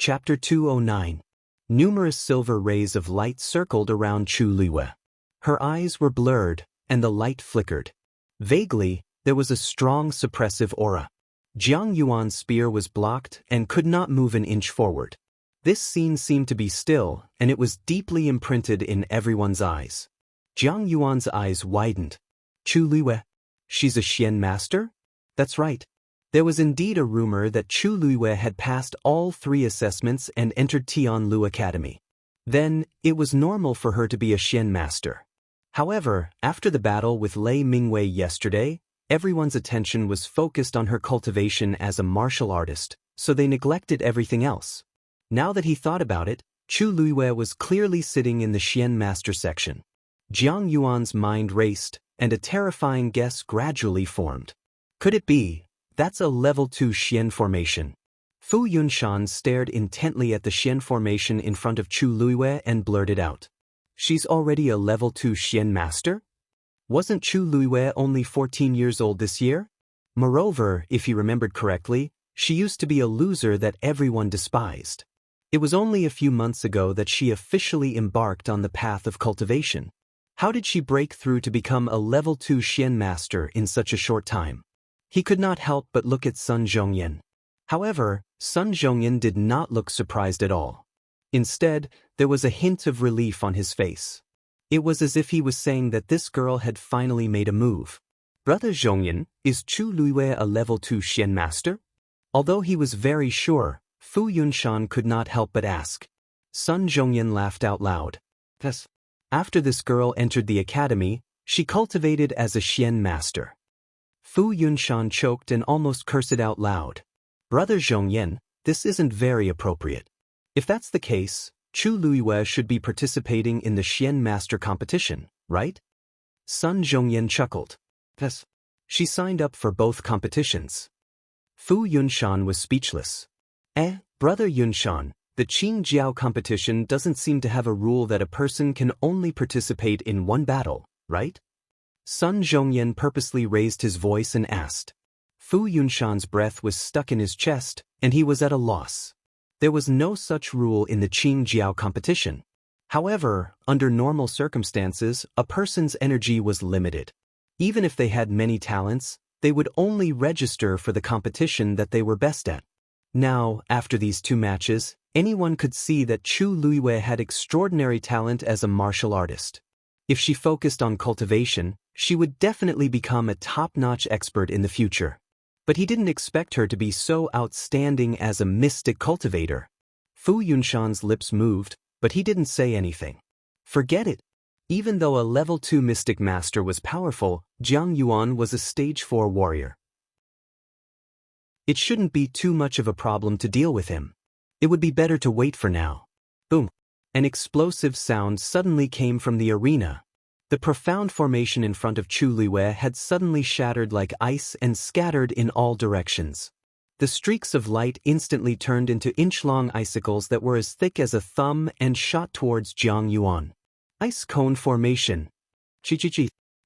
Chapter 209. Numerous silver rays of light circled around Chu Luiyue. Her eyes were blurred, and the light flickered. Vaguely, there was a strong suppressive aura. Jiang Yuan's spear was blocked and could not move an inch forward. This scene seemed to be still, and it was deeply imprinted in everyone's eyes. Jiang Yuan's eyes widened. Chu Luiyue? She's a Xian master? That's right. There was indeed a rumor that Chu Luiyue had passed all 3 assessments and entered Tianlu Academy. Then, it was normal for her to be a Xian master. However, after the battle with Lei Mingwei yesterday, everyone's attention was focused on her cultivation as a martial artist, so they neglected everything else. Now that he thought about it, Chu Luiyue was clearly sitting in the Xian master section. Jiang Yuan's mind raced, and a terrifying guess gradually formed. Could it be? That's a level 2 Xian formation. Fu Yunshan stared intently at the Xian formation in front of Chu Luiyue and blurted out. She's already a level 2 Xian master? Wasn't Chu Luiyue only 14 years old this year? Moreover, if he remembered correctly, she used to be a loser that everyone despised. It was only a few months ago that she officially embarked on the path of cultivation. How did she break through to become a level 2 Xian master in such a short time? He could not help but look at Sun Zhongyan. However, Sun Zhongyan did not look surprised at all. Instead, there was a hint of relief on his face. It was as if he was saying that this girl had finally made a move. Brother Zhongyan, is Chu Luiyue a level 2 Xian master? Although he was very sure, Fu Yunshan could not help but ask. Sun Zhongyan laughed out loud. Yes. After this girl entered the academy, she cultivated as a Xian master. Fu Yunshan choked and almost cursed out loud. Brother Zhongyan, this isn't very appropriate. If that's the case, Chu Luiyue should be participating in the Xian master competition, right? Sun Zhongyan chuckled. Yes. She signed up for both competitions. Fu Yunshan was speechless. Brother Yunshan, the Qingjiao competition doesn't seem to have a rule that a person can only participate in one battle, right? Sun Zhongyan purposely raised his voice and asked. Fu Yunshan's breath was stuck in his chest, and he was at a loss. There was no such rule in the Qingjiao competition. However, under normal circumstances, a person's energy was limited. Even if they had many talents, they would only register for the competition that they were best at. Now, after these 2 matches, anyone could see that Chu Luiyue had extraordinary talent as a martial artist. If she focused on cultivation, she would definitely become a top-notch expert in the future. But he didn't expect her to be so outstanding as a mystic cultivator. Fu Yunshan's lips moved, but he didn't say anything. Forget it. Even though a level 2 mystic master was powerful, Jiang Yuan was a stage 4 warrior. It shouldn't be too much of a problem to deal with him. It would be better to wait for now. Boom. An explosive sound suddenly came from the arena. The profound formation in front of Chu Luiyue had suddenly shattered like ice and scattered in all directions. The streaks of light instantly turned into inch-long icicles that were as thick as a thumb and shot towards Jiang Yuan. Ice cone formation. Chi.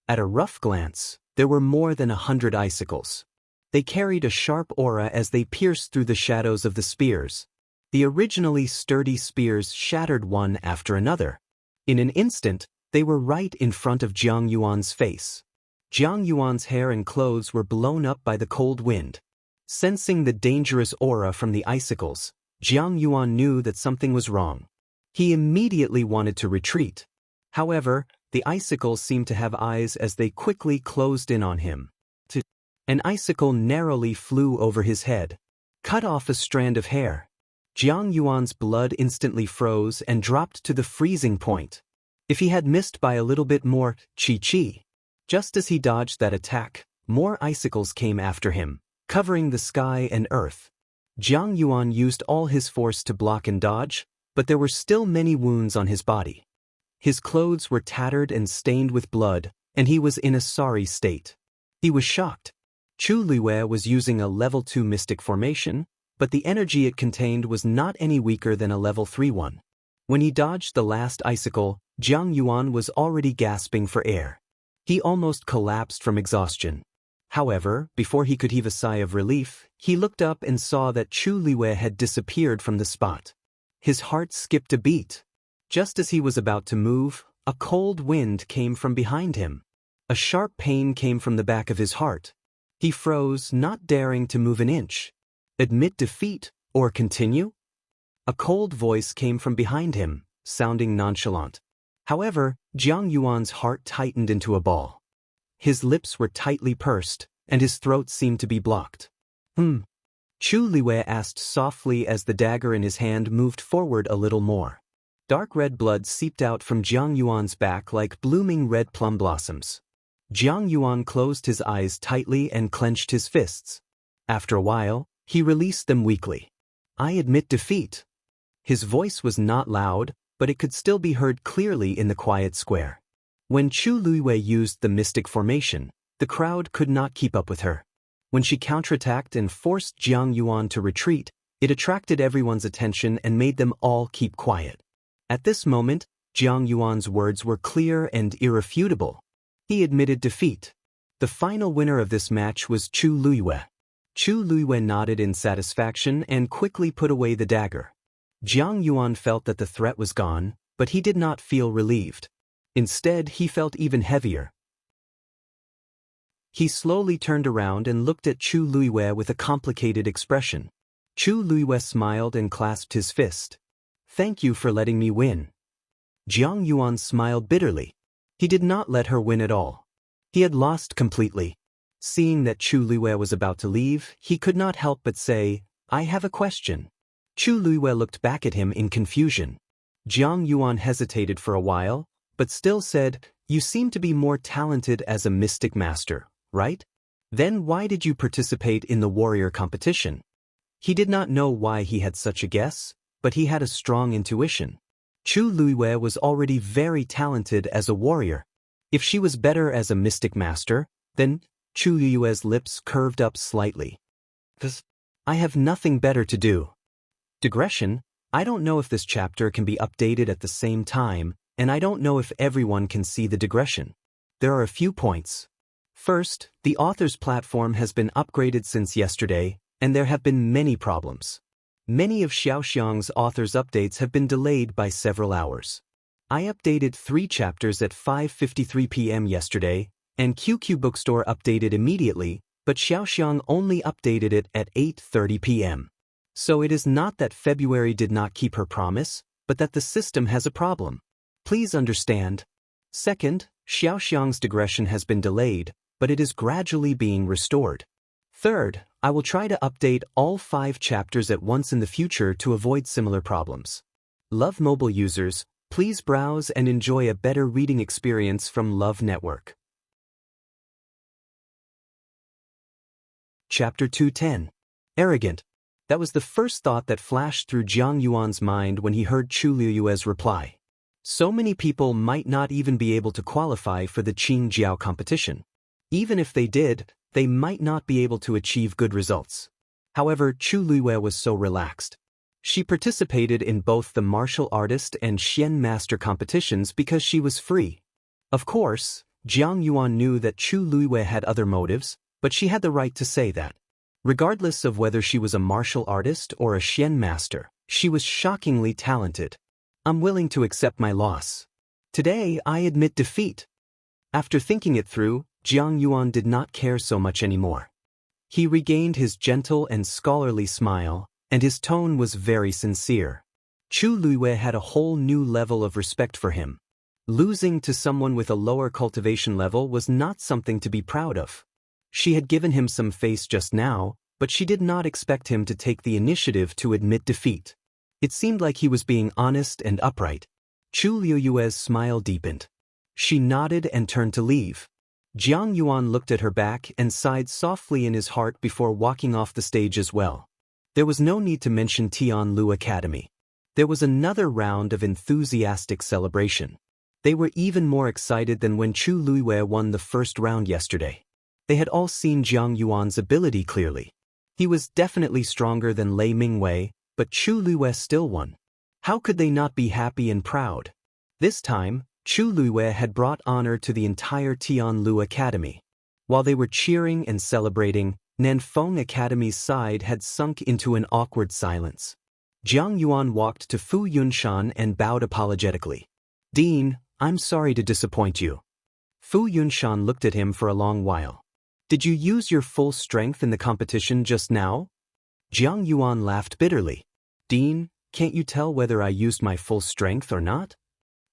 At a rough glance, there were more than 100 icicles. They carried a sharp aura as they pierced through the shadows of the spears. The originally sturdy spears shattered one after another. In an instant, they were right in front of Jiang Yuan's face. Jiang Yuan's hair and clothes were blown up by the cold wind. Sensing the dangerous aura from the icicles, Jiang Yuan knew that something was wrong. He immediately wanted to retreat. However, the icicles seemed to have eyes as they quickly closed in on him. An icicle narrowly flew over his head, cut off a strand of hair. Jiang Yuan's blood instantly froze and dropped to the freezing point. If he had missed by a little bit more, chi. Just as he dodged that attack, more icicles came after him, covering the sky and earth. Jiang Yuan used all his force to block and dodge, but there were still many wounds on his body. His clothes were tattered and stained with blood, and he was in a sorry state. He was shocked. Chu Luiyue was using a level 2 mystic formation, but the energy it contained was not any weaker than a level 3 one. When he dodged the last icicle, Jiang Yuan was already gasping for air. He almost collapsed from exhaustion. However, before he could heave a sigh of relief, he looked up and saw that Chu Liwei had disappeared from the spot. His heart skipped a beat. Just as he was about to move, a cold wind came from behind him. A sharp pain came from the back of his heart. He froze, not daring to move an inch. Admit defeat, or continue? A cold voice came from behind him, sounding nonchalant. However, Jiang Yuan's heart tightened into a ball. His lips were tightly pursed, and his throat seemed to be blocked. Chu Liwei asked softly as the dagger in his hand moved forward a little more. Dark red blood seeped out from Jiang Yuan's back like blooming red plum blossoms. Jiang Yuan closed his eyes tightly and clenched his fists. After a while, he released them weakly. I admit defeat. His voice was not loud, but it could still be heard clearly in the quiet square. When Chu Liwei used the mystic formation, the crowd could not keep up with her. When she counterattacked and forced Jiang Yuan to retreat, it attracted everyone's attention and made them all keep quiet. At this moment, Jiang Yuan's words were clear and irrefutable. He admitted defeat. The final winner of this match was Chu Liwei. Chu Liwei nodded in satisfaction and quickly put away the dagger. Jiang Yuan felt that the threat was gone, but he did not feel relieved. Instead, he felt even heavier. He slowly turned around and looked at Chu Liwei with a complicated expression. Chu Liwei smiled and clasped his fist. Thank you for letting me win. Jiang Yuan smiled bitterly. He did not let her win at all. He had lost completely. Seeing that Chu Liwei was about to leave, he could not help but say, I have a question. Chu Liwei looked back at him in confusion. Jiang Yuan hesitated for a while, but still said, You seem to be more talented as a mystic master, right? Then why did you participate in the warrior competition? He did not know why he had such a guess, but he had a strong intuition. Chu Liwei was already very talented as a warrior. If she was better as a mystic master, then Chu Liwei's lips curved up slightly. I have nothing better to do. Digression, I don't know if this chapter can be updated at the same time, and I don't know if everyone can see the digression. There are a few points. First, the author's platform has been upgraded since yesterday, and there have been many problems. Many of Xiaoxiang's author's updates have been delayed by several hours. I updated 3 chapters at 5:53 p.m. yesterday, and QQ Bookstore updated immediately, but Xiaoxiang only updated it at 8:30 p.m. So it is not that February did not keep her promise, but that the system has a problem. Please understand. Second, Xiaoxiang's digression has been delayed, but it is gradually being restored. Third, I will try to update all 5 chapters at once in the future to avoid similar problems. Love mobile users, please browse and enjoy a better reading experience from Love Network. Chapter 210. Arrogant. That was the first thought that flashed through Jiang Yuan's mind when he heard Chu Liwei's reply. So many people might not even be able to qualify for the Qingjiao competition. Even if they did, they might not be able to achieve good results. However, Chu Liwei was so relaxed. She participated in both the martial artist and Xian master competitions because she was free. Of course, Jiang Yuan knew that Chu Liwei had other motives, but she had the right to say that. Regardless of whether she was a martial artist or a Xian master, she was shockingly talented. I'm willing to accept my loss. Today, I admit defeat. After thinking it through, Jiang Yuan did not care so much anymore. He regained his gentle and scholarly smile, and his tone was very sincere. Chu Liwei had a whole new level of respect for him. Losing to someone with a lower cultivation level was not something to be proud of. She had given him some face just now, but she did not expect him to take the initiative to admit defeat. It seemed like he was being honest and upright. Chu Liwei's smile deepened. She nodded and turned to leave. Jiang Yuan looked at her back and sighed softly in his heart before walking off the stage as well. There was no need to mention Tianlu Academy. There was another round of enthusiastic celebration. They were even more excited than when Chu Liwei won the first round yesterday. They had all seen Jiang Yuan's ability clearly. He was definitely stronger than Lei Mingwei, but Chu Liwei still won. How could they not be happy and proud? This time, Chu Liwei had brought honor to the entire Tianlu Academy. While they were cheering and celebrating, Nanfeng Academy's side had sunk into an awkward silence. Jiang Yuan walked to Fu Yunshan and bowed apologetically. "Dean, I'm sorry to disappoint you." Fu Yunshan looked at him for a long while. "Did you use your full strength in the competition just now?" Jiang Yuan laughed bitterly. "Dean, can't you tell whether I used my full strength or not?"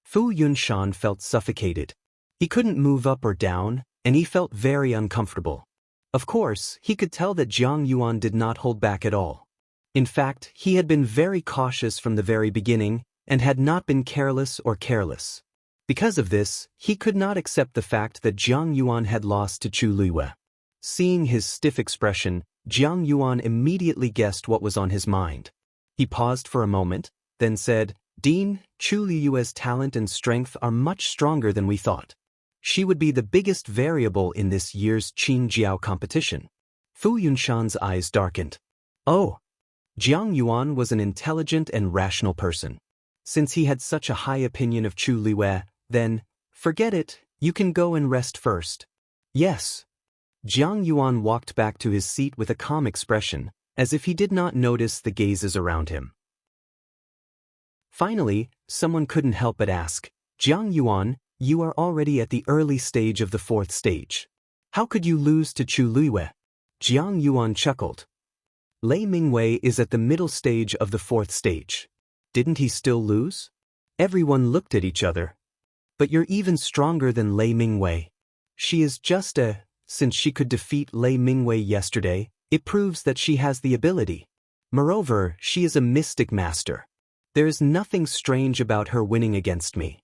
Fu Yunshan felt suffocated. He couldn't move up or down, and he felt very uncomfortable. Of course, he could tell that Jiang Yuan did not hold back at all. In fact, he had been very cautious from the very beginning, and had not been careless or careless. Because of this, he could not accept the fact that Jiang Yuan had lost to Chu Luiyue. Seeing his stiff expression, Jiang Yuan immediately guessed what was on his mind. He paused for a moment, then said, "Dean, Chu Luiyue's talent and strength are much stronger than we thought. She would be the biggest variable in this year's Qingjiao competition." Fu Yunshan's eyes darkened. Oh! Jiang Yuan was an intelligent and rational person. Since he had such a high opinion of Chu Luiyue, then, forget it, you can go and rest first. Yes. Jiang Yuan walked back to his seat with a calm expression, as if he did not notice the gazes around him. Finally, someone couldn't help but ask, "Jiang Yuan, you are already at the early stage of the fourth stage. How could you lose to Chu Luiyue?" Jiang Yuan chuckled. "Lei Mingwei is at the middle stage of the fourth stage. Didn't he still lose?" Everyone looked at each other. "But you're even stronger than Lei Mingwei. She is just a... Since she could defeat Lei Mingwei yesterday, it proves that she has the ability. Moreover, she is a mystic master. There is nothing strange about her winning against me."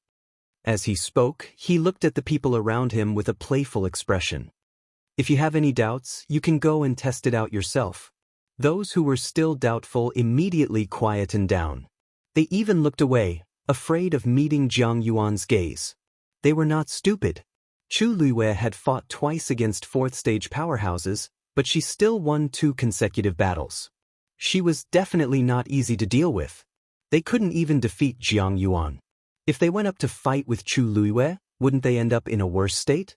As he spoke, he looked at the people around him with a playful expression. "If you have any doubts, you can go and test it out yourself." Those who were still doubtful immediately quietened down. They even looked away, afraid of meeting Jiang Yuan's gaze. They were not stupid. Chu Luiyue had fought twice against fourth-stage powerhouses, but she still won 2 consecutive battles. She was definitely not easy to deal with. They couldn't even defeat Jiang Yuan. If they went up to fight with Chu Luiyue, wouldn't they end up in a worse state?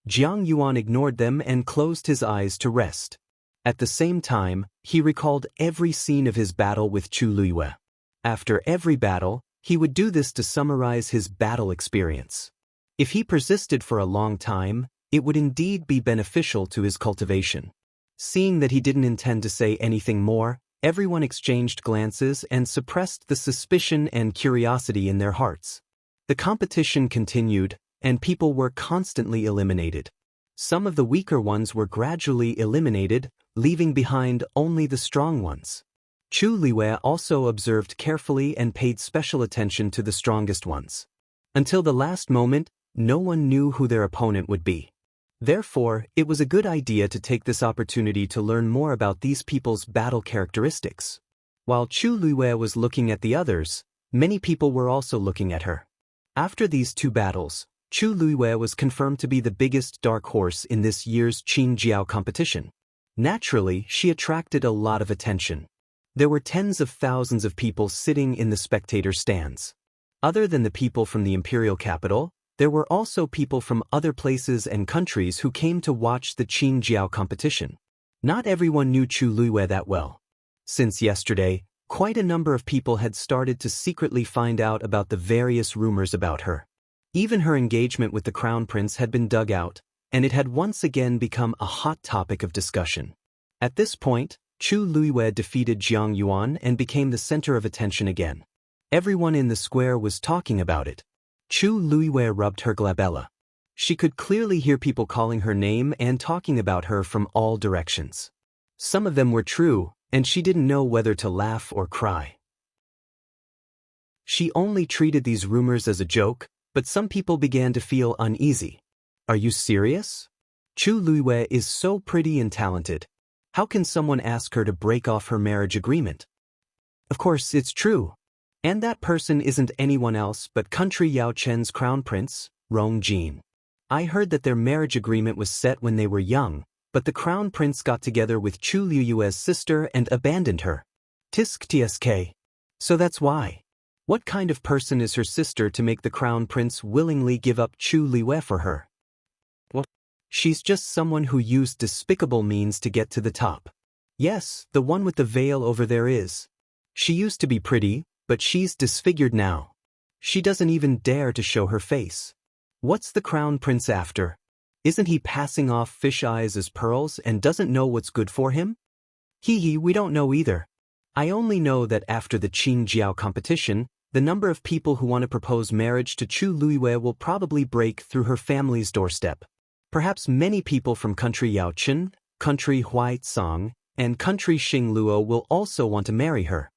Jiang Yuan ignored them and closed his eyes to rest. At the same time, he recalled every scene of his battle with Chu Luiyue. After every battle, he would do this to summarize his battle experience. If he persisted for a long time, it would indeed be beneficial to his cultivation. Seeing that he didn't intend to say anything more, everyone exchanged glances and suppressed the suspicion and curiosity in their hearts. The competition continued, and people were constantly eliminated. Some of the weaker ones were gradually eliminated, leaving behind only the strong ones. Chu Luiyue also observed carefully and paid special attention to the strongest ones. Until the last moment, no one knew who their opponent would be. Therefore, it was a good idea to take this opportunity to learn more about these people's battle characteristics. While Chu Luiyue was looking at the others, many people were also looking at her. After these 2 battles, Chu Luiyue was confirmed to be the biggest dark horse in this year's Qingjiao competition. Naturally, she attracted a lot of attention. There were tens of thousands of people sitting in the spectator stands. Other than the people from the imperial capital, there were also people from other places and countries who came to watch the Qingjiao competition. Not everyone knew Chu Luiyue that well. Since yesterday, quite a number of people had started to secretly find out about the various rumors about her. Even her engagement with the crown prince had been dug out, and it had once again become a hot topic of discussion. At this point, Chu Luiyue defeated Jiang Yuan and became the center of attention again. Everyone in the square was talking about it. Chu Luiyue rubbed her glabella. She could clearly hear people calling her name and talking about her from all directions. Some of them were true, and she didn't know whether to laugh or cry. She only treated these rumors as a joke, but some people began to feel uneasy. Are you serious? Chu Luiyue is so pretty and talented. How can someone ask her to break off her marriage agreement? Of course, it's true. And that person isn't anyone else but country Yao Chen's crown prince, Rong Jin. I heard that their marriage agreement was set when they were young, but the crown prince got together with Chu Luiyue's sister and abandoned her. Tisk tsk. So that's why. What kind of person is her sister to make the crown prince willingly give up Chu Luiyue for her? Well, She's just someone who used despicable means to get to the top. Yes, the one with the veil over there is. She used to be pretty, but she's disfigured now. She doesn't even dare to show her face. What's the crown prince after? Isn't he passing off fish eyes as pearls and doesn't know what's good for him? Hee, we don't know either. I only know that after the Qingjiao competition, the number of people who want to propose marriage to Chu Luiwei will probably break through her family's doorstep. Perhaps many people from country Yaochen, country Huaicang, and country Xingluo will also want to marry her.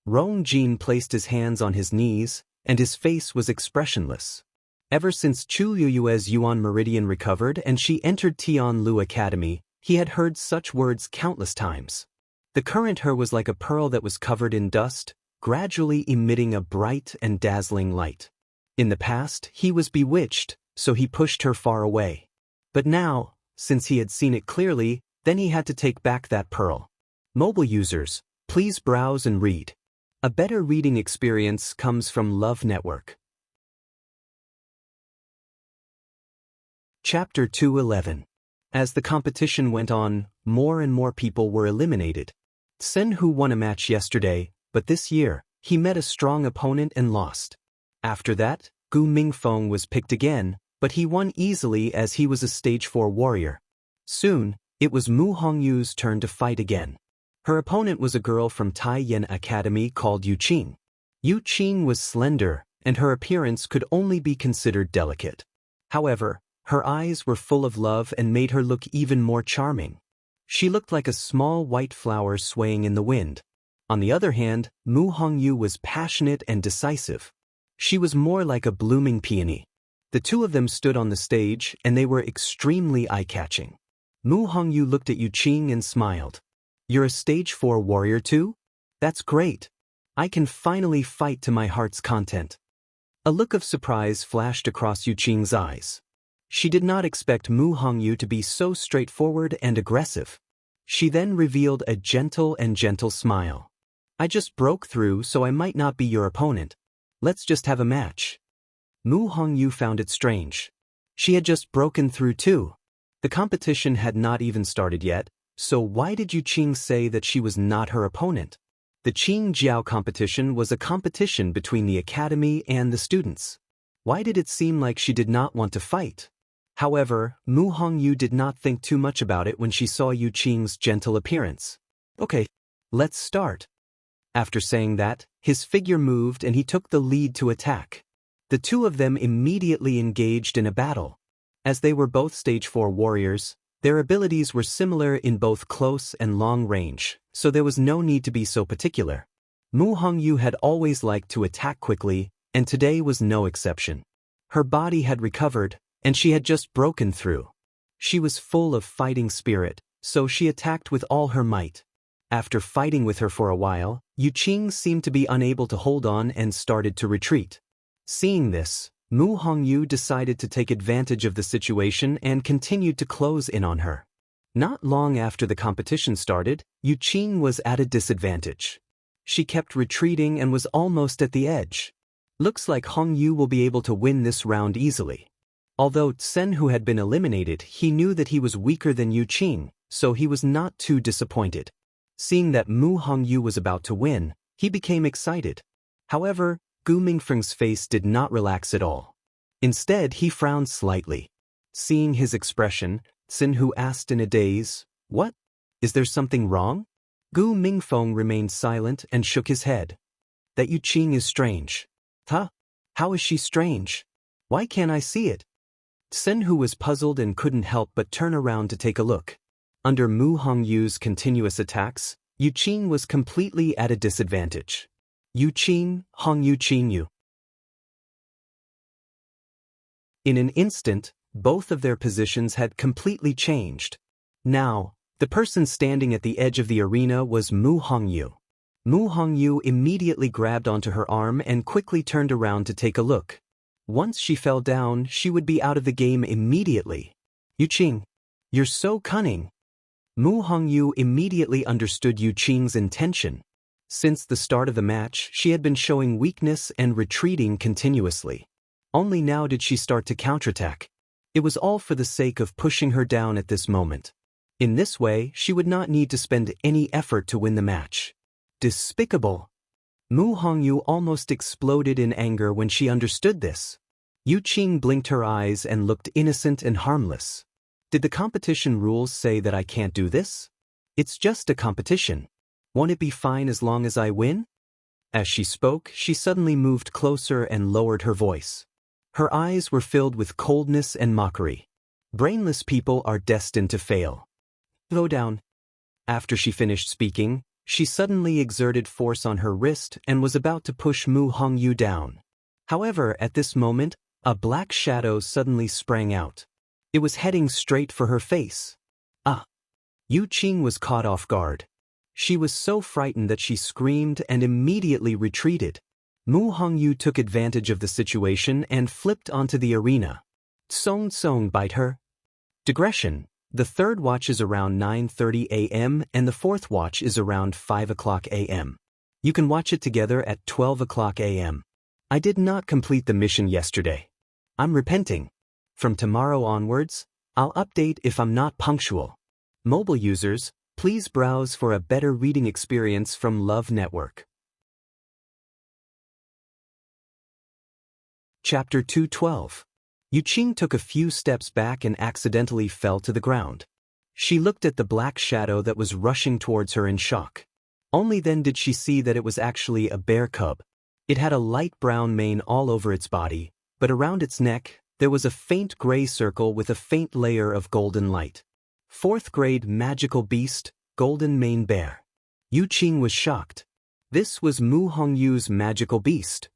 Rong Jin placed his hands on his knees, and his face was expressionless. Ever since Chu Luiwei's Yuan Meridian recovered and she entered Tianlu Academy, he had heard such words countless times. The current her was like a pearl that was covered in dust, gradually emitting a bright and dazzling light. In the past, he was bewitched, so he pushed her far away. But now, since he had seen it clearly, then he had to take back that pearl. Mobile users, please browse and read. A better reading experience comes from Love Network. Chapter 211. As the competition went on, more and more people were eliminated. Senhu won a match yesterday, but this year, he met a strong opponent and lost. After that, Gu Mingfeng was picked again, but he won easily as he was a stage 4 warrior. Soon, it was Mu Hongyu's turn to fight again. Her opponent was a girl from Taiyan Academy called Yu Qing. Yu Qing was slender, and her appearance could only be considered delicate. However, her eyes were full of love and made her look even more charming. She looked like a small white flower swaying in the wind. On the other hand, Mu Hongyu was passionate and decisive. She was more like a blooming peony. The two of them stood on the stage, and they were extremely eye-catching. Mu Hongyu looked at Yu Qing and smiled. You're a stage 4 warrior too? That's great. I can finally fight to my heart's content. A look of surprise flashed across Yu Qing's eyes. She did not expect Mu Hongyu to be so straightforward and aggressive. She then revealed a gentle smile. I just broke through, so I might not be your opponent. Let's just have a match. Mu Hongyu found it strange. She had just broken through too. The competition had not even started yet, so why did Yu Qing say that she was not her opponent? The Qingjiao competition was a competition between the academy and the students. Why did it seem like she did not want to fight? However, Mu Hongyu did not think too much about it when she saw Yu Qing's gentle appearance. Okay, let's start. After saying that, his figure moved and he took the lead to attack. The two of them immediately engaged in a battle. As they were both stage 4 warriors, their abilities were similar in both close and long range, so there was no need to be so particular. Mu Hongyu had always liked to attack quickly, and today was no exception. Her body had recovered, and she had just broken through. She was full of fighting spirit, so she attacked with all her might. After fighting with her for a while, Yu Qing seemed to be unable to hold on and started to retreat. Seeing this, Mu Hongyu decided to take advantage of the situation and continued to close in on her. Not long after the competition started, Yu Qing was at a disadvantage. She kept retreating and was almost at the edge. Looks like Hongyu will be able to win this round easily. Although Senhu had been eliminated, he knew that he was weaker than Yu Qing, so he was not too disappointed. Seeing that Mu Hongyu was about to win, he became excited. However, Gu Mingfeng's face did not relax at all. Instead, he frowned slightly. Seeing his expression, Senhu asked in a daze, "What? Is there something wrong?" Gu Mingfeng remained silent and shook his head. That Yu Qing is strange. Huh? How is she strange? Why can't I see it? Senhu was puzzled and couldn't help but turn around to take a look. Under Mu Hongyu's continuous attacks, Yu Qing was completely at a disadvantage. Yu Qing, Hongyu Qingyu. In an instant, both of their positions had completely changed. Now, the person standing at the edge of the arena was Mu Hongyu. Mu Hongyu immediately grabbed onto her arm and quickly turned around to take a look. Once she fell down, she would be out of the game immediately. Yu Qing, you're so cunning. Mu Hongyu immediately understood Yu Qing's intention. Since the start of the match, she had been showing weakness and retreating continuously. Only now did she start to counterattack. It was all for the sake of pushing her down at this moment. In this way, she would not need to spend any effort to win the match. Despicable! Mu Hongyu almost exploded in anger when she understood this. Yu Qing blinked her eyes and looked innocent and harmless. Did the competition rules say that I can't do this? It's just a competition. Won't it be fine as long as I win? As she spoke, she suddenly moved closer and lowered her voice. Her eyes were filled with coldness and mockery. Brainless people are destined to fail. Go down. After she finished speaking, she suddenly exerted force on her wrist and was about to push Mu Hongyu down. However, at this moment, a black shadow suddenly sprang out. It was heading straight for her face. Ah! Yu Qing was caught off guard. She was so frightened that she screamed and immediately retreated. Mu Hongyu took advantage of the situation and flipped onto the arena. Song Song bite her. Digression. The third watch is around 9:30 a.m. and the fourth watch is around 5 o'clock a.m. You can watch it together at 12 o'clock a.m. I did not complete the mission yesterday. I'm repenting. From tomorrow onwards, I'll update if I'm not punctual. Mobile users, please browse for a better reading experience from Love Network. Chapter 212. Yu Qing took a few steps back and accidentally fell to the ground. She looked at the black shadow that was rushing towards her in shock. Only then did she see that it was actually a bear cub. It had a light brown mane all over its body, but around its neck, there was a faint gray circle with a faint layer of golden light. 4th grade magical beast, golden mane bear. Yu Qing was shocked. This was Mu Hongyu's magical beast.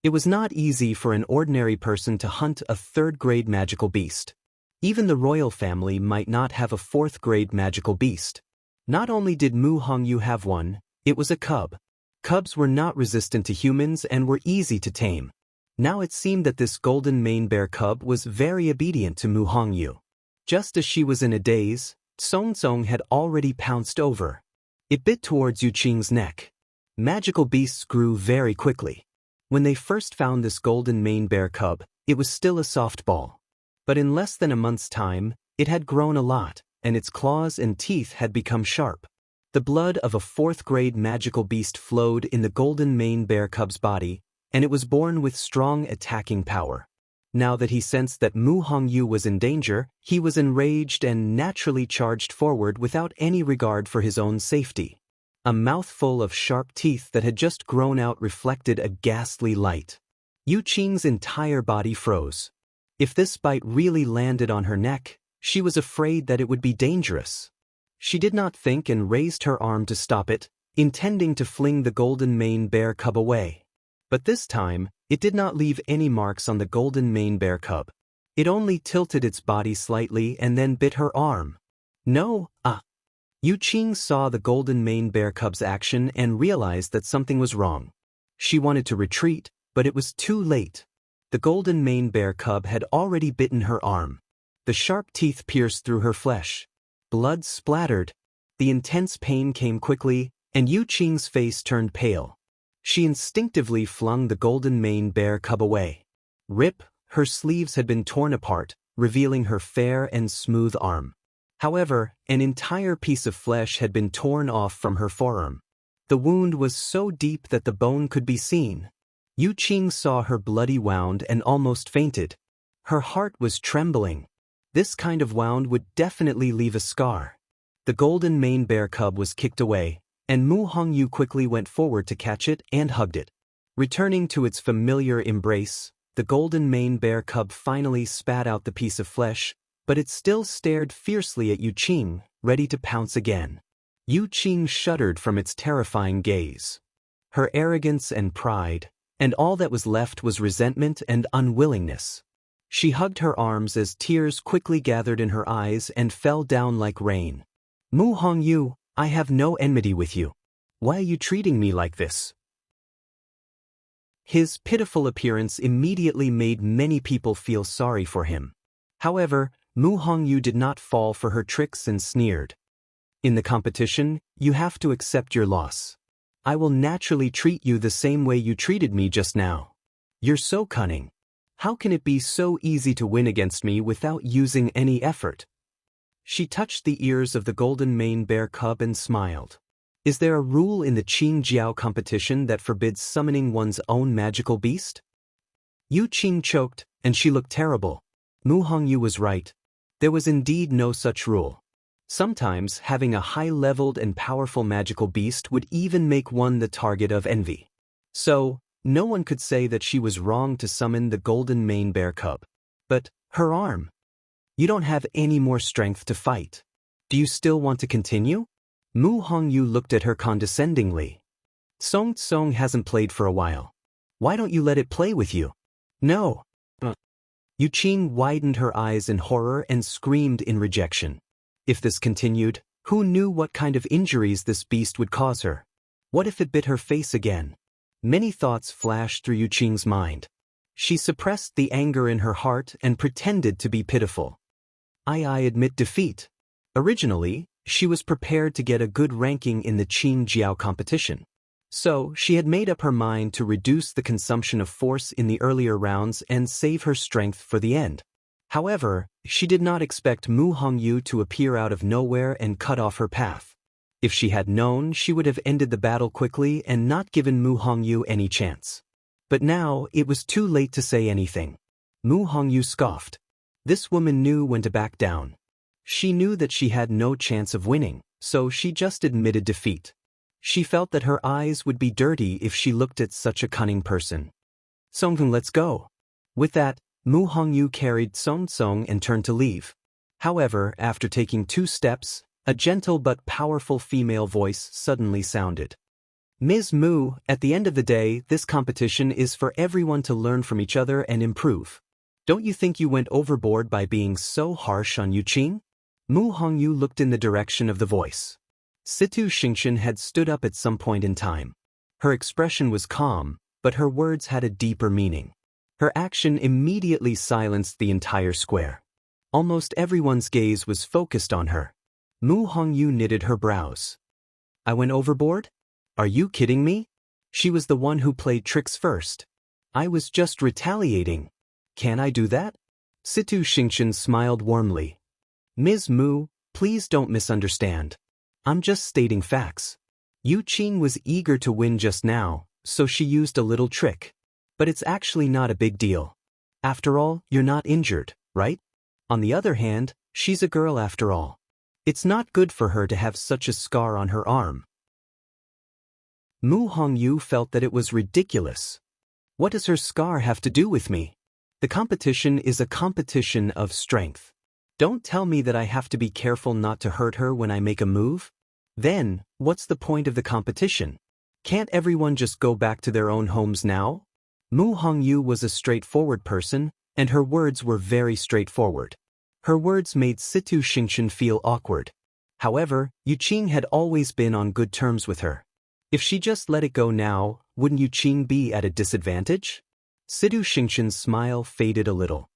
It was not easy for an ordinary person to hunt a 3rd grade magical beast. Even the royal family might not have a 4th grade magical beast. Not only did Mu Hongyu have one, it was a cub. Cubs were not resistant to humans and were easy to tame. Now it seemed that this golden mane bear cub was very obedient to Mu Hongyu. Just as she was in a daze, Song Song had already pounced over. It bit towards Yu Qing's neck. Magical beasts grew very quickly. When they first found this golden mane bear cub, it was still a soft ball. But in less than a month's time, it had grown a lot, and its claws and teeth had become sharp. The blood of a 4th grade magical beast flowed in the golden mane bear cub's body, and it was born with strong attacking power. Now that he sensed that Mu Hongyu was in danger, he was enraged and naturally charged forward without any regard for his own safety. A mouthful of sharp teeth that had just grown out reflected a ghastly light. Yu Qing's entire body froze. If this bite really landed on her neck, she was afraid that it would be dangerous. She did not think and raised her arm to stop it, intending to fling the golden mane bear cub away. But this time, it did not leave any marks on the golden mane bear cub. It only tilted its body slightly and then bit her arm. No, Yu Qing saw the golden mane bear cub's action and realized that something was wrong. She wanted to retreat, but it was too late. The golden mane bear cub had already bitten her arm. The sharp teeth pierced through her flesh. Blood splattered. The intense pain came quickly, and Yu Qing's face turned pale. She instinctively flung the golden mane bear cub away. Rip, her sleeves had been torn apart, revealing her fair and smooth arm. However, an entire piece of flesh had been torn off from her forearm. The wound was so deep that the bone could be seen. Yu Qing saw her bloody wound and almost fainted. Her heart was trembling. This kind of wound would definitely leave a scar. The golden mane bear cub was kicked away, and Mu Hongyu quickly went forward to catch it and hugged it. Returning to its familiar embrace, the golden mane bear cub finally spat out the piece of flesh, but it still stared fiercely at Yu Qing, ready to pounce again. Yu Qing shuddered from its terrifying gaze. Her arrogance and pride, and all that was left was resentment and unwillingness. She hugged her arms as tears quickly gathered in her eyes and fell down like rain. Mu Hongyu, I have no enmity with you. Why are you treating me like this? His pitiful appearance immediately made many people feel sorry for him. However, Mu Hongyu did not fall for her tricks and sneered. In the competition, you have to accept your loss. I will naturally treat you the same way you treated me just now. You're so cunning. How can it be so easy to win against me without using any effort? She touched the ears of the golden mane bear cub and smiled. Is there a rule in the Qingjiao competition that forbids summoning one's own magical beast? Yu Qing choked, and she looked terrible. Mu Hongyu was right. There was indeed no such rule. Sometimes having a high-leveled and powerful magical beast would even make one the target of envy. So, no one could say that she was wrong to summon the golden mane bear cub. But, her arm. You don't have any more strength to fight. Do you still want to continue? Mu Hongyu looked at her condescendingly. Song Tsong hasn't played for a while. Why don't you let it play with you? No. Yu Qing widened her eyes in horror and screamed in rejection. If this continued, who knew what kind of injuries this beast would cause her? What if it bit her face again? Many thoughts flashed through Yu Qing's mind. She suppressed the anger in her heart and pretended to be pitiful. I admit defeat. Originally, she was prepared to get a good ranking in the Qingjiao competition. So, she had made up her mind to reduce the consumption of force in the earlier rounds and save her strength for the end. However, she did not expect Mu Hongyu to appear out of nowhere and cut off her path. If she had known, she would have ended the battle quickly and not given Mu Hongyu any chance. But now, it was too late to say anything. Mu Hongyu scoffed. This woman knew when to back down. She knew that she had no chance of winning, so she just admitted defeat. She felt that her eyes would be dirty if she looked at such a cunning person. Songfeng, let's go. With that, Mu Hongyu carried Song Tsong and turned to leave. However, after taking 2 steps, a gentle but powerful female voice suddenly sounded. Ms. Mu, at the end of the day, this competition is for everyone to learn from each other and improve. Don't you think you went overboard by being so harsh on Yu Qing? Mu Hongyu looked in the direction of the voice. Situ Xingchen had stood up at some point in time. Her expression was calm, but her words had a deeper meaning. Her action immediately silenced the entire square. Almost everyone's gaze was focused on her. Mu Hongyu knitted her brows. I went overboard? Are you kidding me? She was the one who played tricks first. I was just retaliating. Can I do that? Situ Xingchen smiled warmly. Ms. Mu, please don't misunderstand. I'm just stating facts. Yu Qing was eager to win just now, so she used a little trick. But it's actually not a big deal. After all, you're not injured, right? On the other hand, she's a girl after all. It's not good for her to have such a scar on her arm. Mu Hongyu felt that it was ridiculous. What does her scar have to do with me? The competition is a competition of strength. Don't tell me that I have to be careful not to hurt her when I make a move. Then, what's the point of the competition? Can't everyone just go back to their own homes now? Mu Hongyu was a straightforward person, and her words were very straightforward. Her words made Situ Xingchen feel awkward. However, Yu Qing had always been on good terms with her. If she just let it go now, wouldn't Yu Qing be at a disadvantage? Situ Xingchen's smile faded a little.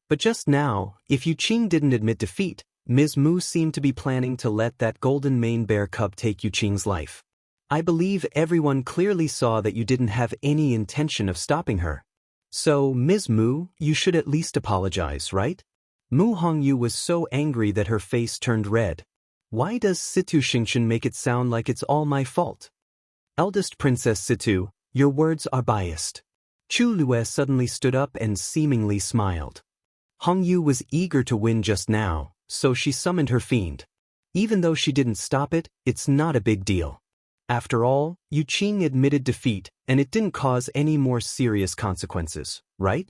But just now, if Yu Qing didn't admit defeat, Ms. Mu seemed to be planning to let that golden mane bear cub take Yu Qing's life. I believe everyone clearly saw that you didn't have any intention of stopping her. So, Ms. Mu, you should at least apologize, right? Mu Hongyu was so angry that her face turned red. Why does Situ Xingchen make it sound like it's all my fault? Eldest Princess Situ, your words are biased. Chu Lue suddenly stood up and seemingly smiled. Hongyu was eager to win just now, so she summoned her fiend. Even though she didn't stop it, it's not a big deal. After all, Yu Qing admitted defeat, and it didn't cause any more serious consequences, right?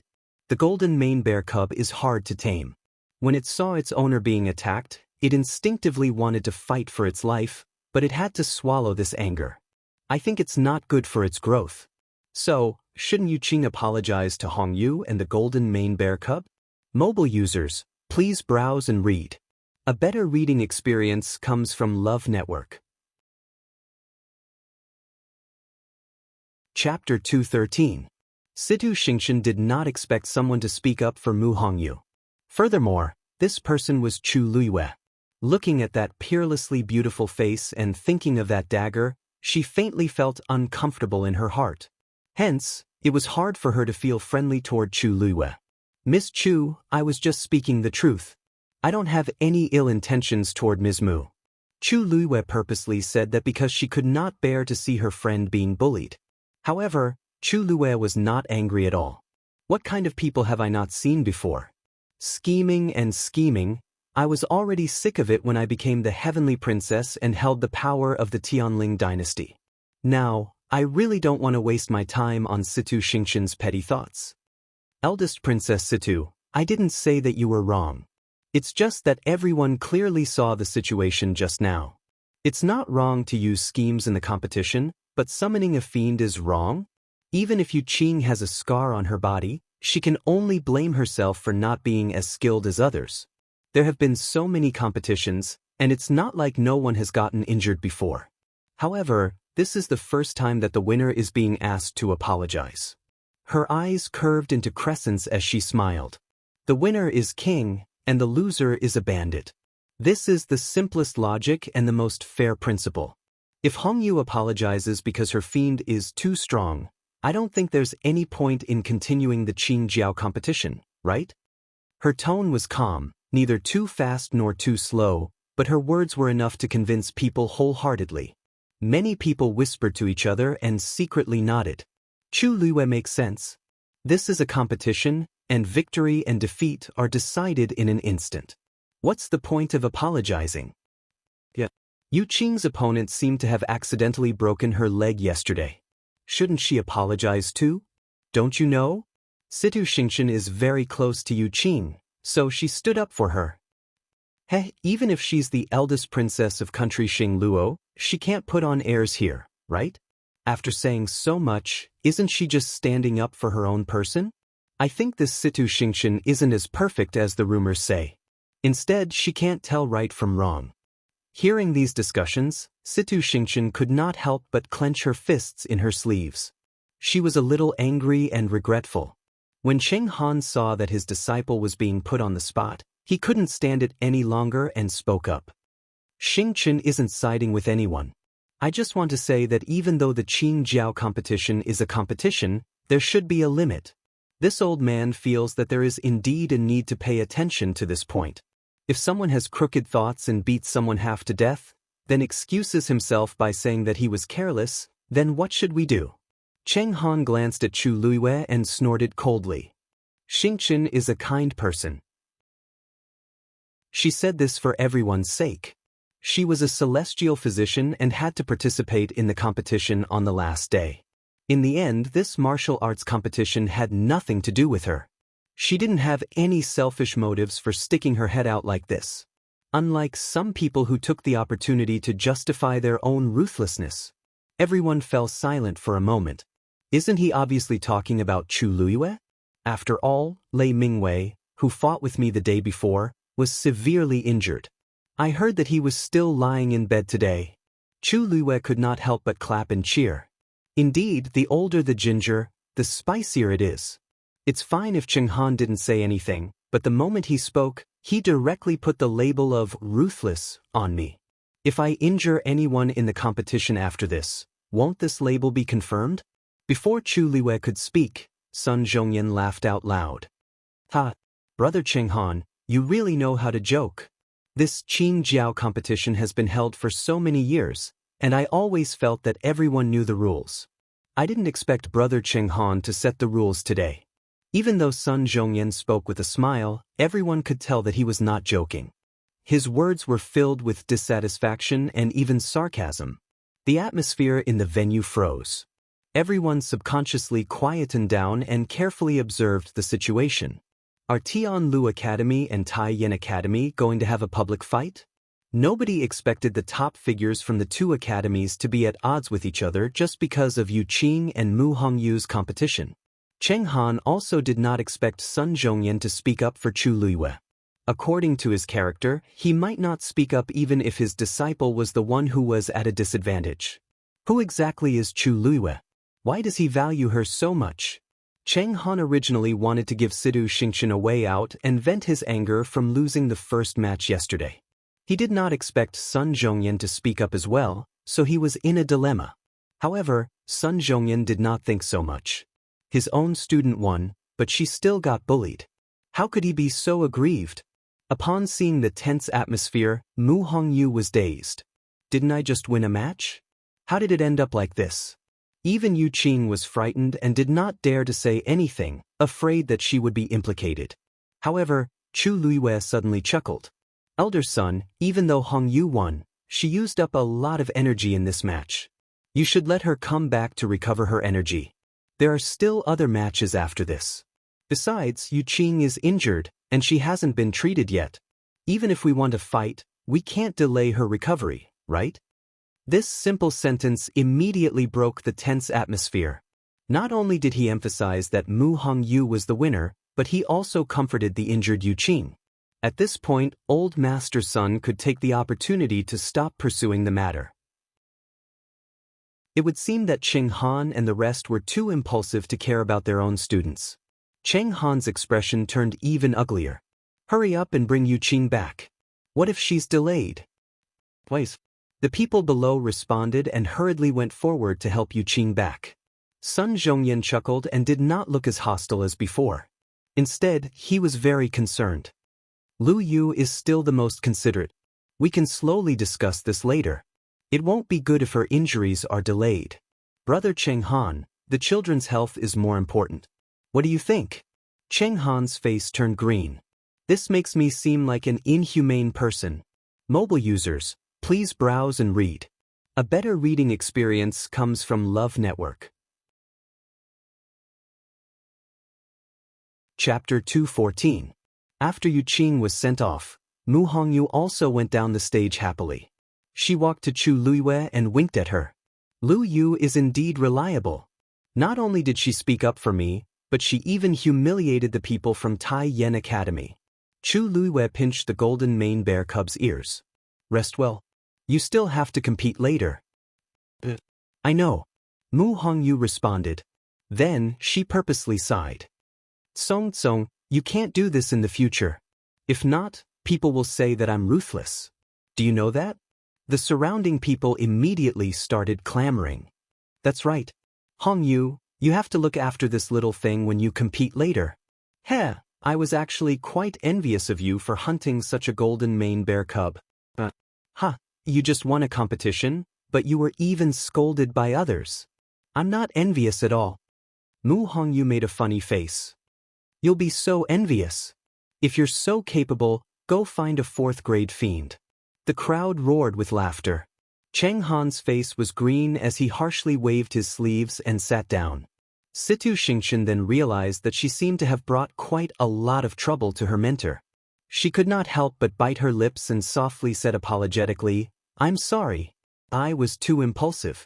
The golden mane bear cub is hard to tame. When it saw its owner being attacked, it instinctively wanted to fight for its life, but it had to swallow this anger. I think it's not good for its growth. So, shouldn't Yu Qing apologize to Hongyu and the golden mane bear cub? Mobile users, please browse and read. A better reading experience comes from Love Network. Chapter 213. Situ Xingchen did not expect someone to speak up for Mu Hongyu. Furthermore, this person was Chu Lue. Looking at that peerlessly beautiful face and thinking of that dagger, she faintly felt uncomfortable in her heart. Hence, it was hard for her to feel friendly toward Chu Luiyue. Miss Chu, I was just speaking the truth. I don't have any ill intentions toward Ms. Mu. Chu Luiyue purposely said that because she could not bear to see her friend being bullied. However, Chu Luiyue was not angry at all. What kind of people have I not seen before? Scheming and scheming. I was already sick of it when I became the heavenly princess and held the power of the Tianling dynasty. Now, I really don't want to waste my time on Situ Xingqian's petty thoughts. Eldest Princess Situ, I didn't say that you were wrong. It's just that everyone clearly saw the situation just now. It's not wrong to use schemes in the competition, but summoning a fiend is wrong? Even if Yu Qing has a scar on her body, she can only blame herself for not being as skilled as others. There have been so many competitions, and it's not like no one has gotten injured before. However, this is the first time that the winner is being asked to apologize. Her eyes curved into crescents as she smiled. The winner is king, and the loser is a bandit. This is the simplest logic and the most fair principle. If Hongyu apologizes because her fiend is too strong, I don't think there's any point in continuing the Qingjiao competition, right? Her tone was calm, neither too fast nor too slow, but her words were enough to convince people wholeheartedly. Many people whispered to each other and secretly nodded. Chu Luiyue makes sense. This is a competition, and victory and defeat are decided in an instant. What's the point of apologizing? Yu Qing's opponent seemed to have accidentally broken her leg yesterday. Shouldn't she apologize too? Don't you know? Situ Xingqian is very close to Yu Qing, so she stood up for her. Even if she's the eldest princess of country Xingluo, she can't put on airs here, right? After saying so much, isn't she just standing up for her own person? I think this Situ Xingqian isn't as perfect as the rumors say. Instead, she can't tell right from wrong. Hearing these discussions, Situ Xingqian could not help but clench her fists in her sleeves. She was a little angry and regretful. When Cheng Han saw that his disciple was being put on the spot, he couldn't stand it any longer and spoke up. Xingqian isn't siding with anyone. I just want to say that even though the Qingjiao competition is a competition, there should be a limit. This old man feels that there is indeed a need to pay attention to this point. If someone has crooked thoughts and beats someone half to death, then excuses himself by saying that he was careless, then what should we do? Cheng Han glanced at Chu Luiyue and snorted coldly. Xingqian is a kind person. She said this for everyone's sake. She was a celestial physician and had to participate in the competition on the last day. In the end, this martial arts competition had nothing to do with her. She didn't have any selfish motives for sticking her head out like this. Unlike some people who took the opportunity to justify their own ruthlessness. Everyone fell silent for a moment. Isn't he obviously talking about Chu Luiyue? After all, Lei Mingwei, who fought with me the day before, was severely injured. I heard that he was still lying in bed today. Chu Luiyue could not help but clap and cheer. Indeed, the older the ginger, the spicier it is. It's fine if Cheng Han didn't say anything, but the moment he spoke, he directly put the label of ruthless on me. If I injure anyone in the competition after this, won't this label be confirmed? Before Chu Luiyue could speak, Sun Zhongyan laughed out loud. Ha! Brother Cheng Han, you really know how to joke. This Qingjiao competition has been held for so many years, and I always felt that everyone knew the rules. I didn't expect Brother Cheng Han to set the rules today. Even though Sun Zhongyan spoke with a smile, everyone could tell that he was not joking. His words were filled with dissatisfaction and even sarcasm. The atmosphere in the venue froze. Everyone subconsciously quietened down and carefully observed the situation. Are Tianlu Academy and Taiyan Academy going to have a public fight? Nobody expected the top figures from the two academies to be at odds with each other just because of Yu Qing and Mu Hongyu's competition. Cheng Han also did not expect Sun Zhongyan to speak up for Chu Luiyue. According to his character, he might not speak up even if his disciple was the one who was at a disadvantage. Who exactly is Chu Luiyue? Why does he value her so much? Cheng Han originally wanted to give Situ Xingqian a way out and vent his anger from losing the first match yesterday. He did not expect Sun Zhongyan to speak up as well, so he was in a dilemma. However, Sun Zhongyan did not think so much. His own student won, but she still got bullied. How could he be so aggrieved? Upon seeing the tense atmosphere, Mu Hongyu was dazed. Didn't I just win a match? How did it end up like this? Even Yu Qing was frightened and did not dare to say anything, afraid that she would be implicated. However, Chu Luiyue suddenly chuckled. Elder son, even though Hongyu won, she used up a lot of energy in this match. You should let her come back to recover her energy. There are still other matches after this. Besides, Yu Qing is injured, and she hasn't been treated yet. Even if we want to fight, we can't delay her recovery, right? This simple sentence immediately broke the tense atmosphere. Not only did he emphasize that Mu Hongyu was the winner, but he also comforted the injured Yu Qing. At this point, old Master Sun could take the opportunity to stop pursuing the matter. It would seem that Cheng Han and the rest were too impulsive to care about their own students. Cheng Han's expression turned even uglier. Hurry up and bring Yu Qing back. What if she's delayed? Please. The people below responded and hurriedly went forward to help Yu Qing back. Sun Zhongyan chuckled and did not look as hostile as before. Instead, he was very concerned. Lu Yu is still the most considerate. We can slowly discuss this later. It won't be good if her injuries are delayed. Brother Cheng Han, the children's health is more important. What do you think? Cheng Han's face turned green. This makes me seem like an inhumane person. Mobile users, please browse and read. A better reading experience comes from Love Network. Chapter 214. After Yu Qing was sent off, Mu Hongyu also went down the stage happily. She walked to Chu Luiyue and winked at her. Lu Yu is indeed reliable. Not only did she speak up for me, but she even humiliated the people from Tai Yen Academy. Chu Luiyue pinched the golden mane bear cub's ears. Rest well. You still have to compete later. I know. Mu Hongyu responded. Then, she purposely sighed. Song Tsong, you can't do this in the future. If not, people will say that I'm ruthless. Do you know that? The surrounding people immediately started clamoring. That's right. Hongyu, you have to look after this little thing when you compete later. Heh, I was actually quite envious of you for hunting such a golden mane bear cub. You just won a competition, but you were even scolded by others. I'm not envious at all. Mu Hongyu made a funny face. You'll be so envious. If you're so capable, go find a 4th grade fiend. The crowd roared with laughter. Cheng Han's face was green as he harshly waved his sleeves and sat down. Situ Xingchen then realized that she seemed to have brought quite a lot of trouble to her mentor. She could not help but bite her lips and softly said apologetically, I'm sorry. I was too impulsive.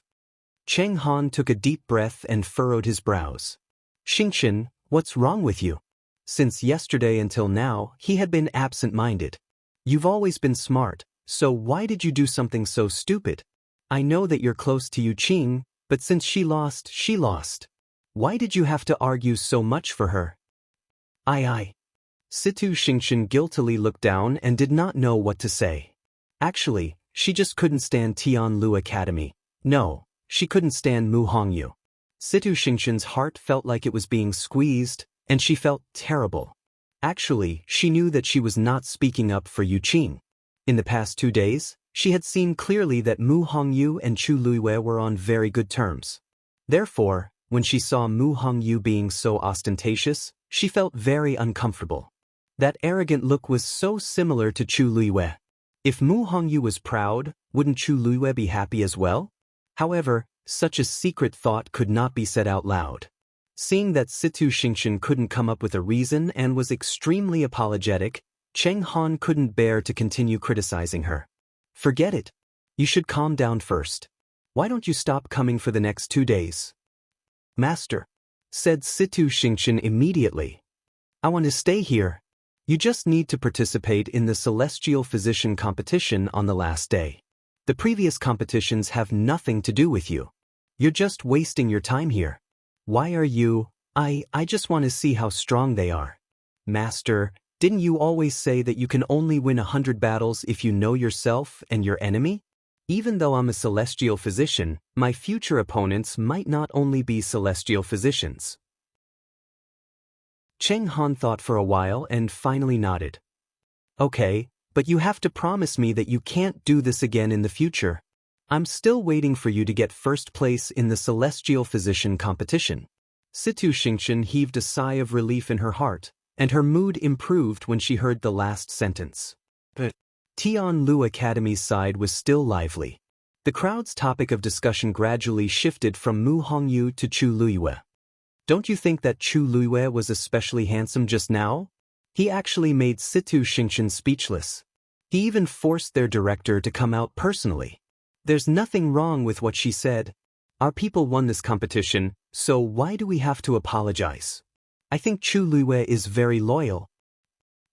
Cheng Han took a deep breath and furrowed his brows. Xingchen, what's wrong with you? Since yesterday until now, he had been absent-minded. You've always been smart, so why did you do something so stupid? I know that you're close to Yu Qing, but since she lost, she lost. Why did you have to argue so much for her? Aye. Situ Xingchen guiltily looked down and did not know what to say. Actually, she just couldn't stand Tianlu Academy. No, she couldn't stand Mu Hongyu. Situ Xingchen's heart felt like it was being squeezed, and she felt terrible. Actually, she knew that she was not speaking up for Yu Qing. In the past 2 days, she had seen clearly that Mu Hongyu and Chu Luiyue were on very good terms. Therefore, when she saw Mu Hongyu being so ostentatious, she felt very uncomfortable. That arrogant look was so similar to Chu Luiyue. If Mu Hongyu was proud, wouldn't Chu Luiyue be happy as well? However, such a secret thought could not be said out loud. Seeing that Situ Xingchen couldn't come up with a reason and was extremely apologetic, Cheng Han couldn't bear to continue criticizing her. Forget it. You should calm down first. Why don't you stop coming for the next 2 days? Master, said Situ Xingchen immediately. I want to stay here. You just need to participate in the Celestial Physician competition on the last day. The previous competitions have nothing to do with you. You're just wasting your time here. Why are you? I just want to see how strong they are. Master, didn't you always say that you can only win 100 battles if you know yourself and your enemy? Even though I'm a celestial physician, my future opponents might not only be celestial physicians. Cheng Han thought for a while and finally nodded. Okay, but you have to promise me that you can't do this again in the future. I'm still waiting for you to get first place in the celestial physician competition. Situ Xingchen heaved a sigh of relief in her heart, and her mood improved when she heard the last sentence. But Tianlu Academy's side was still lively. The crowd's topic of discussion gradually shifted from Mu Hongyu to Chu Luiyue. Don't you think that Chu Luiyue was especially handsome just now? He actually made Situ Xingchen speechless. He even forced their director to come out personally. There's nothing wrong with what she said. Our people won this competition, so why do we have to apologize? I think Chu Luiyue is very loyal.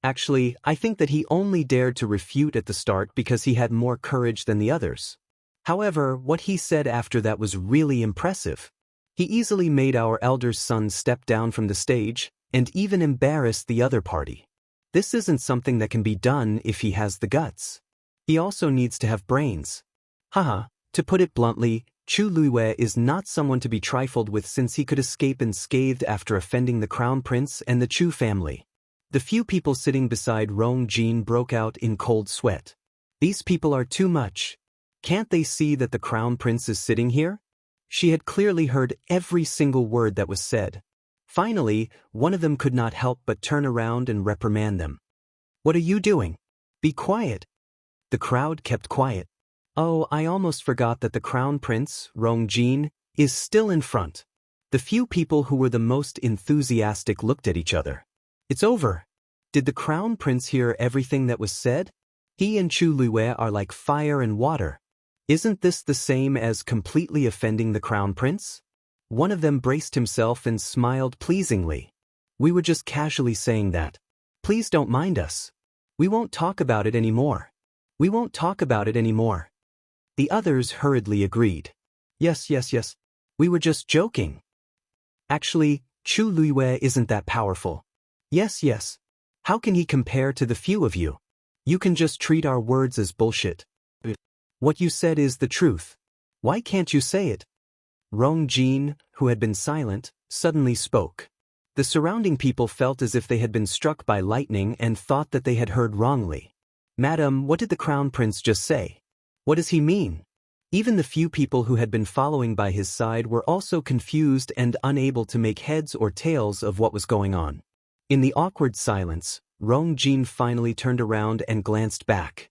Actually, I think that he only dared to refute at the start because he had more courage than the others. However, what he said after that was really impressive. He easily made our elder's son step down from the stage, and even embarrassed the other party. This isn't something that can be done if he has the guts. He also needs to have brains. Haha, to put it bluntly, Chu Luiyue is not someone to be trifled with since he could escape unscathed after offending the crown prince and the Chu family. The few people sitting beside Rong Jin broke out in cold sweat. These people are too much. Can't they see that the crown prince is sitting here? She had clearly heard every single word that was said. Finally, one of them could not help but turn around and reprimand them. What are you doing? Be quiet. The crowd kept quiet. Oh, I almost forgot that the crown prince, Rong Jin, is still in front. The few people who were the most enthusiastic looked at each other. It's over. Did the crown prince hear everything that was said? He and Chu Luiyue are like fire and water. Isn't this the same as completely offending the crown prince? One of them braced himself and smiled pleasingly. We were just casually saying that. Please don't mind us. We won't talk about it anymore. We won't talk about it anymore. The others hurriedly agreed. Yes. We were just joking. Actually, Chu Luiyue isn't that powerful. Yes. How can he compare to the few of you? You can just treat our words as bullshit. What you said is the truth. Why can't you say it? Rong Jin, who had been silent, suddenly spoke. The surrounding people felt as if they had been struck by lightning and thought that they had heard wrongly. Madam, what did the crown prince just say? What does he mean? Even the few people who had been following by his side were also confused and unable to make heads or tails of what was going on. In the awkward silence, Rong Jin finally turned around and glanced back.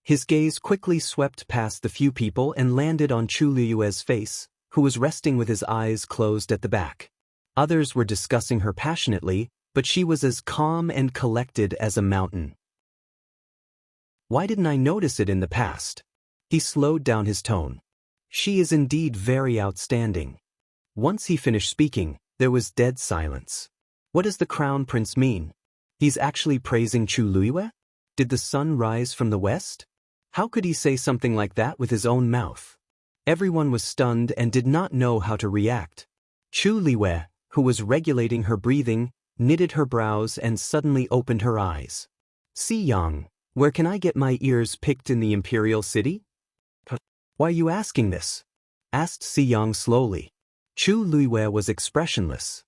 His gaze quickly swept past the few people and landed on Chu Luiyue's face, who was resting with his eyes closed at the back. Others were discussing her passionately, but she was as calm and collected as a mountain. Why didn't I notice it in the past? He slowed down his tone. She is indeed very outstanding. Once he finished speaking, there was dead silence. What does the crown prince mean? He's actually praising Chu Luiyue? Did the sun rise from the west? How could he say something like that with his own mouth? Everyone was stunned and did not know how to react. Chu Luiyue, who was regulating her breathing, knitted her brows and suddenly opened her eyes. Si Yang, where can I get my ears picked in the imperial city? Why are you asking this? Asked Si Yang slowly. Chu Luiyue was expressionless.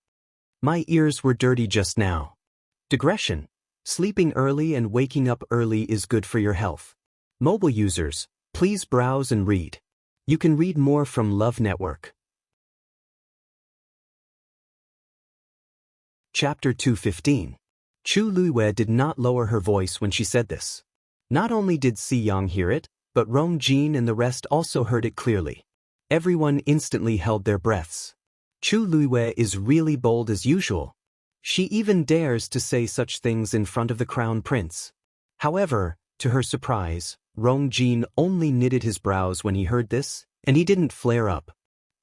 My ears were dirty just now. Digression. Sleeping early and waking up early is good for your health. Mobile users, please browse and read. You can read more from Love Network. Chapter 215. Chu Luiyue did not lower her voice when she said this. Not only did Si Yang hear it, but Rong Jin and the rest also heard it clearly. Everyone instantly held their breaths. Chu Luiyue is really bold as usual. She even dares to say such things in front of the crown prince. However, to her surprise, Rong Jin only knitted his brows when he heard this, and he didn't flare up.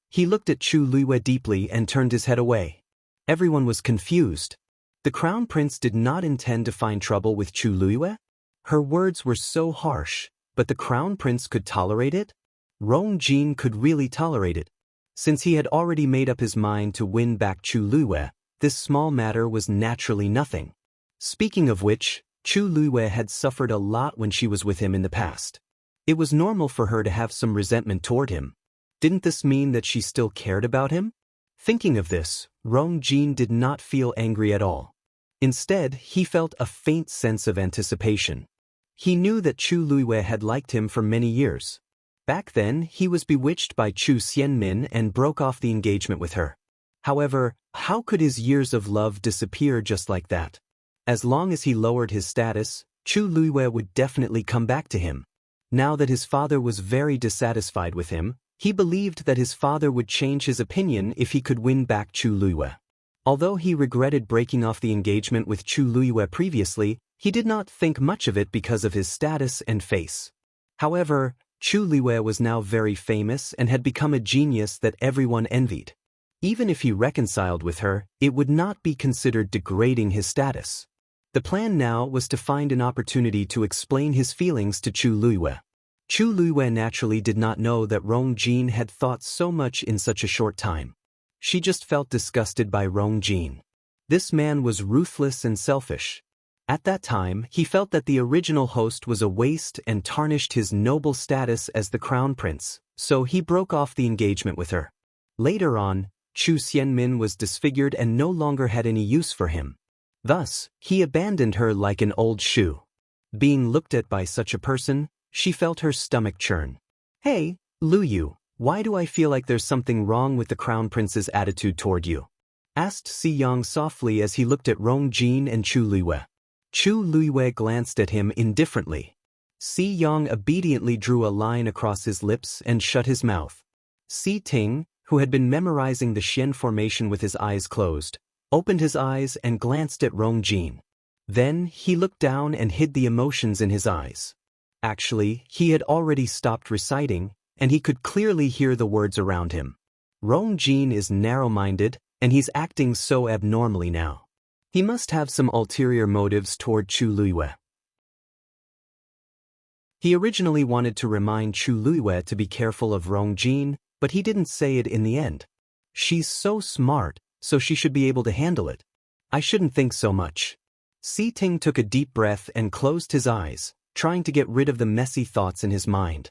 He looked at Chu Luiyue deeply and turned his head away. Everyone was confused. The crown prince did not intend to find trouble with Chu Luiyue? Her words were so harsh, but the crown prince could tolerate it? Rong Jin could really tolerate it. Since he had already made up his mind to win back Chu Luiyue, this small matter was naturally nothing. Speaking of which, Chu Luiyue had suffered a lot when she was with him in the past. It was normal for her to have some resentment toward him. Didn't this mean that she still cared about him? Thinking of this, Rong Jin did not feel angry at all. Instead, he felt a faint sense of anticipation. He knew that Chu Luiwei had liked him for many years. Back then, he was bewitched by Chu Xianmin and broke off the engagement with her. However, how could his years of love disappear just like that? As long as he lowered his status, Chu Luiwei would definitely come back to him. Now that his father was very dissatisfied with him, he believed that his father would change his opinion if he could win back Chu Luiwei. Although he regretted breaking off the engagement with Chu Luiwei previously, he did not think much of it because of his status and face. However, Chu Luiwei was now very famous and had become a genius that everyone envied. Even if he reconciled with her, it would not be considered degrading his status. The plan now was to find an opportunity to explain his feelings to Chu Luiwei. Chu Luiwei naturally did not know that Rong Jin had thought so much in such a short time. She just felt disgusted by Rong Jin. This man was ruthless and selfish. At that time, he felt that the original host was a waste and tarnished his noble status as the crown prince, so he broke off the engagement with her. Later on, Chu Xianmin was disfigured and no longer had any use for him. Thus, he abandoned her like an old shoe. Being looked at by such a person, she felt her stomach churn. "Hey, Lu Yu, why do I feel like there's something wrong with the crown prince's attitude toward you?" asked Si Yang softly as he looked at Rong Jin and Chu Luiwei. Chu Luiwei glanced at him indifferently. Si Yang obediently drew a line across his lips and shut his mouth. Si Ting, who had been memorizing the Xian formation with his eyes closed, opened his eyes and glanced at Rong Jin. Then he looked down and hid the emotions in his eyes. Actually, he had already stopped reciting, and he could clearly hear the words around him. Rong Jin is narrow-minded, and he's acting so abnormally now. He must have some ulterior motives toward Chu Luiwei. He originally wanted to remind Chu Luiwei to be careful of Rong Jin, but he didn't say it in the end. She's so smart, so she should be able to handle it. I shouldn't think so much. Si Ting took a deep breath and closed his eyes, trying to get rid of the messy thoughts in his mind.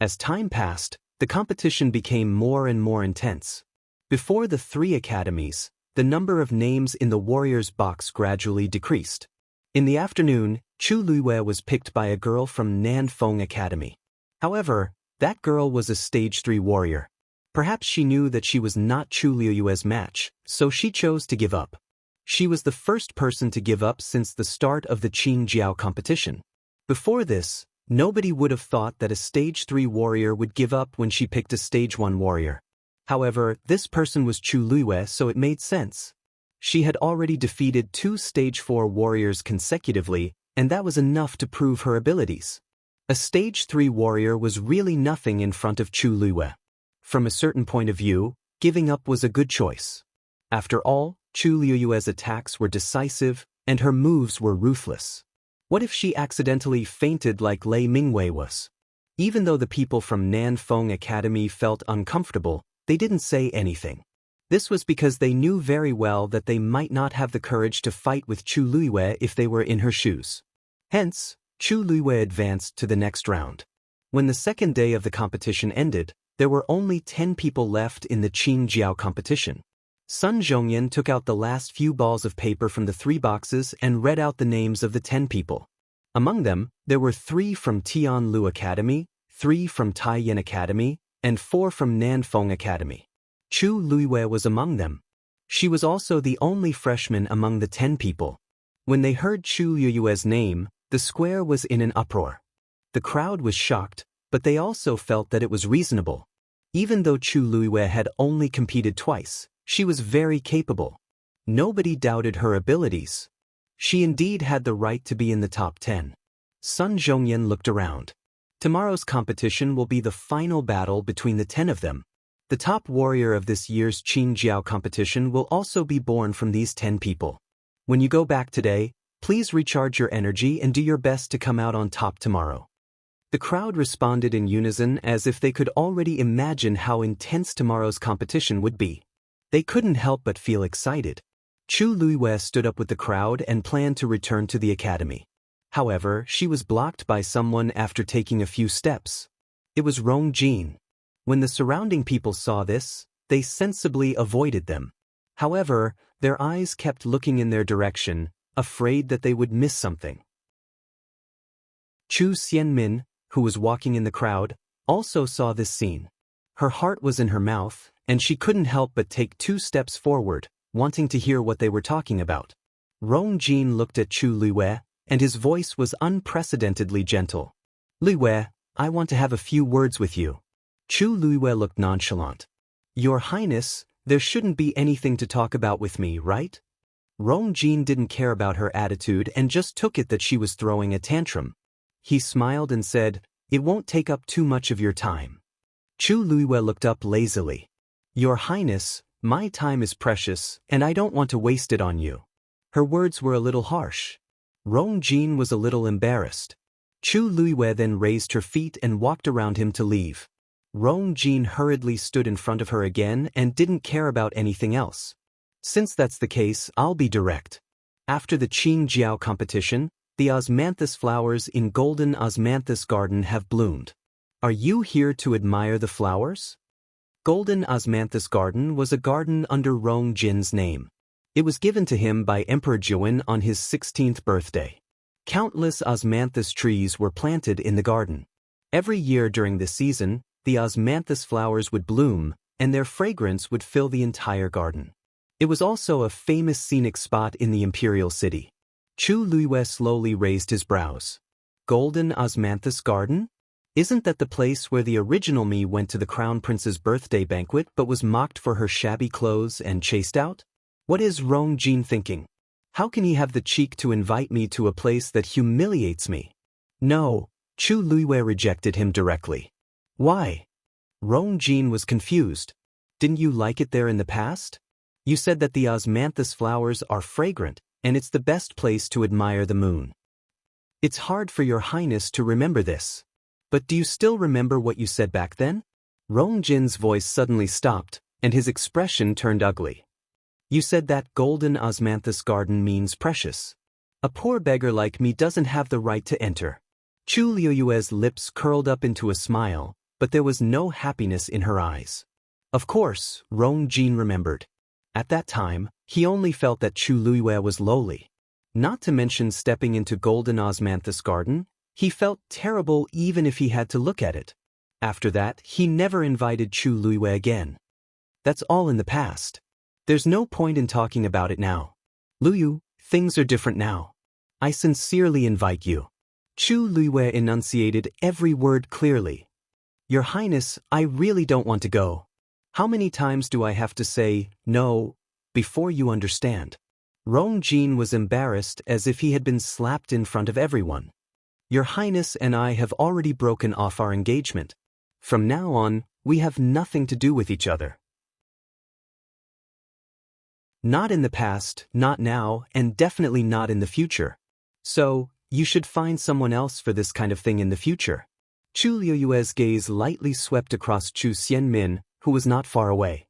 As time passed, the competition became more and more intense. Before the 3 academies, the number of names in the warriors' box gradually decreased. In the afternoon, Chu Luiwei was picked by a girl from Nanfeng Academy. However, that girl was a stage 3 warrior. Perhaps she knew that she was not Chu Luiwei's match, so she chose to give up. She was the first person to give up since the start of the Qingjiao competition. Before this, nobody would have thought that a stage 3 warrior would give up when she picked a stage 1 warrior. However, this person was Chu Luiwei, so it made sense. She had already defeated 2 stage 4 warriors consecutively, and that was enough to prove her abilities. A stage 3 warrior was really nothing in front of Chu Luiwei. From a certain point of view, giving up was a good choice. After all, Chu Luiwei's attacks were decisive, and her moves were ruthless. What if she accidentally fainted like Lei Mingwei was? Even though the people from Nanfeng Academy felt uncomfortable, they didn't say anything. This was because they knew very well that they might not have the courage to fight with Chu Luiwei if they were in her shoes. Hence, Chu Luiwei advanced to the next round. When the second day of the competition ended, there were only 10 people left in the Qingjiao competition. Sun Zhongyan took out the last few balls of paper from the 3 boxes and read out the names of the 10 people. Among them, there were 3 from Tianlu Academy, 3 from Taiyan Academy, and 4 from Nanfeng Academy. Chu Luiwei was among them. She was also the only freshman among the 10 people. When they heard Chu Luiwei's name, the square was in an uproar. The crowd was shocked, but they also felt that it was reasonable. Even though Chu Luiwei had only competed twice, she was very capable. Nobody doubted her abilities. She indeed had the right to be in the top 10. Sun Zhongyan looked around. Tomorrow's competition will be the final battle between the 10 of them. The top warrior of this year's Qingjiao competition will also be born from these 10 people. When you go back today, please recharge your energy and do your best to come out on top tomorrow. The crowd responded in unison as if they could already imagine how intense tomorrow's competition would be. They couldn't help but feel excited. Chu Luiwei stood up with the crowd and planned to return to the academy. However, she was blocked by someone after taking a few steps. It was Rong Jin. When the surrounding people saw this, they sensibly avoided them. However, their eyes kept looking in their direction, afraid that they would miss something. Chu Xianmin, who was walking in the crowd, also saw this scene. Her heart was in her mouth, and she couldn't help but take 2 steps forward, wanting to hear what they were talking about. Rong Jin looked at Chu Luiyue, and his voice was unprecedentedly gentle. "Luiyue, I want to have a few words with you." Chu Luiyue looked nonchalant. "Your Highness, there shouldn't be anything to talk about with me, right?" Rong Jin didn't care about her attitude and just took it that she was throwing a tantrum. He smiled and said, "It won't take up too much of your time." Chu Luiyue looked up lazily. "Your Highness, my time is precious, and I don't want to waste it on you." Her words were a little harsh. Rong Jin was a little embarrassed. Chu Luiyue then raised her feet and walked around him to leave. Rong Jin hurriedly stood in front of her again and didn't care about anything else. "Since that's the case, I'll be direct. After the Qingjiao competition, the osmanthus flowers in Golden Osmanthus Garden have bloomed. Are you here to admire the flowers?" Golden Osmanthus Garden was a garden under Rong Jin's name. It was given to him by Emperor Jianghu on his 16th birthday. Countless osmanthus trees were planted in the garden. Every year during this season, the osmanthus flowers would bloom, and their fragrance would fill the entire garden. It was also a famous scenic spot in the imperial city. Chu Luiyue slowly raised his brows. "Golden Osmanthus Garden? Isn't that the place where the original me went to the crown prince's birthday banquet but was mocked for her shabby clothes and chased out? What is Rong Jin thinking? How can he have the cheek to invite me to a place that humiliates me?" "No," Chu Luiyue rejected him directly. "Why?" Rong Jin was confused. "Didn't you like it there in the past? You said that the osmanthus flowers are fragrant, and it's the best place to admire the moon." "It's hard for your Highness to remember this. But do you still remember what you said back then?" Rong Jin's voice suddenly stopped, and his expression turned ugly. "You said that Golden Osmanthus Garden means precious. A poor beggar like me doesn't have the right to enter." Chu Luiyue's lips curled up into a smile, but there was no happiness in her eyes. Of course, Rong Jin remembered. At that time, he only felt that Chu Luiyue was lowly. Not to mention stepping into Golden Osmanthus Garden, he felt terrible even if he had to look at it. After that, he never invited Chu Luiyue again. That's all in the past. There's no point in talking about it now. "Luyu, things are different now. I sincerely invite you." Chu Luiyue enunciated every word clearly. "Your Highness, I really don't want to go. How many times do I have to say, no, before you understand?" Rong Jin was embarrassed as if he had been slapped in front of everyone. "Your Highness and I have already broken off our engagement. From now on, we have nothing to do with each other. Not in the past, not now, and definitely not in the future. So, you should find someone else for this kind of thing in the future." Chu Luiyue's gaze lightly swept across Chu Xianmin, who was not far away.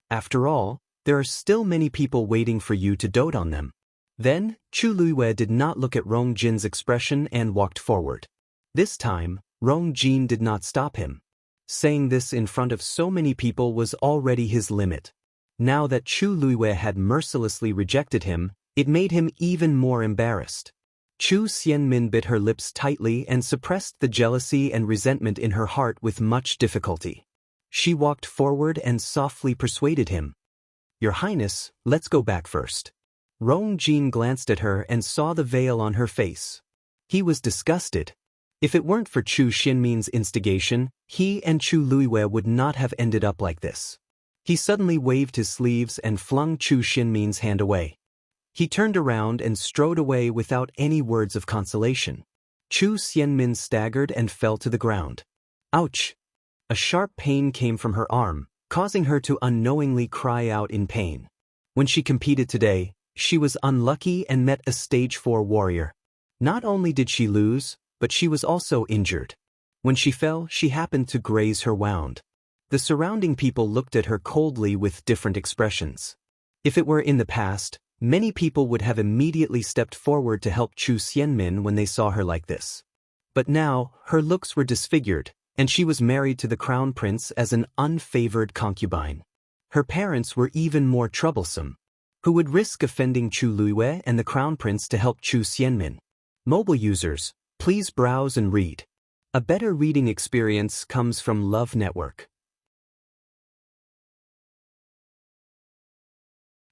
"After all, there are still many people waiting for you to dote on them." Then, Chu Luiyue did not look at Rong Jin's expression and walked forward. This time, Rong Jin did not stop him. Saying this in front of so many people was already his limit. Now that Chu Luiyue had mercilessly rejected him, it made him even more embarrassed. Chu Xianmin bit her lips tightly and suppressed the jealousy and resentment in her heart with much difficulty. She walked forward and softly persuaded him. "Your Highness, let's go back first." Rong Jin glanced at her and saw the veil on her face. He was disgusted. If it weren't for Chu Xianmin's instigation, he and Chu Luiyue would not have ended up like this. He suddenly waved his sleeves and flung Chu Xianmin's hand away. He turned around and strode away without any words of consolation. Chu Xianmin staggered and fell to the ground. Ouch! A sharp pain came from her arm, causing her to unknowingly cry out in pain. When she competed today, she was unlucky and met a stage 4 warrior. Not only did she lose, but she was also injured. When she fell, she happened to graze her wound. The surrounding people looked at her coldly with different expressions. If it were in the past, Many people would have immediately stepped forward to help Chu Xianmin when they saw her like this. But now, her looks were disfigured, and she was married to the crown prince as an unfavored concubine. Her parents were even more troublesome. Who would risk offending Chu Luiyue and the crown prince to help Chu Xianmin? Mobile users, please browse and read. A better reading experience comes from Love Network.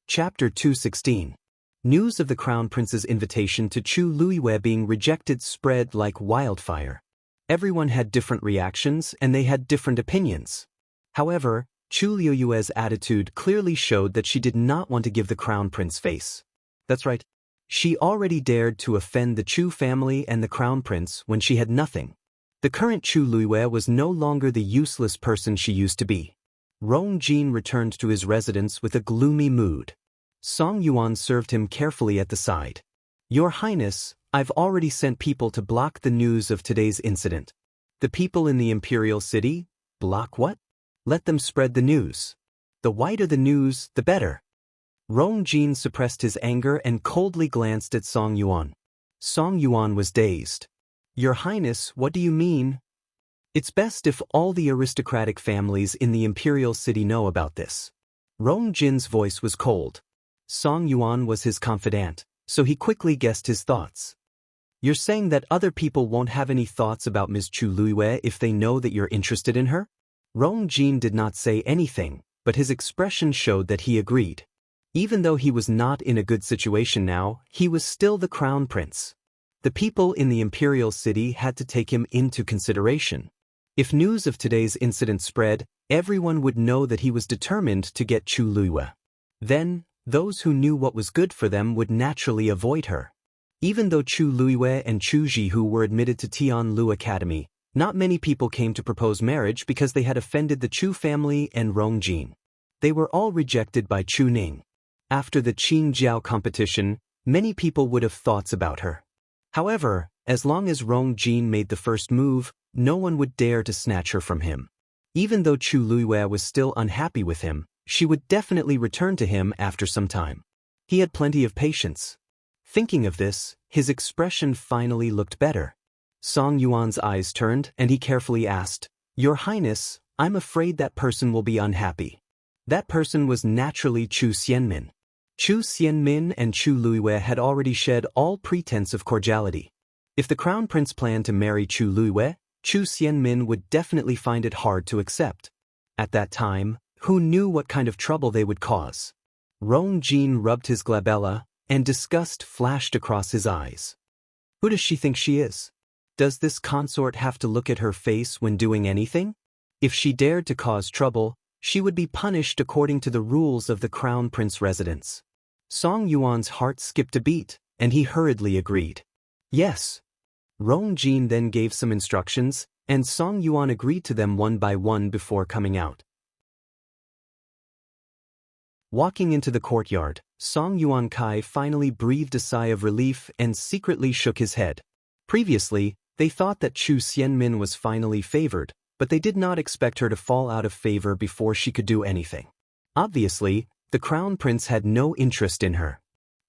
Chapter 216. News of the Crown Prince's invitation to Chu Luiyue being rejected spread like wildfire. Everyone had different reactions and they had different opinions. However, Chu Luiyue's attitude clearly showed that she did not want to give the Crown Prince face. That's right. She already dared to offend the Chu family and the Crown Prince when she had nothing. The current Chu Luiyue was no longer the useless person she used to be. Rong Jin returned to his residence with a gloomy mood. Song Yuan served him carefully at the side. Your Highness, I've already sent people to block the news of today's incident. The people in the imperial city? Block what? Let them spread the news. The wider the news, the better. Rong Jin suppressed his anger and coldly glanced at Song Yuan. Song Yuan was dazed. Your Highness, what do you mean? It's best if all the aristocratic families in the imperial city know about this. Rong Jin's voice was cold. Song Yuan was his confidant, so he quickly guessed his thoughts. You're saying that other people won't have any thoughts about Ms. Chu Luiyue if they know that you're interested in her? Rong Jin did not say anything, but his expression showed that he agreed. Even though he was not in a good situation now, he was still the crown prince. The people in the imperial city had to take him into consideration. If news of today's incident spread, everyone would know that he was determined to get Chu Luiyue. Then, those who knew what was good for them would naturally avoid her. Even though Chu Luiyue and Chu Jianghu were admitted to Tianlu Academy, not many people came to propose marriage because they had offended the Chu family and Rong Jin. They were all rejected by Chu Ning. After the Qingjiao competition, many people would have thoughts about her. However, as long as Rong Jin made the first move, no one would dare to snatch her from him. Even though Chu Luiyue was still unhappy with him, she would definitely return to him after some time. He had plenty of patience. Thinking of this, his expression finally looked better. Song Yuan's eyes turned and he carefully asked, Your Highness, I'm afraid that person will be unhappy. That person was naturally Chu Xianmin. Chu Xianmin and Chu Luiyue had already shed all pretense of cordiality. If the crown prince planned to marry Chu Luiyue, Chu Xianmin would definitely find it hard to accept. At that time, who knew what kind of trouble they would cause? Rong Jin rubbed his glabella, and disgust flashed across his eyes. Who does she think she is? Does this consort have to look at her face when doing anything? If she dared to cause trouble, she would be punished according to the rules of the crown prince residence. Song Yuan's heart skipped a beat, and he hurriedly agreed. Yes. Rong Jin then gave some instructions, and Song Yuan agreed to them one by one before coming out. Walking into the courtyard, Song Yuan Kai finally breathed a sigh of relief and secretly shook his head. Previously, they thought that Chu Xianmin was finally favored, but they did not expect her to fall out of favor before she could do anything. Obviously, the crown prince had no interest in her.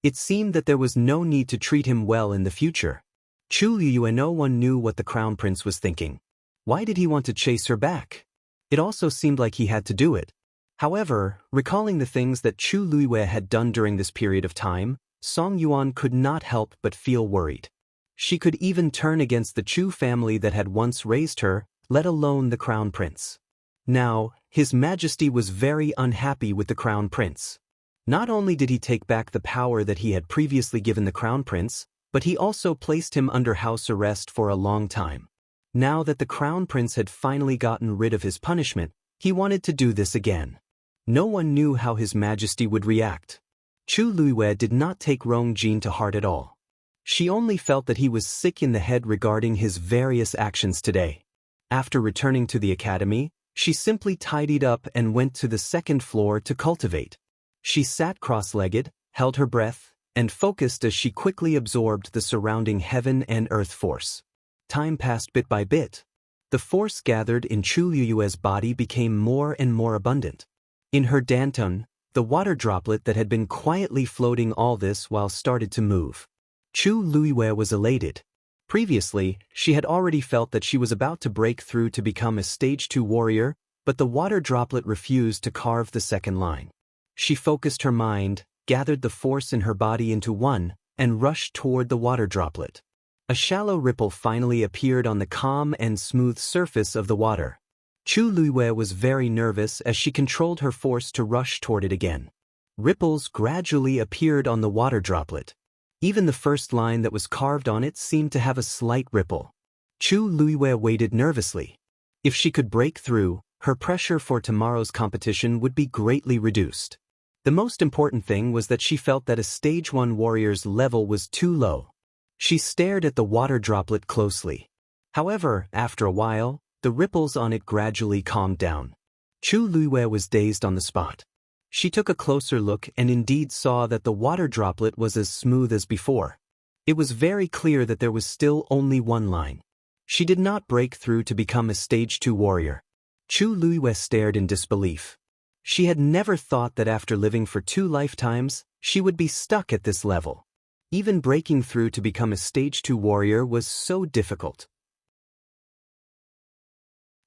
It seemed that there was no need to treat him well in the future. Chu Luiyue, no one knew what the crown prince was thinking. Why did he want to chase her back? It also seemed like he had to do it. However, recalling the things that Chu Luiyue had done during this period of time, Song Yuan could not help but feel worried. She could even turn against the Chu family that had once raised her, let alone the crown prince. Now, His Majesty was very unhappy with the crown prince. Not only did he take back the power that he had previously given the crown prince, but he also placed him under house arrest for a long time. Now that the crown prince had finally gotten rid of his punishment, he wanted to do this again. No one knew how His Majesty would react. Chu Luiyue did not take Rong Jin to heart at all. She only felt that he was sick in the head regarding his various actions today. After returning to the academy, she simply tidied up and went to the second floor to cultivate. She sat cross-legged, held her breath, and focused as she quickly absorbed the surrounding heaven and earth force. Time passed bit by bit. The force gathered in Chu Luiyue's body became more and more abundant. In her Danton, The water droplet that had been quietly floating all this while started to move. Chu Luiwei was elated. Previously, she had already felt that she was about to break through to become a stage 2 warrior, but the water droplet refused to carve the second line. She focused her mind, gathered the force in her body into one, and rushed toward the water droplet. A shallow ripple finally appeared on the calm and smooth surface of the water. Chu Luiwei was very nervous as she controlled her force to rush toward it again. Ripples gradually appeared on the water droplet. Even the first line that was carved on it seemed to have a slight ripple. Chu Luiwei waited nervously. If she could break through, her pressure for tomorrow's competition would be greatly reduced. The most important thing was that she felt that a stage 1 warrior's level was too low. She stared at the water droplet closely. However, after a while, the ripples on it gradually calmed down. Chu Luiwei was dazed on the spot. She took a closer look and indeed saw that the water droplet was as smooth as before. It was very clear that there was still only one line. She did not break through to become a stage 2 warrior. Chu Luiwei stared in disbelief. She had never thought that after living for 2 lifetimes, she would be stuck at this level. Even breaking through to become a stage 2 warrior was so difficult.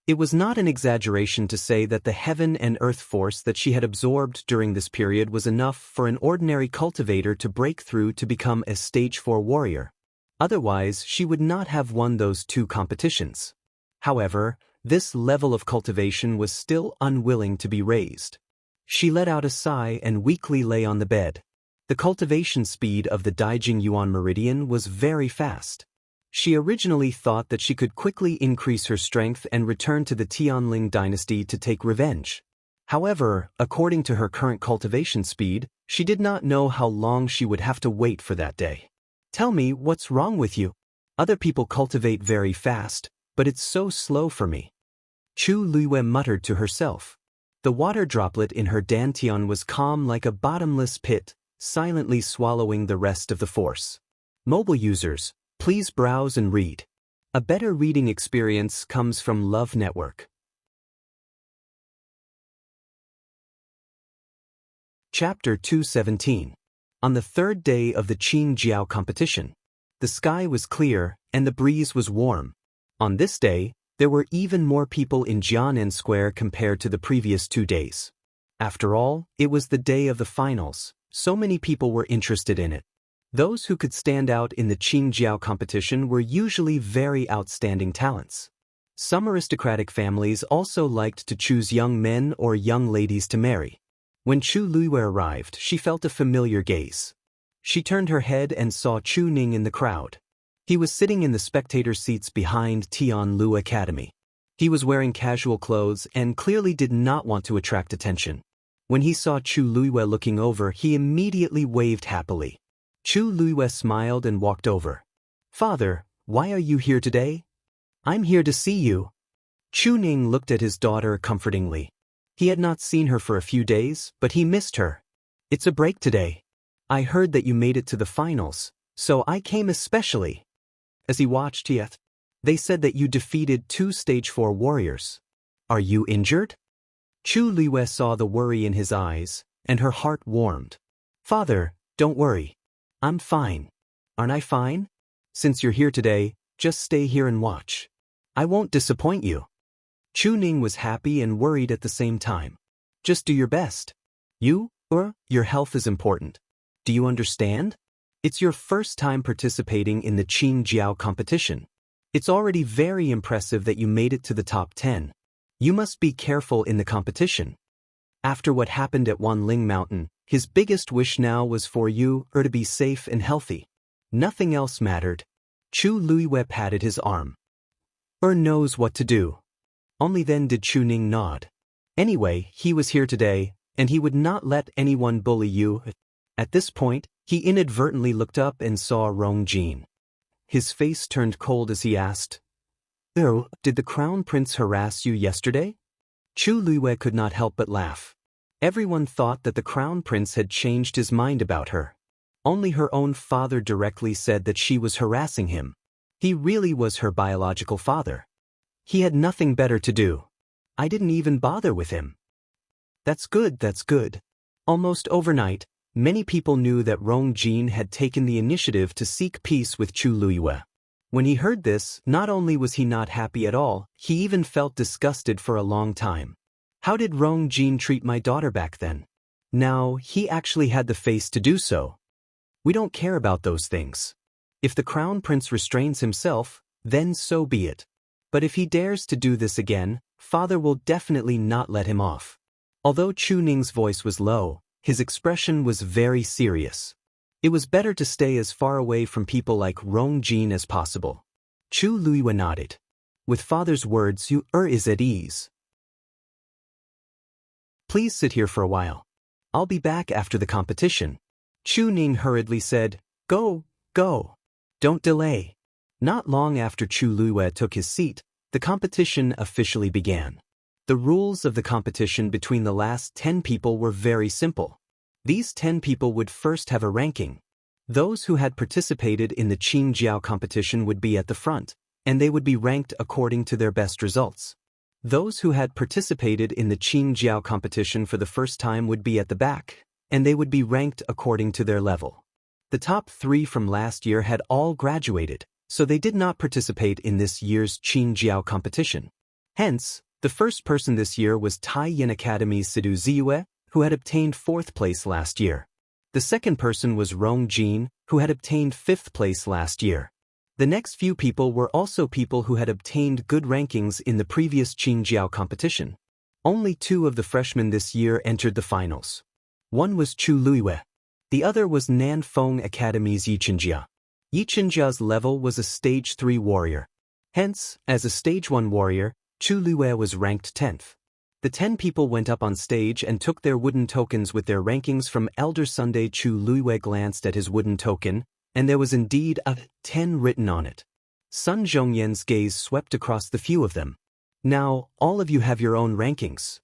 It was not an exaggeration to say that the heaven and earth force that she had absorbed during this period was enough for an ordinary cultivator to break through to become a stage 4 warrior. Otherwise, she would not have won those 2 competitions. However, this level of cultivation was still unwilling to be raised. She let out a sigh and weakly lay on the bed. The cultivation speed of the Daijing Yuan meridian was very fast. She originally thought that she could quickly increase her strength and return to the Tianling dynasty to take revenge. However, according to her current cultivation speed, she did not know how long she would have to wait for that day. Tell me, what's wrong with you? Other people cultivate very fast, but it's so slow for me. Chu Luiwei muttered to herself. The water droplet in her dantian was calm like a bottomless pit, silently swallowing the rest of the force. Mobile users, please browse and read. A better reading experience comes from Love Network. Chapter 217. On the 3rd day of the Qingjiao competition. The sky was clear, and the breeze was warm. On this day, there were even more people in Jianghu Square compared to the previous 2 days. After all, it was the day of the finals, so many people were interested in it. Those who could stand out in the Qingjiao competition were usually very outstanding talents. Some aristocratic families also liked to choose young men or young ladies to marry. When Chu Luiwei arrived, she felt a familiar gaze. She turned her head and saw Chu Ning in the crowd. He was sitting in the spectator seats behind Tianlu Academy. He was wearing casual clothes and clearly did not want to attract attention. When he saw Chu Luiwei looking over, he immediately waved happily. Chu Luiwei smiled and walked over. Father, why are you here today? I'm here to see you. Chu Ning looked at his daughter comfortingly. He had not seen her for a few days, but he missed her. It's a break today. I heard that you made it to the finals, so I came especially. As he watched they said that you defeated 2 stage 4 warriors. Are you injured? Chu Luiwei saw the worry in his eyes, and her heart warmed. Father, don't worry. I'm fine. Aren't I fine? Since you're here today, just stay here and watch. I won't disappoint you. Chu Ning was happy and worried at the same time. Just do your best. Your health is important. Do you understand? It's your first time participating in the Qingjiao competition. It's already very impressive that you made it to the top 10. You must be careful in the competition. After what happened at Wanling Mountain, his biggest wish now was for you to be safe and healthy. Nothing else mattered. Chu Luiwei patted his arm. Knows what to do. Only then did Chu Ning nod. Anyway, he was here today, and he would not let anyone bully you. At this point, he inadvertently looked up and saw Rong Jin. His face turned cold as he asked, did the Crown Prince harass you yesterday? Chu Luiwei could not help but laugh. Everyone thought that the Crown Prince had changed his mind about her. Only her own father directly said that she was harassing him. He really was her biological father. He had nothing better to do. I didn't even bother with him. That's good. Almost overnight, many people knew that Rong Jin had taken the initiative to seek peace with Chu Luiyue. When he heard this, not only was he not happy at all, he even felt disgusted for a long time. How did Rong Jin treat my daughter back then? Now, he actually had the face to do so. We don't care about those things. If the crown prince restrains himself, then so be it. But if he dares to do this again, father will definitely not let him off. Although Chu Ning's voice was low, his expression was very serious. It was better to stay as far away from people like Rong Jin as possible. Chu Luiyue nodded. With father's words, you is at ease. Please sit here for a while. I'll be back after the competition. Chu Ning hurriedly said, Go. Don't delay. Not long after Chu Luiyue took his seat, the competition officially began. The rules of the competition between the last 10 people were very simple. These 10 people would first have a ranking. Those who had participated in the Qingjiao competition would be at the front, and they would be ranked according to their best results. Those who had participated in the Qingjiao competition for the first time would be at the back, and they would be ranked according to their level. The top 3 from last year had all graduated, so they did not participate in this year's Qingjiao competition. Hence, the first person this year was Taiyin Academy's Sidu Ziyue, who had obtained 4th place last year. The second person was Rong Jin, who had obtained 5th place last year. The next few people were also people who had obtained good rankings in the previous Qingjiao competition. Only 2 of the freshmen this year entered the finals. One was Chu Luiyue. The other was Nanfeng Academy's Yiqinjia. Yiqinjia's level was a Stage 3 warrior. Hence, as a Stage 1 warrior, Chu Luiyue was ranked 10th. The 10 people went up on stage and took their wooden tokens with their rankings from Elder Sunday. Chu Luiyue glanced at his wooden token, and there was indeed a 10 written on it. Sun Zhongyan's gaze swept across the few of them. Now, all of you have your own rankings.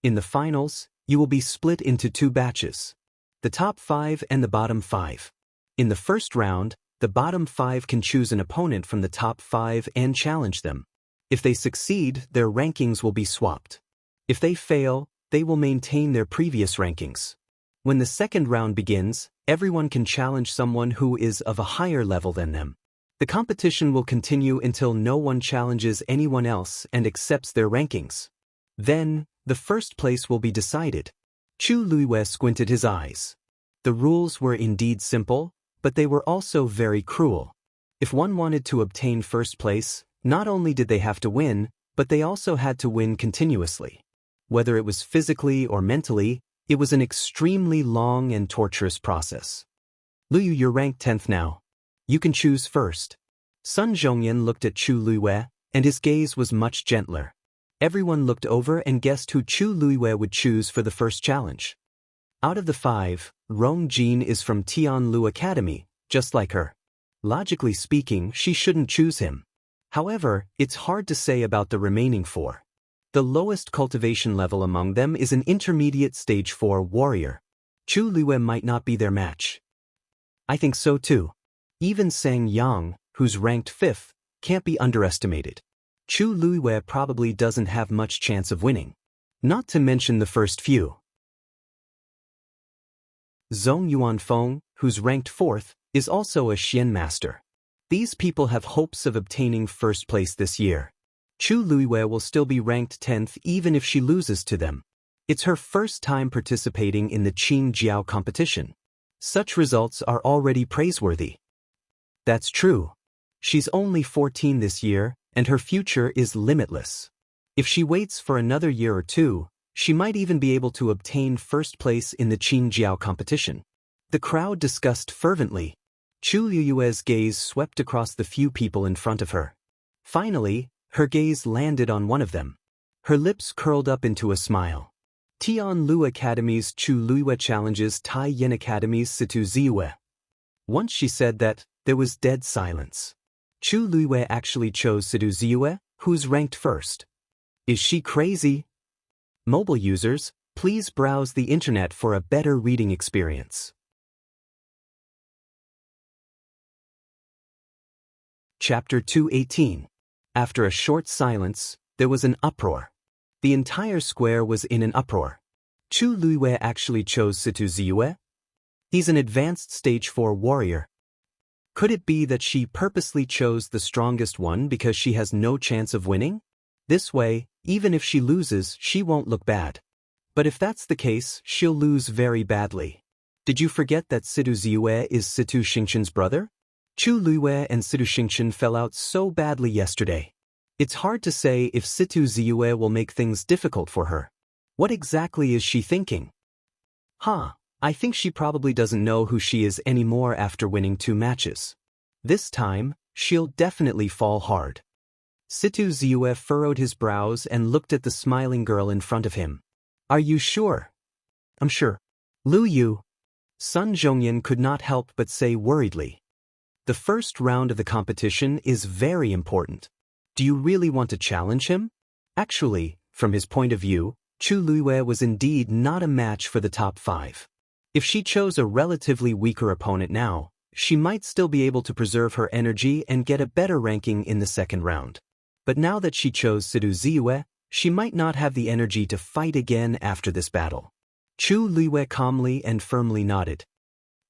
In the finals, you will be split into 2 batches. The top 5 and the bottom 5. In the first round, the bottom 5 can choose an opponent from the top 5 and challenge them. If they succeed, their rankings will be swapped. If they fail, they will maintain their previous rankings. When the second round begins, everyone can challenge someone who is of a higher level than them. The competition will continue until no one challenges anyone else and accepts their rankings. Then, the first place will be decided. Chu Luiyue squinted his eyes. The rules were indeed simple, but they were also very cruel. If one wanted to obtain first place, not only did they have to win, but they also had to win continuously. Whether it was physically or mentally, it was an extremely long and torturous process. Luiyue, you're ranked 10th now. You can choose first. Sun Zhongyan looked at Chu Luiyue, and his gaze was much gentler. Everyone looked over and guessed who Chu Luiyue would choose for the first challenge. Out of the 5, Rong Jin is from Tianlu Academy, just like her. Logically speaking, she shouldn't choose him. However, it's hard to say about the remaining 4. The lowest cultivation level among them is an intermediate Stage 4 warrior. Chu Luiyue might not be their match. I think so too. Even Sang Yang, who's ranked 5th, can't be underestimated. Chu Luiyue probably doesn't have much chance of winning. Not to mention the first few. Zhong Yuanfeng, who's ranked 4th, is also a Xian master. These people have hopes of obtaining first place this year. Chu Luiyue will still be ranked 10th even if she loses to them. It's her first time participating in the Qingjiao competition. Such results are already praiseworthy. That's true. She's only 14 this year, and her future is limitless. If she waits for another year or 2, she might even be able to obtain first place in the Qingjiao competition. The crowd discussed fervently. Chu Luiyue's gaze swept across the few people in front of her. Finally, her gaze landed on one of them. Her lips curled up into a smile. Tianlu Academy's Chu Luiyue challenges Taiyin Academy's Situ Ziyue. Once she said that, there was dead silence. Chu Luiyue actually chose Sidu Ziyue, who's ranked 1st. Is she crazy? Mobile users, please browse the internet for a better reading experience. Chapter 218. After a short silence, there was an uproar. The entire square was in an uproar. Chu Luiwei actually chose Situ Ziyue? He's an advanced stage 4 warrior. Could it be that she purposely chose the strongest one because she has no chance of winning? This way, even if she loses, she won't look bad. But if that's the case, she'll lose very badly. Did you forget that Situ Ziyue is Situ Xingqian's brother? Chu Luiwei and Situ Xingqian fell out so badly yesterday. It's hard to say if Situ Ziyue will make things difficult for her. What exactly is she thinking? I think she probably doesn't know who she is anymore after winning 2 matches. This time, she'll definitely fall hard. Situ Ziyue furrowed his brows and looked at the smiling girl in front of him. Are you sure? I'm sure. Lu Yu. Sun Zhongyan could not help but say worriedly. The first round of the competition is very important. Do you really want to challenge him? Actually, from his point of view, Chu Luiwei was indeed not a match for the top 5. If she chose a relatively weaker opponent now, she might still be able to preserve her energy and get a better ranking in the second round. But now that she chose Situ Ziyue, she might not have the energy to fight again after this battle. Chu Luiwei calmly and firmly nodded.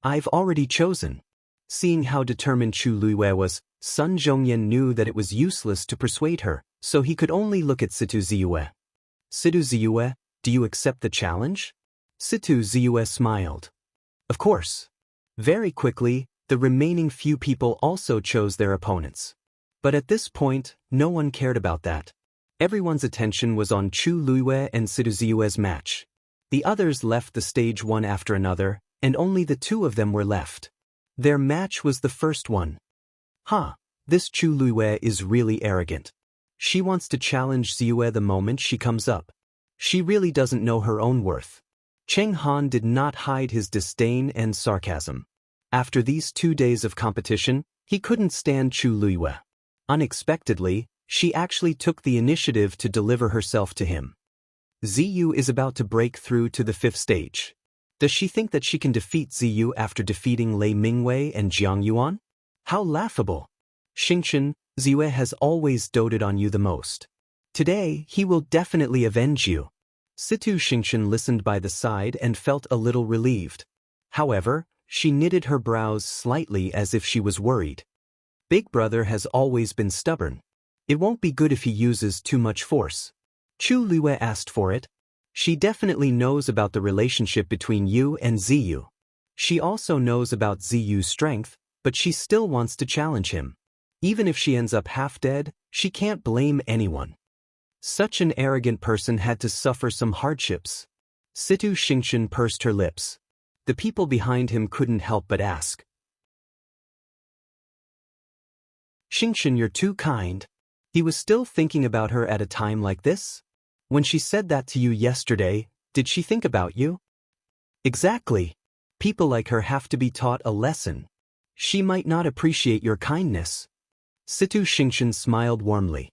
I've already chosen. Seeing how determined Chu Luiwei was, Sun Zhongyan knew that it was useless to persuade her, so he could only look at Situ Ziyue. Situ Ziyue, do you accept the challenge? Situ Ziyue smiled. Of course. Very quickly, the remaining few people also chose their opponents. But at this point, no one cared about that. Everyone's attention was on Chu Luiwei and Situ Ziyue's match. The others left the stage one after another, and only the 2 of them were left. Their match was the first one. This Chu Luiwei is really arrogant. She wants to challenge Ziyue the moment she comes up. She really doesn't know her own worth. Cheng Han did not hide his disdain and sarcasm. After these 2 days of competition, he couldn't stand Chu Luiwei. Unexpectedly, she actually took the initiative to deliver herself to him. Ziyu is about to break through to the 5th stage. Does she think that she can defeat Ziyu after defeating Lei Mingwei and Jianghu? How laughable! Xingqian, Ziyue has always doted on you the most. Today, he will definitely avenge you. Situ Xingqian listened by the side and felt a little relieved. However, she knitted her brows slightly as if she was worried. Big brother has always been stubborn. It won't be good if he uses too much force. Chu Luiwei asked for it. She definitely knows about the relationship between you and Ziyu. She also knows about Ziyu's strength, but she still wants to challenge him. Even if she ends up half dead, she can't blame anyone. Such an arrogant person had to suffer some hardships. Situ Xingqian pursed her lips. The people behind him couldn't help but ask. Xingqian, you're too kind. He was still thinking about her at a time like this? When she said that to you yesterday, did she think about you? Exactly. People like her have to be taught a lesson. She might not appreciate your kindness. Situ Xingqian smiled warmly.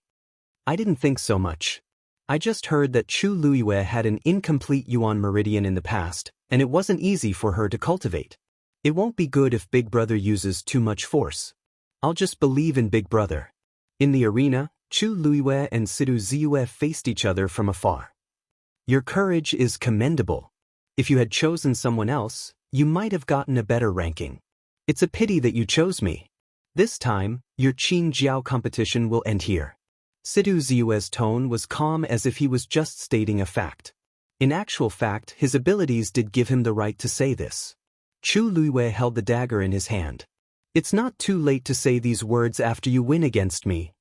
I didn't think so much. I just heard that Chu Luiwei had an incomplete Yuan meridian in the past, and it wasn't easy for her to cultivate. It won't be good if Big Brother uses too much force. I'll just believe in Big Brother. In the arena, Chu Luiwei and Situ Ziyue faced each other from afar. Your courage is commendable. If you had chosen someone else, you might have gotten a better ranking. It's a pity that you chose me. This time, your Qin Jiao competition will end here. Situ Ziyue's tone was calm as if he was just stating a fact. In actual fact, his abilities did give him the right to say this. Chu Luiwei held the dagger in his hand. It's not too late to say these words after you win against me.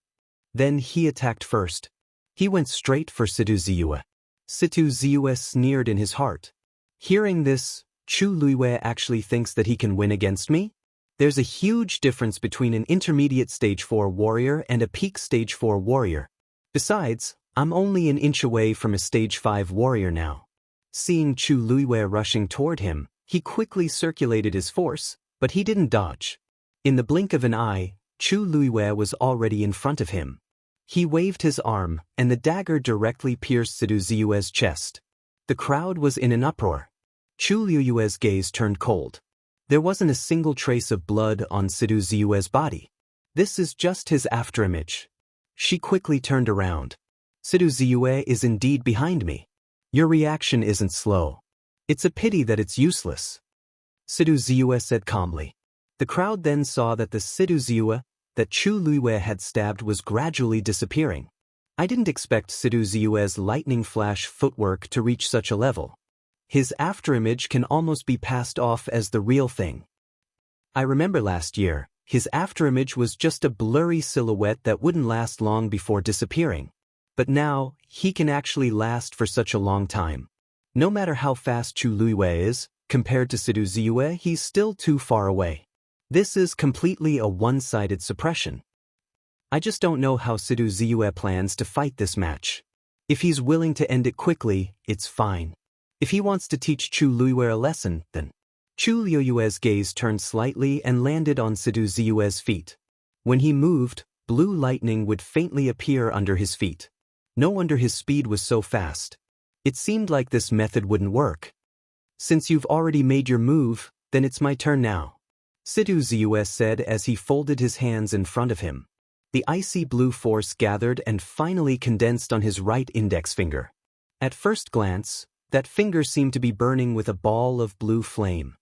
Then he attacked first. He went straight for Situ Ziyue. Situ Ziyue sneered in his heart. Hearing this, Chu Luiwei actually thinks that he can win against me? There's a huge difference between an intermediate stage 4 warrior and a peak stage 4 warrior. Besides, I'm only an inch away from a stage 5 warrior now. Seeing Chu Luiwei rushing toward him, he quickly circulated his force, but he didn't dodge. In the blink of an eye, Chu Luiwei was already in front of him. He waved his arm, and the dagger directly pierced Situ Ziyue's chest. The crowd was in an uproar. Chu Luiwei's gaze turned cold. There wasn't a single trace of blood on Situ Ziyue's body. This is just his afterimage. She quickly turned around. Situ Ziyue is indeed behind me. Your reaction isn't slow. It's a pity that it's useless, Sidu Ziyue said calmly. The crowd then saw that the Sidu Ziyue that Chu Luiyue had stabbed was gradually disappearing. I didn't expect Sidu Ziyue's lightning flash footwork to reach such a level. His afterimage can almost be passed off as the real thing. I remember last year, his afterimage was just a blurry silhouette that wouldn't last long before disappearing. But now, he can actually last for such a long time. No matter how fast Chu Luiyue is, compared to Sidu Ziyue, he's still too far away. This is completely a one-sided suppression. I just don't know how Sidu Ziyue plans to fight this match. If he's willing to end it quickly, it's fine. If he wants to teach Chu Luiyue a lesson, then. Chu Luiyue's gaze turned slightly and landed on Sidu Ziyue's feet. When he moved, blue lightning would faintly appear under his feet. No wonder his speed was so fast. It seemed like this method wouldn't work. Since you've already made your move, then it's my turn now, Sidu Ziyue said as he folded his hands in front of him. The icy blue force gathered and finally condensed on his right index finger. At first glance, that finger seemed to be burning with a ball of blue flame.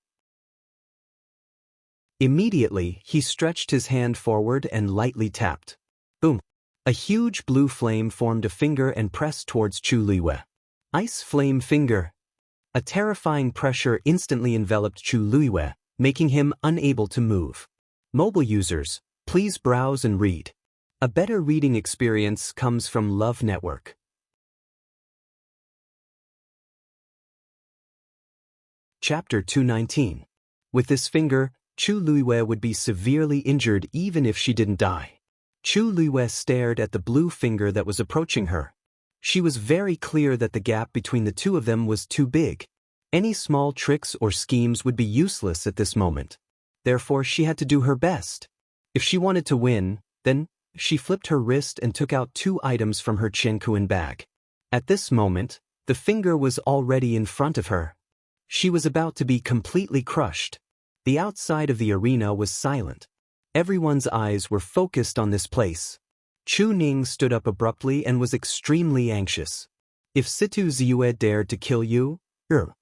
Immediately, he stretched his hand forward and lightly tapped. Boom! A huge blue flame formed a finger and pressed towards Chu Luiyue. Ice flame finger. A terrifying pressure instantly enveloped Chu Luiyue, making him unable to move. Mobile users, please browse and read. A better reading experience comes from Love Network. Chapter 219. With this finger, Chu Luiyue would be severely injured even if she didn't die. Chu Luiyue stared at the blue finger that was approaching her. She was very clear that the gap between the two of them was too big. Any small tricks or schemes would be useless at this moment. Therefore, she had to do her best. If she wanted to win, then she flipped her wrist and took out 2 items from her Jianghu bag. At this moment, the finger was already in front of her. She was about to be completely crushed. The outside of the arena was silent. Everyone's eyes were focused on this place. Chu Ning stood up abruptly and was extremely anxious. If Situ Ziyue dared to kill you,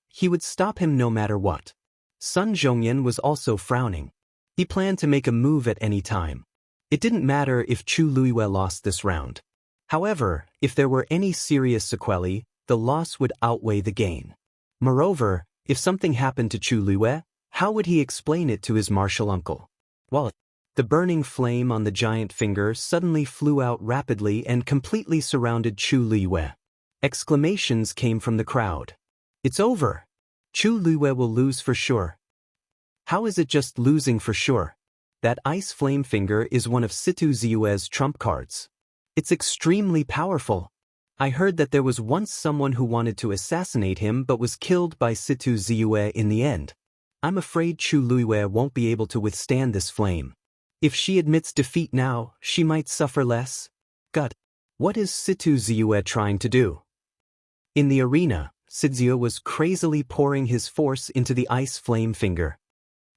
he would stop him no matter what. Sun Zhongyan was also frowning. He planned to make a move at any time. It didn't matter if Chu Luiyue lost this round. However, if there were any serious sequelae, the loss would outweigh the gain. Moreover, if something happened to Chu Luiyue, how would he explain it to his martial uncle? Well, the burning flame on the giant finger suddenly flew out rapidly and completely surrounded Chu Luiyue. Exclamations came from the crowd. It's over. Chu Luiyue will lose for sure. How is it just losing for sure? That ice flame finger is one of Situ Ziyue's trump cards. It's extremely powerful. I heard that there was once someone who wanted to assassinate him but was killed by Situ Ziyue in the end. I'm afraid Chu Luiyue won't be able to withstand this flame. If she admits defeat now, she might suffer less. God, what is Situ Ziyue trying to do? In the arena, Situ was crazily pouring his force into the ice flame finger.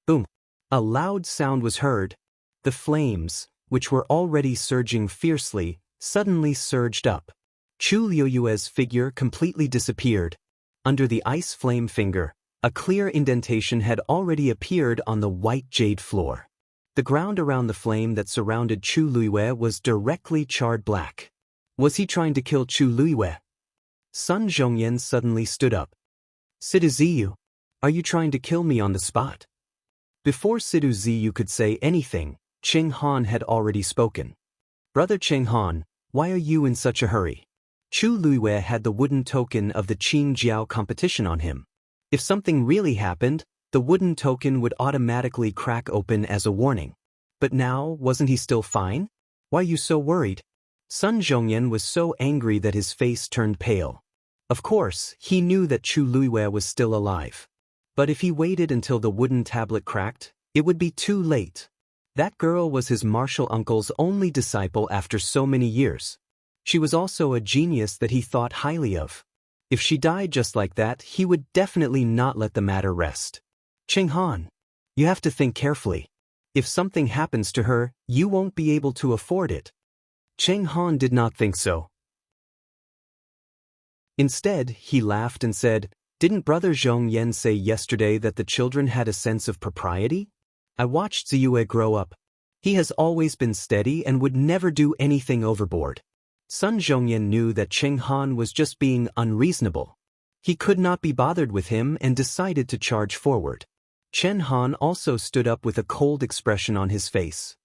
Boom! A loud sound was heard. The flames, which were already surging fiercely, suddenly surged up. Chu Luiyue's figure completely disappeared. Under the ice flame finger, a clear indentation had already appeared on the white jade floor. The ground around the flame that surrounded Chu Luiyue was directly charred black. Was he trying to kill Chu Luiyue? Sun Zhongyan suddenly stood up. Sidu Ziyu, are you trying to kill me on the spot? Before Sidu Ziyu could say anything, Cheng Han had already spoken. Brother Cheng Han, why are you in such a hurry? Chu Luiyue had the wooden token of the Qing Jiao competition on him. If something really happened, the wooden token would automatically crack open as a warning. But now, wasn't he still fine? Why are you so worried? Sun Zhongyan was so angry that his face turned pale. Of course, he knew that Chu Luiyue was still alive. But if he waited until the wooden tablet cracked, it would be too late. That girl was his martial uncle's only disciple after so many years. She was also a genius that he thought highly of. If she died just like that, he would definitely not let the matter rest. Cheng Han, you have to think carefully. If something happens to her, you won't be able to afford it. Cheng Han did not think so. Instead, he laughed and said, Didn't Brother Zhongyan say yesterday that the children had a sense of propriety? I watched Ziyue grow up. He has always been steady and would never do anything overboard. Sun Zhongyan knew that Cheng Han was just being unreasonable. He could not be bothered with him and decided to charge forward. Chen Han also stood up with a cold expression on his face.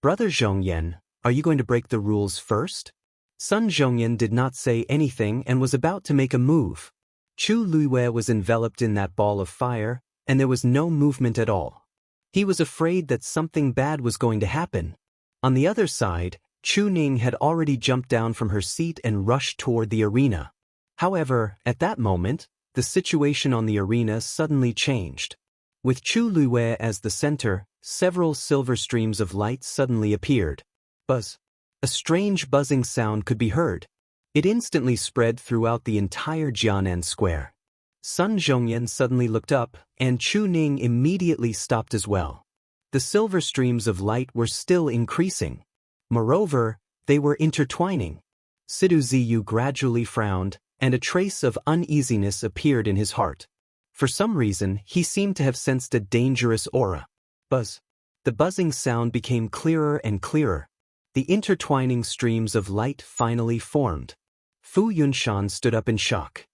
Brother Zhongyan, are you going to break the rules first? Sun Zhongyan did not say anything and was about to make a move. Chu Luiwei was enveloped in that ball of fire, and there was no movement at all. He was afraid that something bad was going to happen. On the other side, Chu Ning had already jumped down from her seat and rushed toward the arena. However, at that moment, the situation on the arena suddenly changed. With Chu Luiwei as the center, several silver streams of light suddenly appeared. Buzz. A strange buzzing sound could be heard. It instantly spread throughout the entire Jianan square. Sun Zhongyan suddenly looked up, and Chu Ning immediately stopped as well. The silver streams of light were still increasing. Moreover, they were intertwining. Sidu Ziyu gradually frowned, and a trace of uneasiness appeared in his heart. For some reason, he seemed to have sensed a dangerous aura. Buzz. The buzzing sound became clearer and clearer. The intertwining streams of light finally formed. Fu Yunshan stood up in shock.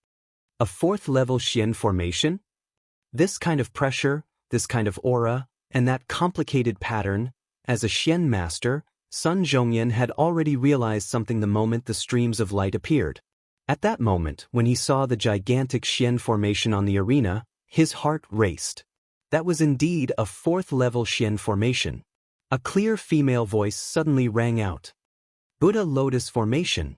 A fourth-level Xian formation? This kind of pressure, this kind of aura, and that complicated pattern, as a Xian master, Sun Zhongyan had already realized something the moment the streams of light appeared. At that moment, when he saw the gigantic Xian formation on the arena, his heart raced. That was indeed a fourth-level Xian formation. A clear female voice suddenly rang out. Buddha Lotus Formation.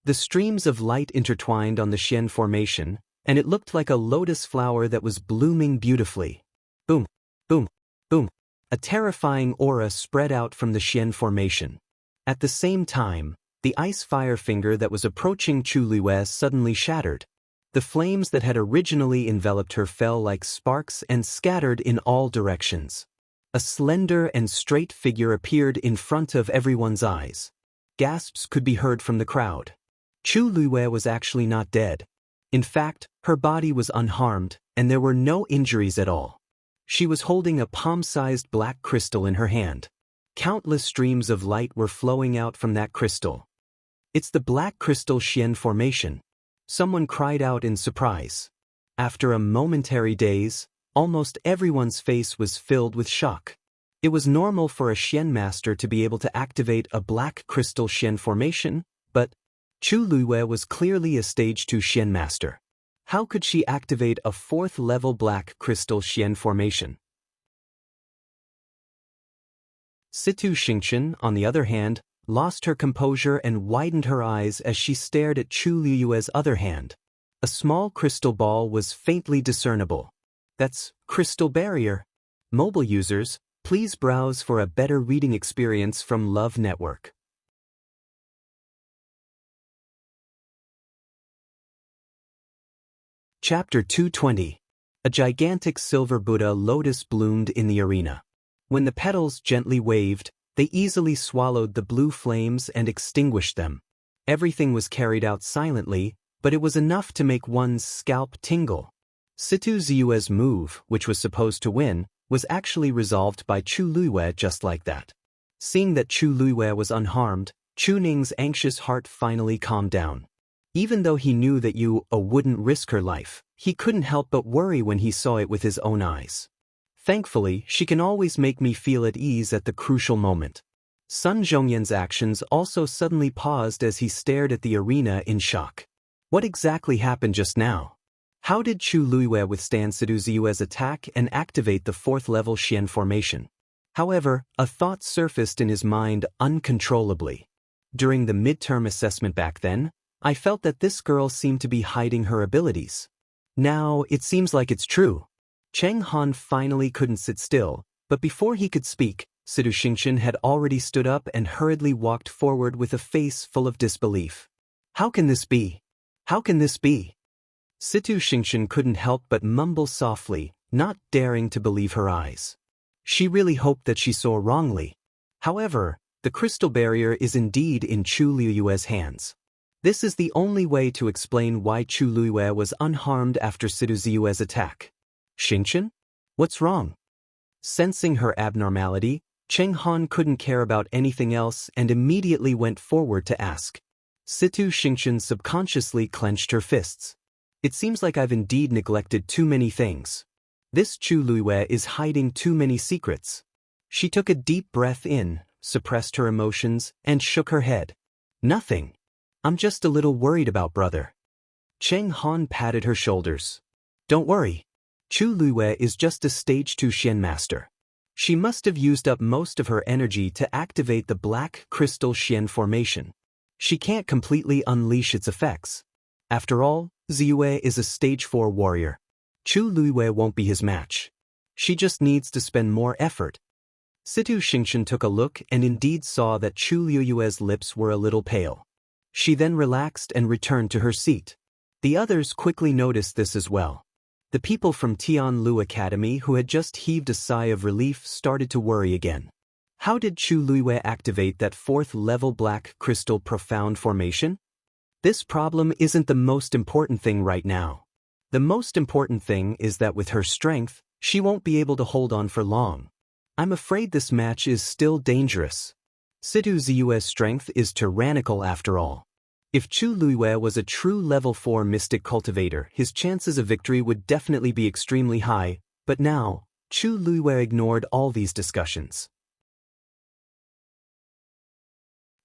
The streams of light intertwined on the Xian formation, and it looked like a lotus flower that was blooming beautifully. Boom, boom, boom. A terrifying aura spread out from the Xian formation. At the same time, the ice fire finger that was approaching Chu Luiwei suddenly shattered. The flames that had originally enveloped her fell like sparks and scattered in all directions. A slender and straight figure appeared in front of everyone's eyes. Gasps could be heard from the crowd. Chu Luiwei was actually not dead. In fact, her body was unharmed, and there were no injuries at all. She was holding a palm-sized black crystal in her hand. Countless streams of light were flowing out from that crystal. It's the Black Crystal Xian Formation. Someone cried out in surprise. After a momentary daze, almost everyone's face was filled with shock. It was normal for a Xian master to be able to activate a Black Crystal Xian Formation, but Chu Luiwei was clearly a Stage 2 Xian master. How could she activate a 4th-level Black Crystal Xian Formation? Situ Xingchen, on the other hand, lost her composure and widened her eyes as she stared at Chu Luiwei's other hand. A small crystal ball was faintly discernible. That's crystal barrier. Mobile users, please browse for a better reading experience from Love Network. Chapter 220. A gigantic silver Buddha lotus bloomed in the arena. When the petals gently waved, they easily swallowed the blue flames and extinguished them. Everything was carried out silently, but it was enough to make one's scalp tingle. Situ Ziyue's move, which was supposed to win, was actually resolved by Chu Luiwei just like that. Seeing that Chu Luiwei was unharmed, Chu Ning's anxious heart finally calmed down. Even though he knew that Yu wouldn't risk her life, he couldn't help but worry when he saw it with his own eyes. Thankfully, she can always make me feel at ease at the crucial moment. Sun Zhongyan's actions also suddenly paused as he stared at the arena in shock. What exactly happened just now? How did Chu Luiwei withstand Situ Ziyue's attack and activate the 4th-level Xian formation? However, a thought surfaced in his mind uncontrollably. During the midterm assessment back then, I felt that this girl seemed to be hiding her abilities. Now, it seems like it's true. Cheng Han finally couldn't sit still, but before he could speak, Situ Xingchen had already stood up and hurriedly walked forward with a face full of disbelief. How can this be? How can this be? Situ Xingchen couldn't help but mumble softly, not daring to believe her eyes. She really hoped that she saw wrongly. However, the crystal barrier is indeed in Chu Luiwei's hands. This is the only way to explain why Chu Luiyue was unharmed after Situ Ziyue's attack. Xingchen? What's wrong? Sensing her abnormality, Cheng Han couldn't care about anything else and immediately went forward to ask. Situ Xingchen subconsciously clenched her fists. It seems like I've indeed neglected too many things. This Chu Luiyue is hiding too many secrets. She took a deep breath in, suppressed her emotions, and shook her head. Nothing. I'm just a little worried about brother. Cheng Han patted her shoulders. Don't worry. Chu Luiyue is just a stage 2 Xian master. She must have used up most of her energy to activate the black crystal Xian formation. She can't completely unleash its effects. After all, Ziyue is a stage 4 warrior. Chu Luiyue won't be his match. She just needs to spend more effort. Situ Xingchen took a look and indeed saw that Chu Luiyue's lips were a little pale. She then relaxed and returned to her seat. The others quickly noticed this as well. The people from Tianlu Academy who had just heaved a sigh of relief started to worry again. How did Chu Luiyue activate that 4th level black crystal profound formation? This problem isn't the most important thing right now. The most important thing is that with her strength, she won't be able to hold on for long. I'm afraid this match is still dangerous. Situ Ziyue's strength is tyrannical after all. If Chu Luiyue was a true level 4 mystic cultivator, his chances of victory would definitely be extremely high, but now, Chu Luiyue ignored all these discussions.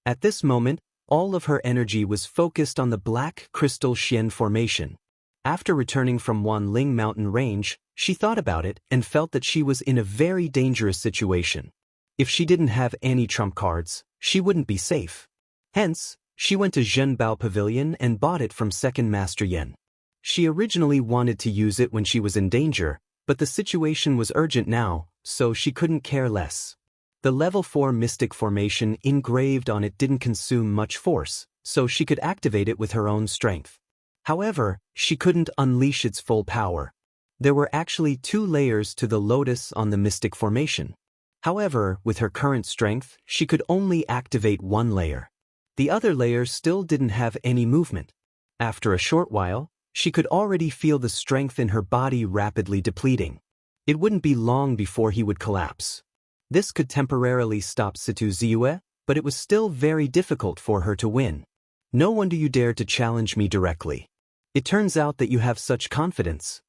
At this moment, all of her energy was focused on the black crystal Xian formation. After returning from Wanling mountain range, she thought about it and felt that she was in a very dangerous situation. If she didn't have any trump cards, she wouldn't be safe. Hence, she went to Zhenbao Pavilion and bought it from Second Master Yan. She originally wanted to use it when she was in danger, but the situation was urgent now, so she couldn't care less. The level 4 mystic formation engraved on it didn't consume much force, so she could activate it with her own strength. However, she couldn't unleash its full power. There were actually 2 layers to the lotus on the mystic formation. However, with her current strength, she could only activate 1 layer. The other layer still didn't have any movement. After a short while, she could already feel the strength in her body rapidly depleting. It wouldn't be long before he would collapse. This could temporarily stop Situ Ziyue, but it was still very difficult for her to win. No wonder you dared to challenge me directly. It turns out that you have such confidence.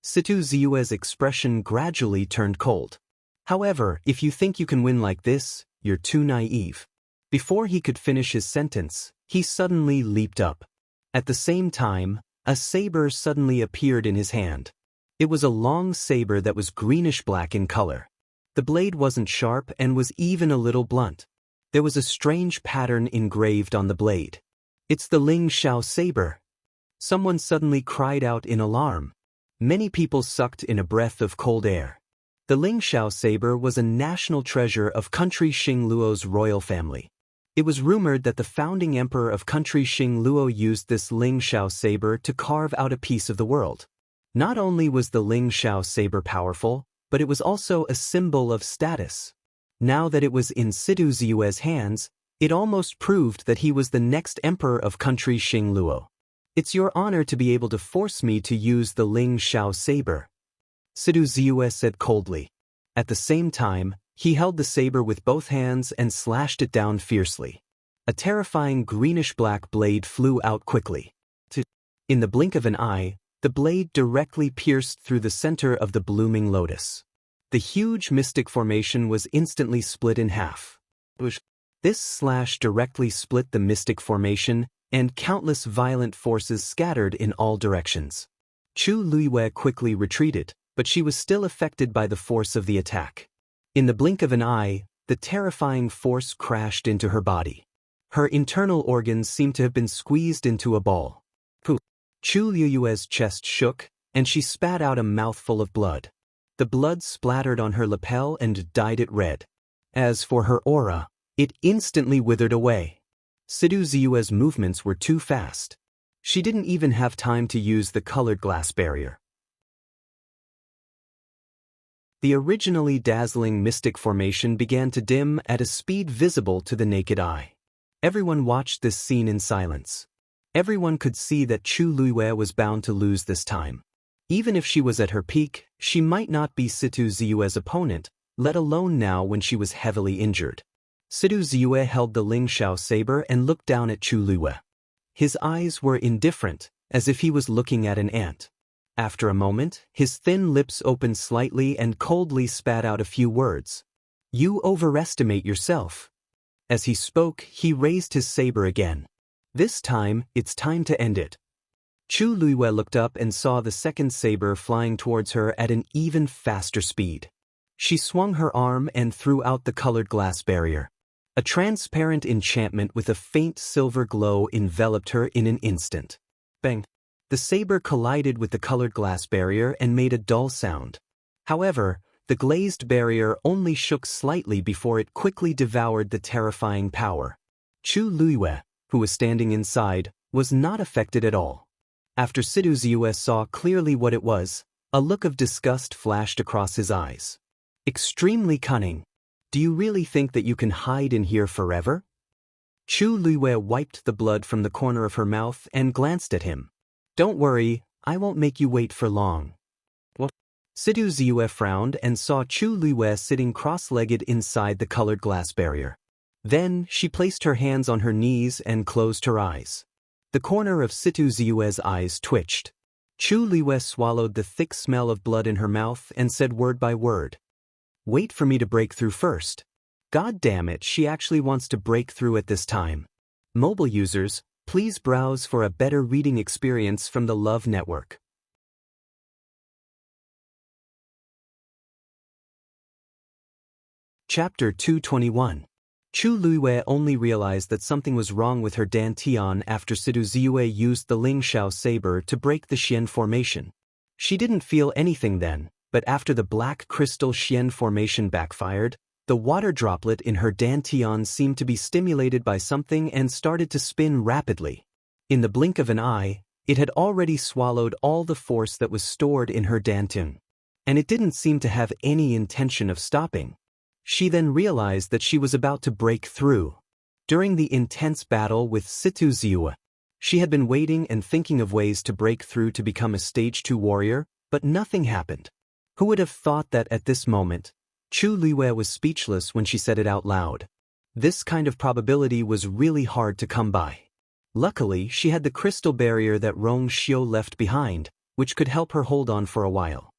Situ Ziyue's expression gradually turned cold. However, if you think you can win like this, you're too naive. Before he could finish his sentence, he suddenly leaped up. At the same time, a saber suddenly appeared in his hand. It was a long saber that was greenish-black in color. The blade wasn't sharp and was even a little blunt. There was a strange pattern engraved on the blade. It's the Ling Xiao saber. Someone suddenly cried out in alarm. Many people sucked in a breath of cold air. The Ling Xiao saber was a national treasure of country Xingluo's royal family. It was rumored that the founding emperor of country Xingluo used this Ling Xiao saber to carve out a piece of the world. Not only was the Ling Xiao saber powerful, but it was also a symbol of status. Now that it was in Situ Ziyue's hands, it almost proved that he was the next emperor of country Xingluo. It's your honor to be able to force me to use the Ling Xiao saber, Situ Ziyue said coldly. At the same time, he held the saber with both hands and slashed it down fiercely. A terrifying greenish-black blade flew out quickly. In the blink of an eye, the blade directly pierced through the center of the blooming lotus. The huge mystic formation was instantly split in half. This slash directly split the mystic formation, and countless violent forces scattered in all directions. Chu Luiyue quickly retreated, but she was still affected by the force of the attack. In the blink of an eye, the terrifying force crashed into her body. Her internal organs seemed to have been squeezed into a ball. Chu Luiyue's chest shook, and she spat out a mouthful of blood. The blood splattered on her lapel and dyed it red. As for her aura, it instantly withered away. Situ Ziyue's movements were too fast. She didn't even have time to use the colored glass barrier. The originally dazzling mystic formation began to dim at a speed visible to the naked eye. Everyone watched this scene in silence. Everyone could see that Chu Luiyue was bound to lose this time. Even if she was at her peak, she might not be Situ Ziyue's opponent, let alone now when she was heavily injured. Situ Ziyue held the Ling Xiao saber and looked down at Chu Luiyue. His eyes were indifferent, as if he was looking at an ant. After a moment, his thin lips opened slightly and coldly spat out a few words. "You overestimate yourself." As he spoke, he raised his saber again. "This time, it's time to end it." Chu Luiyue looked up and saw the second saber flying towards her at an even faster speed. She swung her arm and threw out the colored glass barrier. A transparent enchantment with a faint silver glow enveloped her in an instant. Bang! The saber collided with the colored glass barrier and made a dull sound. However, the glazed barrier only shook slightly before it quickly devoured the terrifying power. Chu Luiyue, who was standing inside, was not affected at all. After Situ Ziyue saw clearly what it was, a look of disgust flashed across his eyes. "Extremely cunning. Do you really think that you can hide in here forever?" Chu Luiyue wiped the blood from the corner of her mouth and glanced at him. "Don't worry, I won't make you wait for long." What? Situ Ziyue frowned and saw Chu Luiyue sitting cross-legged inside the colored glass barrier. Then, she placed her hands on her knees and closed her eyes. The corner of Situ Ziyue's eyes twitched. Chu Luiyue swallowed the thick smell of blood in her mouth and said word by word. "Wait for me to break through first." God damn it, she actually wants to break through at this time. Mobile users, please browse for a better reading experience from the Love Network. Chapter 221. Chu Luiyue only realized that something was wrong with her dantian after Situ Ziyue used the Ling Xiao saber to break the Xian formation. She didn't feel anything then, but after the black crystal Xian formation backfired, the water droplet in her dantian seemed to be stimulated by something and started to spin rapidly. In the blink of an eye, it had already swallowed all the force that was stored in her dantian. And it didn't seem to have any intention of stopping. She then realized that she was about to break through. During the intense battle with Situ Ziyue, she had been waiting and thinking of ways to break through to become a Stage 2 warrior, but nothing happened. Who would have thought that at this moment, Chu Luiyue was speechless when she said it out loud. This kind of probability was really hard to come by. Luckily, she had the crystal barrier that Rong Xiu left behind, which could help her hold on for a while.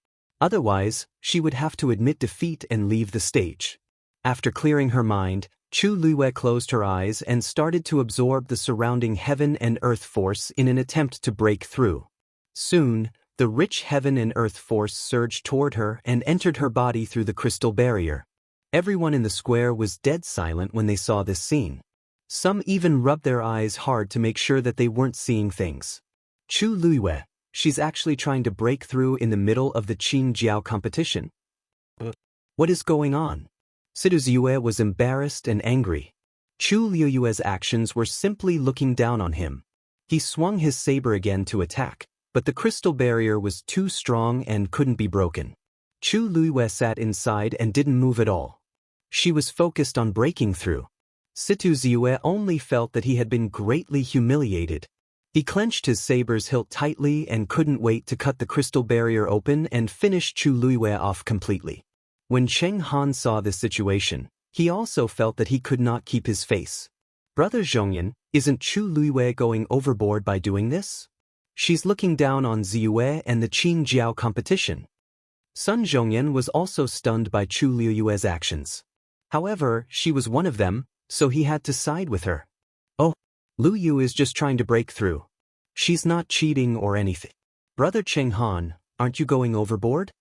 Otherwise, she would have to admit defeat and leave the stage. After clearing her mind, Chu Luiyue closed her eyes and started to absorb the surrounding heaven and earth force in an attempt to break through. Soon, the rich heaven and earth force surged toward her and entered her body through the crystal barrier. Everyone in the square was dead silent when they saw this scene. Some even rubbed their eyes hard to make sure that they weren't seeing things. Chu Luiyue, she's actually trying to break through in the middle of the Qing Jiao competition. What is going on? Situ Ziyue was embarrassed and angry. Chu Luiyue's actions were simply looking down on him. He swung his saber again to attack, but the crystal barrier was too strong and couldn't be broken. Chu Luiyue sat inside and didn't move at all. She was focused on breaking through. Situ Ziyue only felt that he had been greatly humiliated. He clenched his saber's hilt tightly and couldn't wait to cut the crystal barrier open and finish Chu Luiyue off completely. When Cheng Han saw this situation, he also felt that he could not keep his face. Brother Zhongyan, isn't Chu Luiyue going overboard by doing this? She's looking down on Ziyue and the Qing Jiao competition. Sun Zhongyan was also stunned by Chu Luiyue's actions. However, she was one of them, so he had to side with her. Oh, Lu Yu is just trying to break through. She's not cheating or anything. Brother Cheng Han, aren't you going overboard?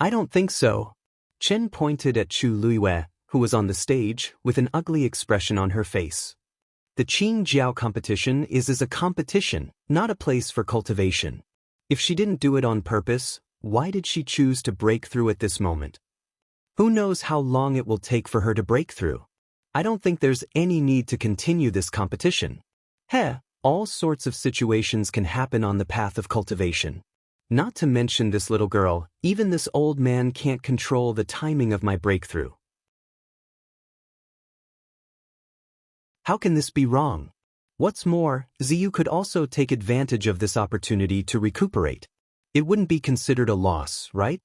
I don't think so. Chen pointed at Chu Luiyue, who was on the stage, with an ugly expression on her face. The Qing Jiao competition is a competition, not a place for cultivation. If she didn't do it on purpose, why did she choose to break through at this moment? Who knows how long it will take for her to break through? I don't think there's any need to continue this competition. All sorts of situations can happen on the path of cultivation. Not to mention this little girl, even this old man can't control the timing of my breakthrough. How can this be wrong? What's more, Ziyu could also take advantage of this opportunity to recuperate. It wouldn't be considered a loss, right?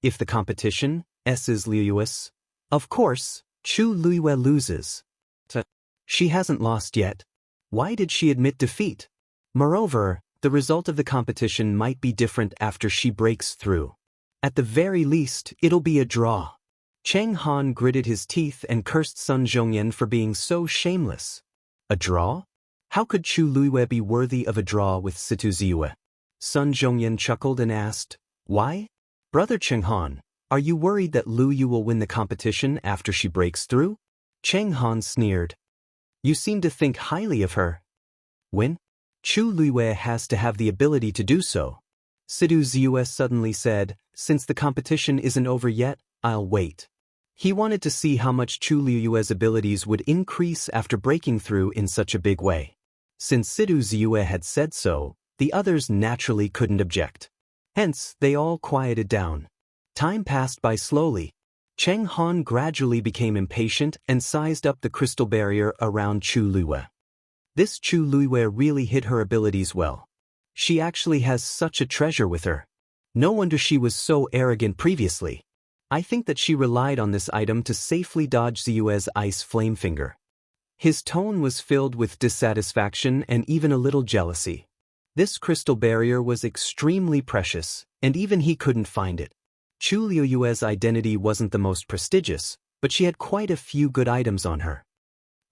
If the competition is Liyue's. Of course, Chu Liyue loses. She hasn't lost yet. Why did she admit defeat? Moreover, the result of the competition might be different after she breaks through. At the very least, it'll be a draw. Cheng Han gritted his teeth and cursed Sun Zhongyan for being so shameless. A draw? How could Chu Liyue be worthy of a draw with Situ Ziyue? Sun Zhongyan chuckled and asked, "Why? Brother Cheng Han, are you worried that Lu Yu will win the competition after she breaks through?" Cheng Han sneered. "You seem to think highly of her." "Win? Chu Liyue has to have the ability to do so." Situ Ziyue suddenly said, "Since the competition isn't over yet, I'll wait." He wanted to see how much Chu Liyue's abilities would increase after breaking through in such a big way. Since Situ Ziyue had said so, the others naturally couldn't object. Hence, they all quieted down. Time passed by slowly. Cheng Han gradually became impatient and sized up the crystal barrier around Chu Liyue. This Chu Liyue really hid her abilities well. She actually has such a treasure with her. No wonder she was so arrogant previously. I think that she relied on this item to safely dodge Ziyue's ice flame finger. His tone was filled with dissatisfaction and even a little jealousy. This crystal barrier was extremely precious, and even he couldn't find it. Chu Liyue's identity wasn't the most prestigious, but she had quite a few good items on her.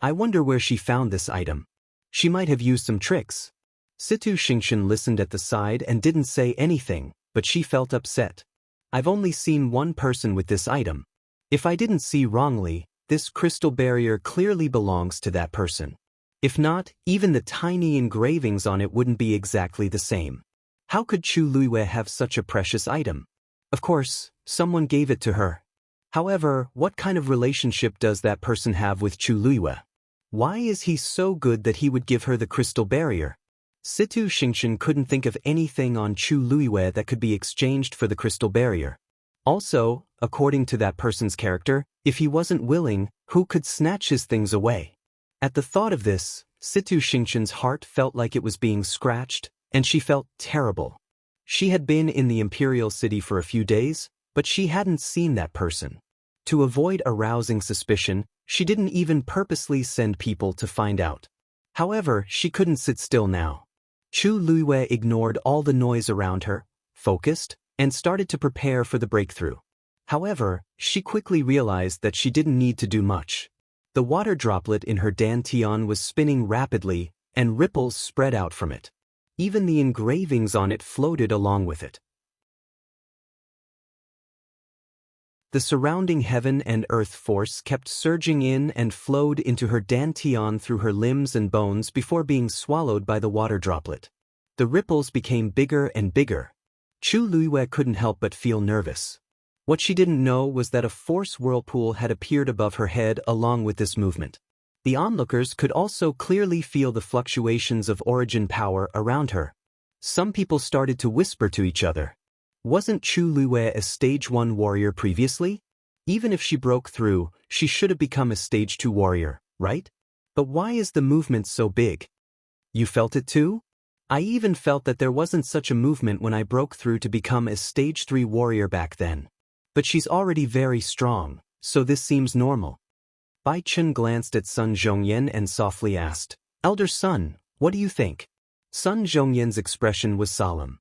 I wonder where she found this item. She might have used some tricks. Situ Xingshan listened at the side and didn't say anything, but she felt upset. I've only seen one person with this item. If I didn't see wrongly, this crystal barrier clearly belongs to that person. If not, even the tiny engravings on it wouldn't be exactly the same. How could Chu Liyue have such a precious item? Of course, someone gave it to her. However, what kind of relationship does that person have with Chu Liyue? Why is he so good that he would give her the crystal barrier? Situ Xingshan couldn't think of anything on Chu Liyue that could be exchanged for the crystal barrier. Also, according to that person's character, if he wasn't willing, who could snatch his things away? At the thought of this, Situ Xingshan's heart felt like it was being scratched, and she felt terrible. She had been in the imperial city for a few days, but she hadn't seen that person. To avoid arousing suspicion, she didn't even purposely send people to find out. However, she couldn't sit still now. Chu Liyue ignored all the noise around her, focused, and started to prepare for the breakthrough. However, she quickly realized that she didn't need to do much. The water droplet in her dantian was spinning rapidly, and ripples spread out from it. Even the engravings on it floated along with it. The surrounding heaven and earth force kept surging in and flowed into her dantian through her limbs and bones before being swallowed by the water droplet. The ripples became bigger and bigger. Chu Liyue couldn't help but feel nervous. What she didn't know was that a force whirlpool had appeared above her head along with this movement. The onlookers could also clearly feel the fluctuations of origin power around her. Some people started to whisper to each other. Wasn't Chu Liyue a Stage 1 warrior previously? Even if she broke through, she should have become a Stage 2 warrior, right? But why is the movement so big? You felt it too? I even felt that there wasn't such a movement when I broke through to become a Stage 3 warrior back then. But she's already very strong, so this seems normal. Bai Chen glanced at Sun Zhongyan and softly asked, "Elder Sun, what do you think?" Sun Zhongyan's expression was solemn.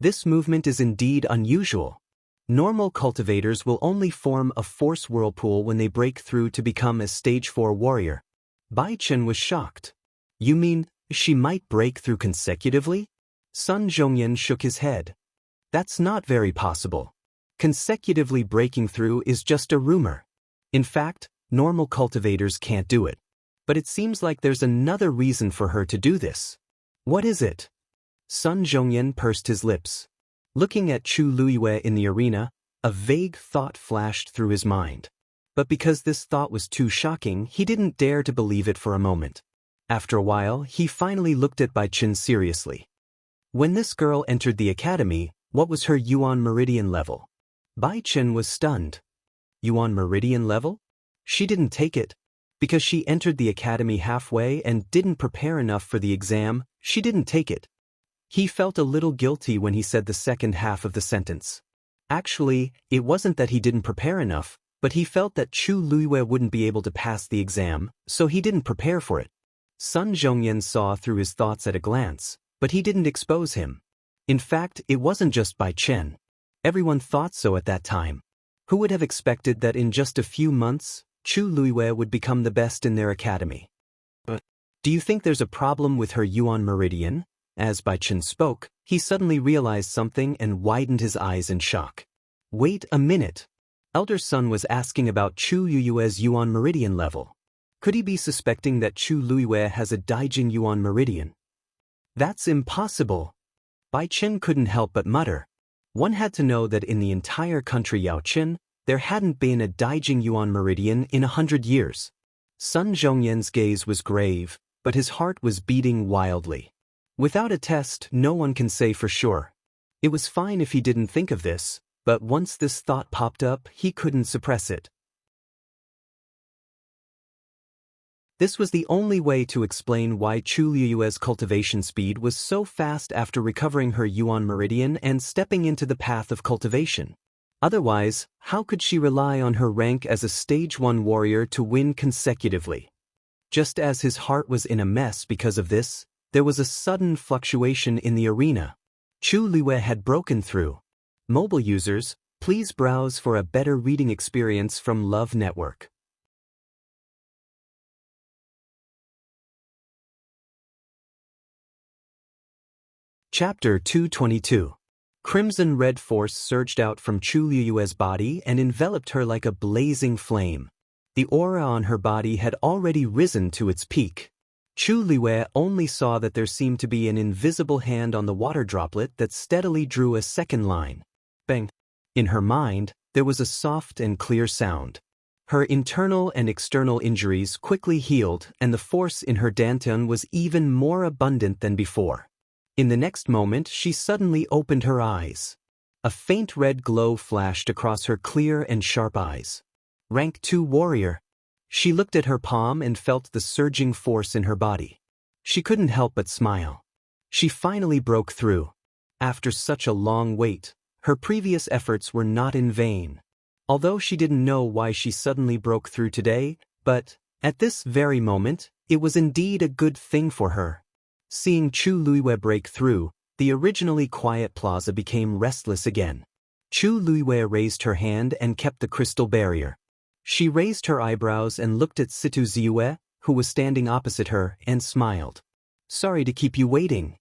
This movement is indeed unusual. Normal cultivators will only form a force whirlpool when they break through to become a Stage 4 warrior. Bai Chen was shocked. You mean, she might break through consecutively? Sun Zhongyan shook his head. That's not very possible. Consecutively breaking through is just a rumor. In fact, normal cultivators can't do it. But it seems like there's another reason for her to do this. What is it? Sun Zhongyan pursed his lips. Looking at Chu Liyue in the arena, a vague thought flashed through his mind. But because this thought was too shocking, he didn't dare to believe it for a moment. After a while, he finally looked at Bai Chen seriously. When this girl entered the academy, what was her Yuan Meridian level? Bai Chen was stunned. Yuan Meridian level? She didn't take it. Because she entered the academy halfway and didn't prepare enough for the exam, she didn't take it. He felt a little guilty when he said the second half of the sentence. Actually, it wasn't that he didn't prepare enough, but he felt that Chu Luiyue wouldn't be able to pass the exam, so he didn't prepare for it. Sun Zhongyan saw through his thoughts at a glance, but he didn't expose him. In fact, it wasn't just Bai Chen. Everyone thought so at that time. Who would have expected that in just a few months, Chu Luiyue would become the best in their academy? But do you think there's a problem with her Yuan Meridian? As Bai Chen spoke, he suddenly realized something and widened his eyes in shock. Wait a minute. Elder Sun was asking about Chu Luiyue's Yuan Meridian level. Could he be suspecting that Chu Luiyue has a Daijing Yuan Meridian? That's impossible. Bai Chen couldn't help but mutter. One had to know that in the entire country Yaoqin, there hadn't been a Daijing Yuan Meridian in 100 years. Sun Zhongyan's gaze was grave, but his heart was beating wildly. Without a test, no one can say for sure. It was fine if he didn't think of this, but once this thought popped up, he couldn't suppress it. This was the only way to explain why Chu Luiyue's cultivation speed was so fast after recovering her Yuan Meridian and stepping into the path of cultivation. Otherwise, how could she rely on her rank as a Stage 1 warrior to win consecutively? Just as his heart was in a mess because of this, there was a sudden fluctuation in the arena. Chu Luiyue had broken through. Mobile users, please browse for a better reading experience from Love Network. Chapter 222. Crimson-red force surged out from Chu Luiyue's body and enveloped her like a blazing flame. The aura on her body had already risen to its peak. Chu Luiyue only saw that there seemed to be an invisible hand on the water droplet that steadily drew a second line. Bang! In her mind, there was a soft and clear sound. Her internal and external injuries quickly healed, and the force in her dantian was even more abundant than before. In the next moment, she suddenly opened her eyes. A faint red glow flashed across her clear and sharp eyes. Rank 2 warrior. She looked at her palm and felt the surging force in her body. She couldn't help but smile. She finally broke through. After such a long wait, her previous efforts were not in vain. Although she didn't know why she suddenly broke through today, but, at this very moment, it was indeed a good thing for her. Seeing Chu Luiyue break through, the originally quiet plaza became restless again. Chu Luiyue raised her hand and kept the crystal barrier. She raised her eyebrows and looked at Situ Ziyue, who was standing opposite her, and smiled. Sorry to keep you waiting.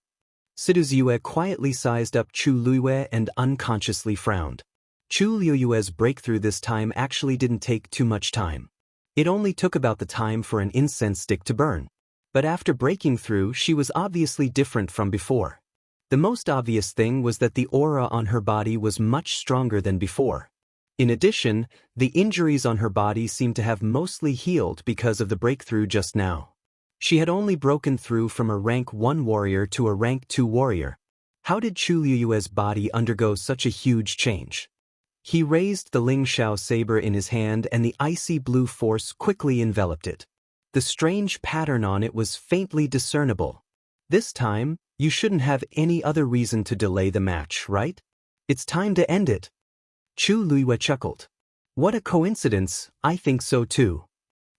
Situ Ziyue quietly sized up Chu Luiyue and unconsciously frowned. Chu Luiyue's breakthrough this time actually didn't take too much time. It only took about the time for an incense stick to burn. But after breaking through, she was obviously different from before. The most obvious thing was that the aura on her body was much stronger than before. In addition, the injuries on her body seemed to have mostly healed because of the breakthrough just now. She had only broken through from a rank 1 warrior to a rank 2 warrior. How did Chu Luiyue's body undergo such a huge change? He raised the Ling Shao saber in his hand and the icy blue force quickly enveloped it. The strange pattern on it was faintly discernible. This time, you shouldn't have any other reason to delay the match, right? It's time to end it. Chu Luiyue chuckled. What a coincidence, I think so too.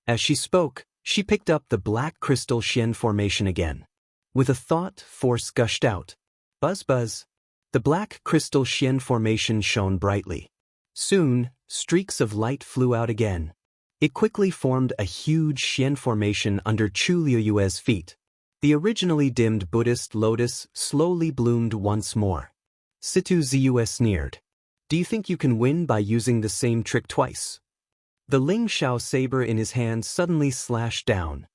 As she spoke, she picked up the black crystal Xian formation again. With a thought, force gushed out. Buzz buzz. The black crystal Xian formation shone brightly. Soon, streaks of light flew out again. It quickly formed a huge Xian formation under Chu Luiyue's feet. The originally dimmed Buddhist lotus slowly bloomed once more. Situ Ziyue sneered. Do you think you can win by using the same trick twice? The Ling Shao saber in his hand suddenly slashed down.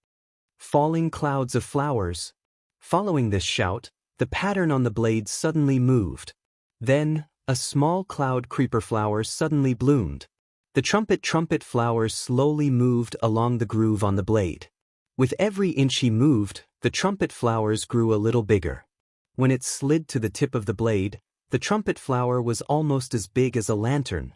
Falling clouds of flowers. Following this shout, the pattern on the blade suddenly moved. Then, a small cloud creeper flower suddenly bloomed. The trumpet flowers slowly moved along the groove on the blade. With every inch he moved, the trumpet flowers grew a little bigger. When it slid to the tip of the blade, the trumpet flower was almost as big as a lantern.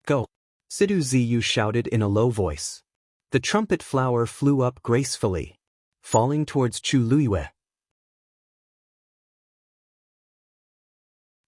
Go! Situ Ziyu shouted in a low voice. The trumpet flower flew up gracefully, falling towards Chu Luiyue.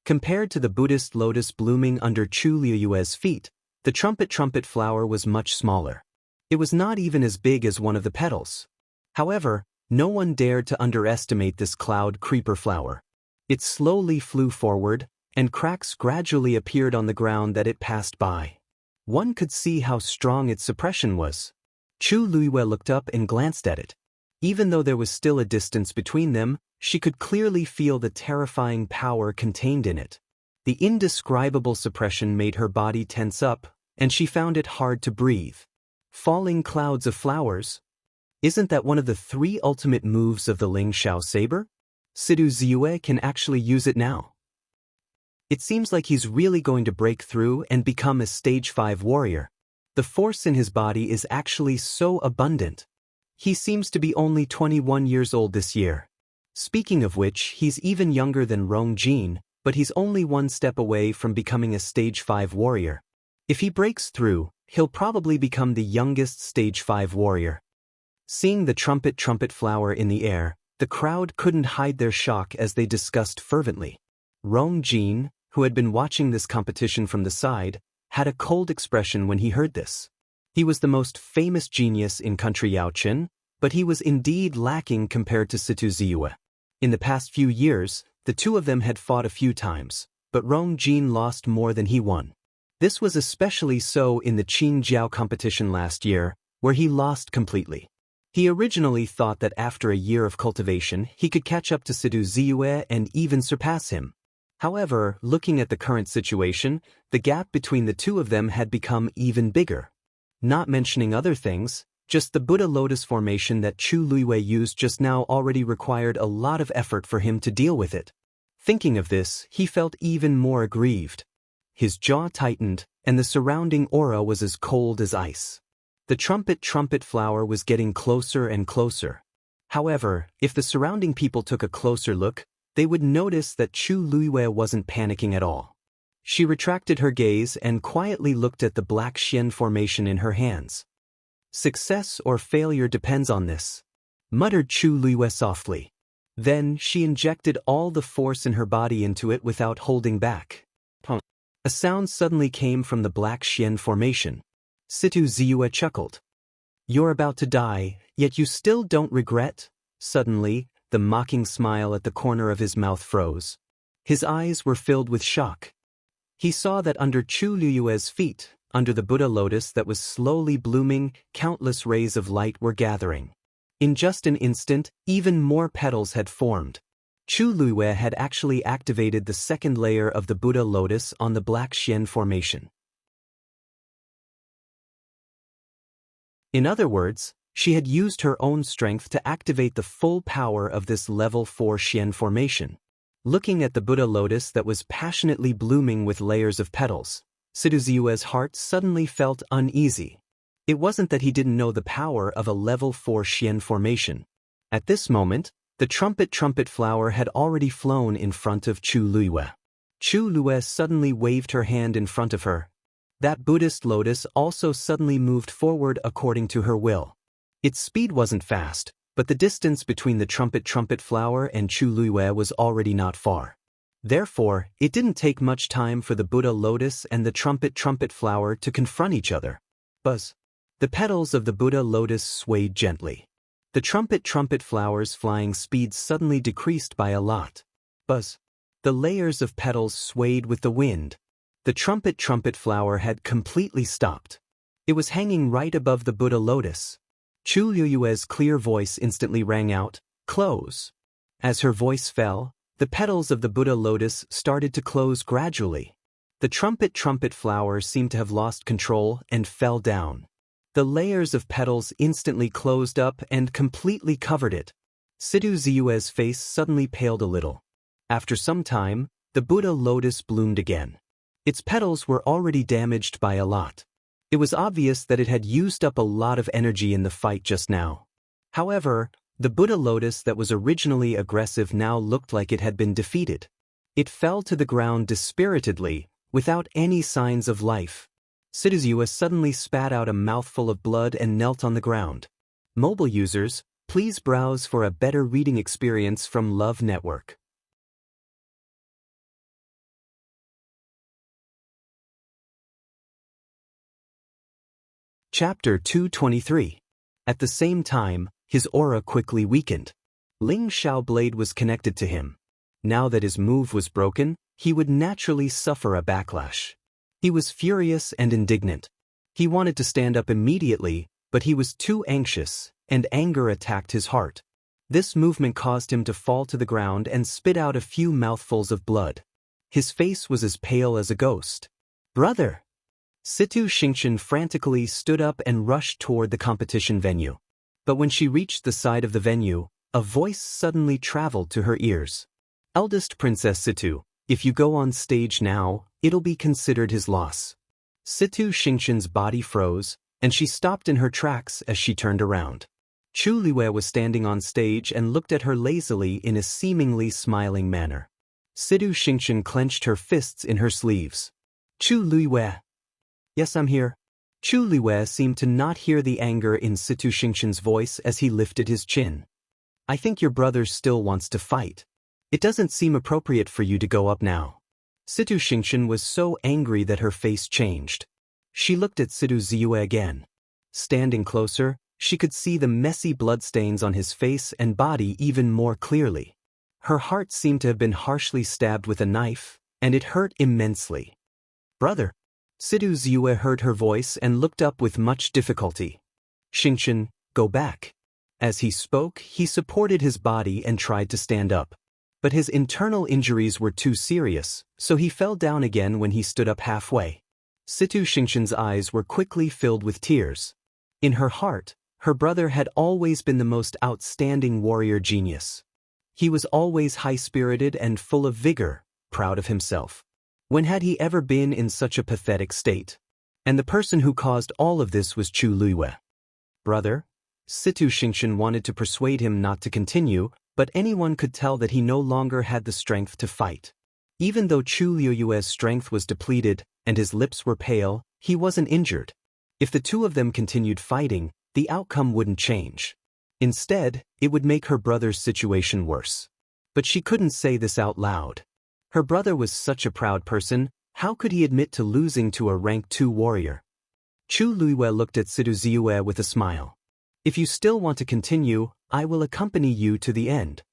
Compared to the Buddhist lotus blooming under Chu Luiyue's feet, the trumpet flower was much smaller. It was not even as big as one of the petals. However, no one dared to underestimate this cloud creeper flower. It slowly flew forward, and cracks gradually appeared on the ground that it passed by. One could see how strong its suppression was. Chu Luiyue looked up and glanced at it. Even though there was still a distance between them, she could clearly feel the terrifying power contained in it. The indescribable suppression made her body tense up, and she found it hard to breathe. Falling clouds of flowers? Isn't that one of the 3 ultimate moves of the Ling Xiao saber? Sidu Ziyue can actually use it now. It seems like he's really going to break through and become a stage 5 warrior. The force in his body is actually so abundant. He seems to be only 21 years old this year. Speaking of which, he's even younger than Rong Jin, but he's only 1 step away from becoming a stage 5 warrior. If he breaks through, he'll probably become the youngest stage 5 warrior. Seeing the trumpet flower in the air, the crowd couldn't hide their shock as they discussed fervently. Rong Jin, who had been watching this competition from the side, had a cold expression when he heard this. He was the most famous genius in country Yaochen, but he was indeed lacking compared to Situ Ziyue. In the past few years, the two of them had fought a few times, but Rong Jin lost more than he won. This was especially so in the Qingjiao competition last year, where he lost completely. He originally thought that after a year of cultivation, he could catch up to Sidu Ziyue and even surpass him. However, looking at the current situation, the gap between the two of them had become even bigger. Not mentioning other things, just the Buddha lotus formation that Chu Luiyue used just now already required a lot of effort for him to deal with it. Thinking of this, he felt even more aggrieved. His jaw tightened, and the surrounding aura was as cold as ice. The trumpet flower was getting closer and closer. However, if the surrounding people took a closer look, they would notice that Chu Luiyue wasn't panicking at all. She retracted her gaze and quietly looked at the black Xian formation in her hands. Success or failure depends on this, muttered Chu Luiyue softly. Then she injected all the force in her body into it without holding back. A sound suddenly came from the black Xian formation. Situ Ziyue chuckled. You're about to die, yet you still don't regret? Suddenly, the mocking smile at the corner of his mouth froze. His eyes were filled with shock. He saw that under Chu Luiyue's feet, under the Buddha lotus that was slowly blooming, countless rays of light were gathering. In just an instant, even more petals had formed. Chu Luiyue had actually activated the second layer of the Buddha lotus on the black Xian formation. In other words, she had used her own strength to activate the full power of this level 4 Xian formation. Looking at the Buddha lotus that was passionately blooming with layers of petals, Sidu Ziyue's heart suddenly felt uneasy. It wasn't that he didn't know the power of a level 4 Xian formation. At this moment, the trumpet flower had already flown in front of Chu Luiyue. Chu Luiyue suddenly waved her hand in front of her. That Buddhist lotus also suddenly moved forward according to her will. Its speed wasn't fast, but the distance between the trumpet flower and Chu Luiyue was already not far. Therefore, it didn't take much time for the Buddha lotus and the trumpet flower to confront each other. Buzz. The petals of the Buddha lotus swayed gently. The trumpet flower's flying speed suddenly decreased by a lot. Buzz. The layers of petals swayed with the wind. The trumpet flower had completely stopped. It was hanging right above the Buddha lotus. Chu Luiyue's clear voice instantly rang out, "Close." As her voice fell, the petals of the Buddha lotus started to close gradually. The trumpet flower seemed to have lost control and fell down. The layers of petals instantly closed up and completely covered it. Sidu Ziyue's face suddenly paled a little. After some time, the Buddha lotus bloomed again. Its petals were already damaged by a lot. It was obvious that it had used up a lot of energy in the fight just now. However, the Buddha lotus that was originally aggressive now looked like it had been defeated. It fell to the ground dispiritedly, without any signs of life. Situ suddenly spat out a mouthful of blood and knelt on the ground. Mobile users, please browse for a better reading experience from Love Network. Chapter 223. At the same time, his aura quickly weakened. Ling Xiao blade was connected to him. Now that his move was broken, he would naturally suffer a backlash. He was furious and indignant. He wanted to stand up immediately, but he was too anxious, and anger attacked his heart. This movement caused him to fall to the ground and spit out a few mouthfuls of blood. His face was as pale as a ghost. "Brother!" Situ Xingqian frantically stood up and rushed toward the competition venue. But when she reached the side of the venue, a voice suddenly traveled to her ears. "Eldest Princess Situ, if you go on stage now, it'll be considered his loss." Situ Xingqian's body froze, and she stopped in her tracks as she turned around. Chu Liwei was standing on stage and looked at her lazily in a seemingly smiling manner. Situ Xingqian clenched her fists in her sleeves. "Chu Liwei." "Yes, I'm here." Chu Liwei seemed to not hear the anger in Situ Xingqian's voice as he lifted his chin. "I think your brother still wants to fight. It doesn't seem appropriate for you to go up now." Situ Xingqian was so angry that her face changed. She looked at Situ Ziyue again. Standing closer, she could see the messy bloodstains on his face and body even more clearly. Her heart seemed to have been harshly stabbed with a knife, and it hurt immensely. "Brother." Situ Ziyue heard her voice and looked up with much difficulty. "Xingqian, go back." As he spoke, he supported his body and tried to stand up. But his internal injuries were too serious, so he fell down again when he stood up halfway. Situ Xingqian's eyes were quickly filled with tears. In her heart, her brother had always been the most outstanding warrior genius. He was always high-spirited and full of vigor, proud of himself. When had he ever been in such a pathetic state? And the person who caused all of this was Chu Liwei. "Brother?" Situ Xingqian wanted to persuade him not to continue, but anyone could tell that he no longer had the strength to fight. Even though Chu Liu's strength was depleted and his lips were pale, he wasn't injured. If the two of them continued fighting, the outcome wouldn't change. Instead, it would make her brother's situation worse. But she couldn't say this out loud. Her brother was such a proud person, how could he admit to losing to a rank 2 warrior? Chu Liwei looked at Situ Ziyue with a smile. "If you still want to continue, I will accompany you to the end."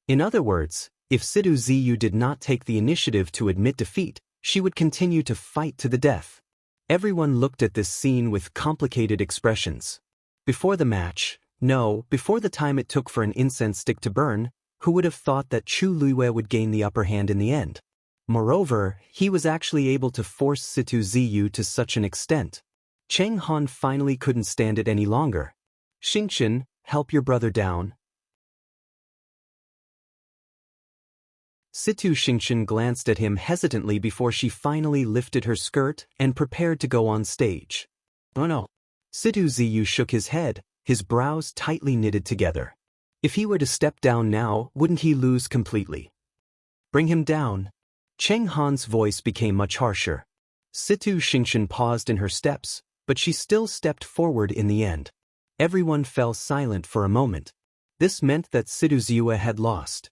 In other words, if Situ Ziyu did not take the initiative to admit defeat, she would continue to fight to the death. Everyone looked at this scene with complicated expressions. Before the match, before the time it took for an incense stick to burn, who would have thought that Chu Liwei would gain the upper hand in the end? Moreover, he was actually able to force Situ Ziyu to such an extent. Cheng Han finally couldn't stand it any longer. "Xingqian, help your brother down." Situ Xingqian glanced at him hesitantly before she finally lifted her skirt and prepared to go on stage. "Oh no." Situ Ziyu shook his head, his brows tightly knitted together. If he were to step down now, wouldn't he lose completely? "Bring him down." Cheng Han's voice became much harsher. Situ Xingqian paused in her steps, but she still stepped forward in the end. Everyone fell silent for a moment. This meant that Situ Ziyue had lost.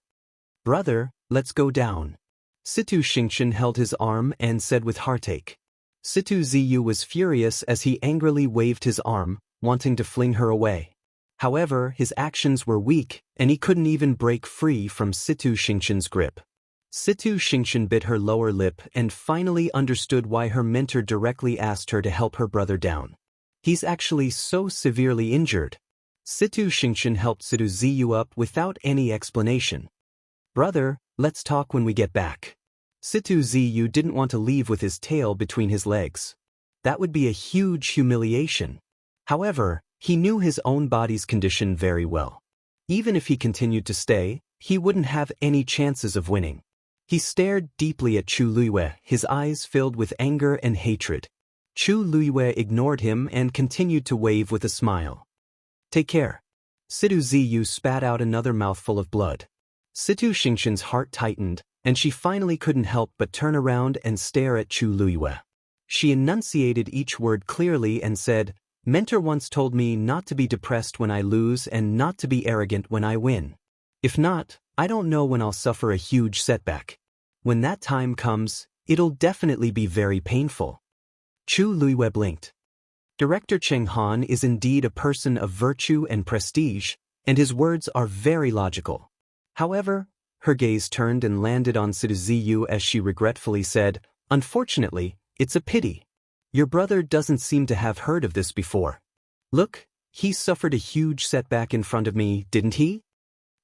"Brother, let's go down." Situ Xingqian held his arm and said with heartache. Situ Ziyu was furious as he angrily waved his arm, wanting to fling her away. However, his actions were weak, and he couldn't even break free from Situ Xingqian's grip. Situ Xingqian bit her lower lip and finally understood why her mentor directly asked her to help her brother down. He's actually so severely injured. Situ Xingqian helped Situ Ziyu up without any explanation. "Brother, let's talk when we get back." Situ Ziyu didn't want to leave with his tail between his legs. That would be a huge humiliation. However, he knew his own body's condition very well. Even if he continued to stay, he wouldn't have any chances of winning. He stared deeply at Chu Liwei, his eyes filled with anger and hatred. Chu Liwei ignored him and continued to wave with a smile. "Take care." Situ Ziyu spat out another mouthful of blood. Situ Xingqian's heart tightened, and she finally couldn't help but turn around and stare at Chu Liwei. She enunciated each word clearly and said, "Mentor once told me not to be depressed when I lose and not to be arrogant when I win. If not, I don't know when I'll suffer a huge setback. When that time comes, it'll definitely be very painful." Chu Luiwei blinked. Director Cheng Han is indeed a person of virtue and prestige, and his words are very logical. However, her gaze turned and landed on Sidu Ziyu as she regretfully said, "Unfortunately, it's a pity. Your brother doesn't seem to have heard of this before. Look, he suffered a huge setback in front of me, didn't he?"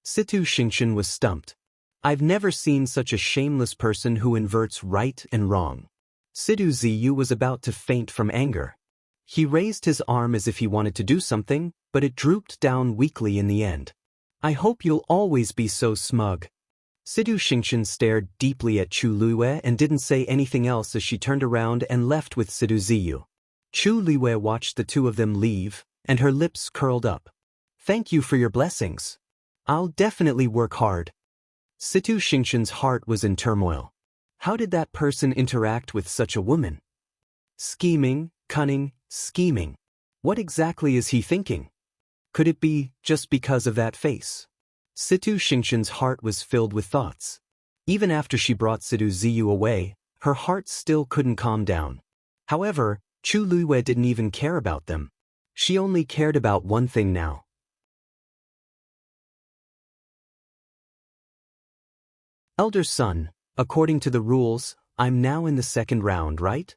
Situ Xingchen was stumped. I've never seen such a shameless person who inverts right and wrong. Sidu Ziyu was about to faint from anger. He raised his arm as if he wanted to do something, but it drooped down weakly in the end. "I hope you'll always be so smug." Sidu Xingchen stared deeply at Chu Luiwei and didn't say anything else as she turned around and left with Sidu Ziyu. Chu Luiwei watched the two of them leave, and her lips curled up. "Thank you for your blessings. I'll definitely work hard." Situ Xingchen's heart was in turmoil. How did that person interact with such a woman? Scheming, cunning, scheming. What exactly is he thinking? Could it be just because of that face? Situ Xingchen's heart was filled with thoughts. Even after she brought Sidu Ziyu away, her heart still couldn't calm down. However, Chu Luiwei didn't even care about them. She only cared about one thing now. Elder son, according to the rules, I'm now in the second round, right?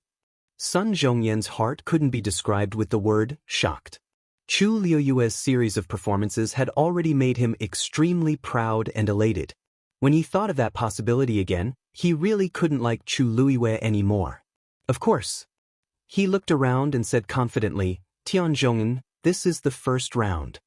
Sun Zhongyan's heart couldn't be described with the word shocked. Chu Liuyue's series of performances had already made him extremely proud and elated. When he thought of that possibility again, he really couldn't like Chu Luiwei anymore. Of course. He looked around and said confidently, "Tianzhongyan, this is the first round.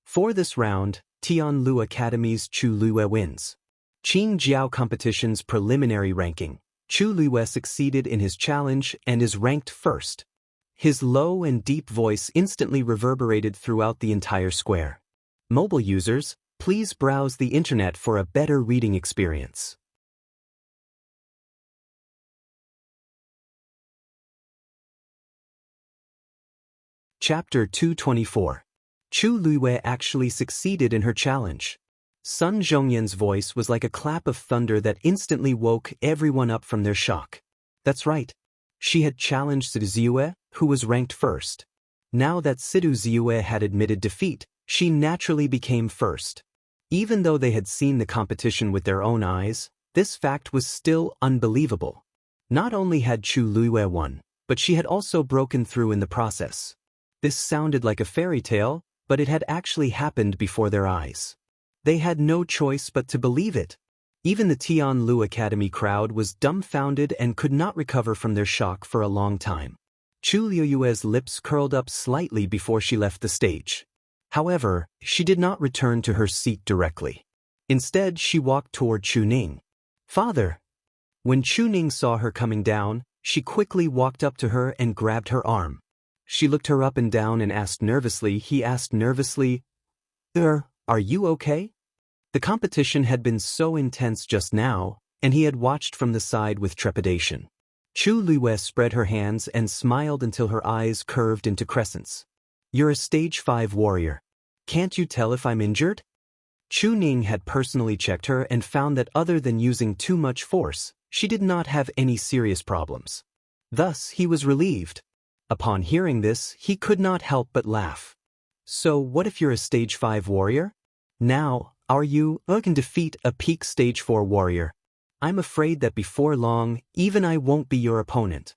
For this round, Tianlu Academy's Chu Luiwei wins." Qingjiao competition's preliminary ranking. Chu Luiwei succeeded in his challenge and is ranked first. His low and deep voice instantly reverberated throughout the entire square. Mobile users, please browse the internet for a better reading experience. Chapter 224. Chu Luiwei actually succeeded in her challenge. Sun Zhongyan's voice was like a clap of thunder that instantly woke everyone up from their shock. That's right. She had challenged Sidu Ziyu, who was ranked first. Now that Sidu Ziyu had admitted defeat, she naturally became first. Even though they had seen the competition with their own eyes, this fact was still unbelievable. Not only had Chu Luiwei won, but she had also broken through in the process. This sounded like a fairy tale, but it had actually happened before their eyes. They had no choice but to believe it. Even the Tianlu Academy crowd was dumbfounded and could not recover from their shock for a long time. Chu Liuyue's lips curled up slightly before she left the stage. However, she did not return to her seat directly. Instead, she walked toward Chu Ning. "Father!" When Chu Ning saw her coming down, she quickly walked up to her and grabbed her arm. She looked her up and down and asked nervously, "Are you okay?" The competition had been so intense just now, and he had watched from the side with trepidation. Chu Luiwei spread her hands and smiled until her eyes curved into crescents. "You're a stage 5 warrior. Can't you tell if I'm injured?" Chu Ning had personally checked her and found that other than using too much force, she did not have any serious problems. Thus, he was relieved. Upon hearing this, he could not help but laugh. "So what if you're a stage 5 warrior? Now, are you can defeat a peak stage 4 warrior? I'm afraid that before long, even I won't be your opponent."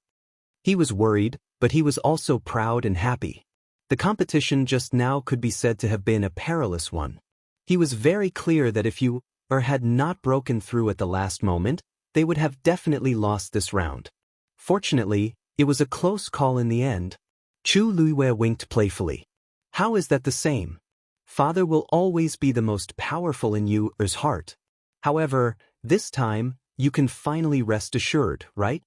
He was worried, but he was also proud and happy. The competition just now could be said to have been a perilous one. He was very clear that if you had not broken through at the last moment, they would have definitely lost this round. Fortunately, it was a close call in the end. Chu Luiwei winked playfully. "How is that the same? Father will always be the most powerful in you's heart. However, this time, you can finally rest assured, right?"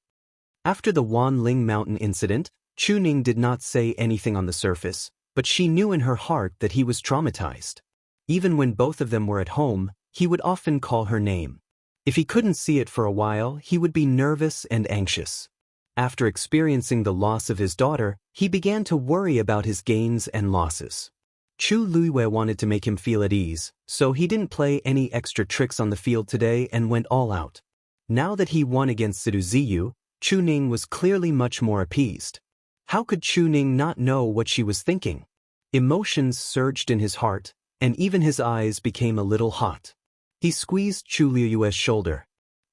After the Wanling Mountain incident, Chu Ning did not say anything on the surface, but she knew in her heart that he was traumatized. Even when both of them were at home, he would often call her name. If he couldn't see it for a while, he would be nervous and anxious. After experiencing the loss of his daughter, he began to worry about his gains and losses. Chu Luiwei wanted to make him feel at ease, so he didn't play any extra tricks on the field today and went all out. Now that he won against Sidu Ziyu, Chu Ning was clearly much more appeased. How could Chu Ning not know what she was thinking? Emotions surged in his heart, and even his eyes became a little hot. He squeezed Chu Luiwei's shoulder.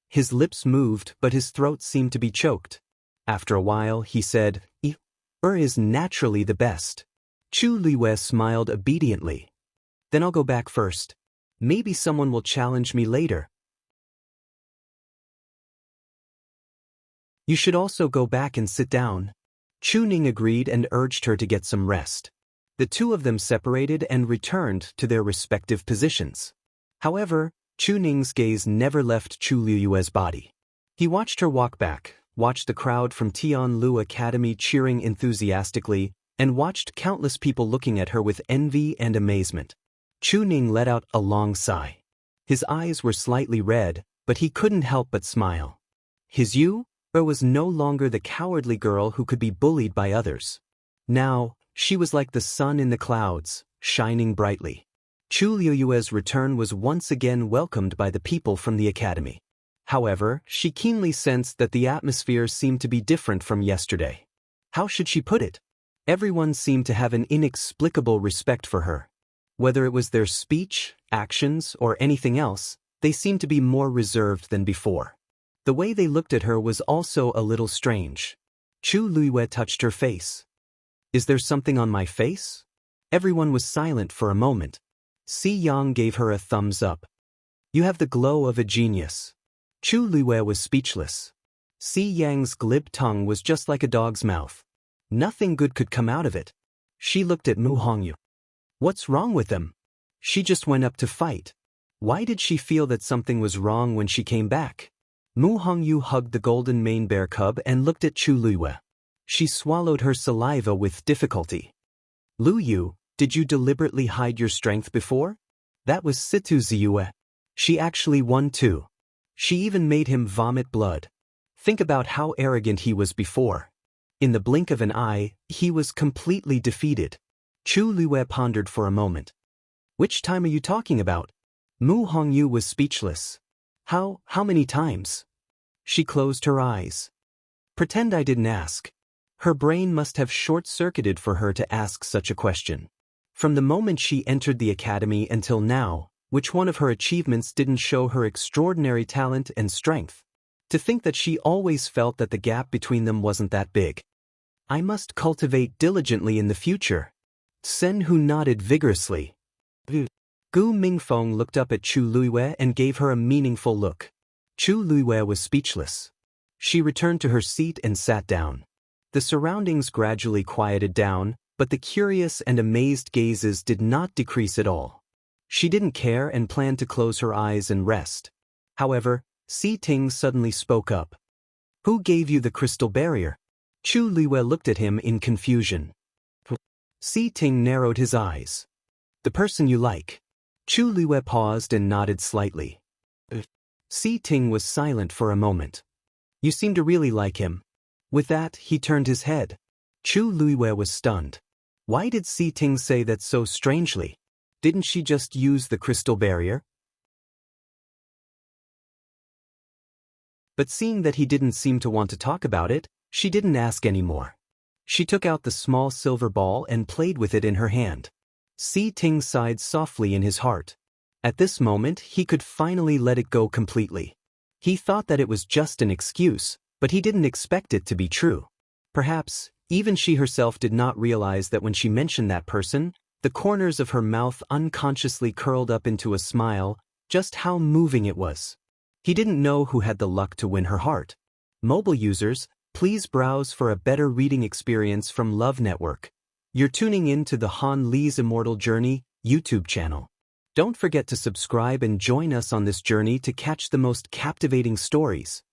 His lips moved, but his throat seemed to be choked. After a while, he said, is naturally the best. Chu Luiwei smiled obediently. Then I'll go back first. Maybe someone will challenge me later. You should also go back and sit down. Chu Ning agreed and urged her to get some rest. The two of them separated and returned to their respective positions. However, Chu Ning's gaze never left Chu Luiwei's body. He watched her walk back, watched the crowd from Tianlu Academy cheering enthusiastically, and watched countless people looking at her with envy and amazement. Chu Ning let out a long sigh. His eyes were slightly red, but he couldn't help but smile. His Yu was no longer the cowardly girl who could be bullied by others. Now, she was like the sun in the clouds, shining brightly. Chu Luiwei's return was once again welcomed by the people from the academy. However, she keenly sensed that the atmosphere seemed to be different from yesterday. How should she put it? Everyone seemed to have an inexplicable respect for her. Whether it was their speech, actions, or anything else, they seemed to be more reserved than before. The way they looked at her was also a little strange. Chu Luiwei touched her face. Is there something on my face? Everyone was silent for a moment. Si Yang gave her a thumbs up. You have the glow of a genius. Chu Luiwei was speechless. Si Yang's glib tongue was just like a dog's mouth. Nothing good could come out of it. She looked at Mu Hongyu. What's wrong with them? She just went up to fight. Why did she feel that something was wrong when she came back? Mu Hongyu hugged the golden mane bear cub and looked at Chu Luiwei. She swallowed her saliva with difficulty. Lu Yu, did you deliberately hide your strength before? That was Situ Ziyue. She actually won too. She even made him vomit blood. Think about how arrogant he was before. In the blink of an eye, he was completely defeated. Chu Luiwei pondered for a moment. Which time are you talking about? Mu Hongyu was speechless. How many times? She closed her eyes. Pretend I didn't ask. Her brain must have short-circuited for her to ask such a question. From the moment she entered the academy until now, which one of her achievements didn't show her extraordinary talent and strength? To think that she always felt that the gap between them wasn't that big. I must cultivate diligently in the future. Sen Hu nodded vigorously. Gu Mingfeng looked up at Chu Luiwei and gave her a meaningful look. Chu Luiwei was speechless. She returned to her seat and sat down. The surroundings gradually quieted down, but the curious and amazed gazes did not decrease at all. She didn't care and planned to close her eyes and rest. However, Si Ting suddenly spoke up. Who gave you the crystal barrier? Chu Luiwei looked at him in confusion. Si Ting narrowed his eyes. The person you like. Chu Luiwei paused and nodded slightly. Si Ting was silent for a moment. You seem to really like him. With that, he turned his head. Chu Luiwei was stunned. Why did Si Ting say that so strangely? Didn't she just use the crystal barrier? But seeing that he didn't seem to want to talk about it, she didn't ask anymore. She took out the small silver ball and played with it in her hand. Si Ting sighed softly in his heart. At this moment, he could finally let it go completely. He thought that it was just an excuse, but he didn't expect it to be true. Perhaps, even she herself did not realize that when she mentioned that person, the corners of her mouth unconsciously curled up into a smile, just how moving it was. He didn't know who had the luck to win her heart. Mobile users, please browse for a better reading experience from Love Network. You're tuning in to the Han Lee's Immortal Journey YouTube channel. Don't forget to subscribe and join us on this journey to catch the most captivating stories.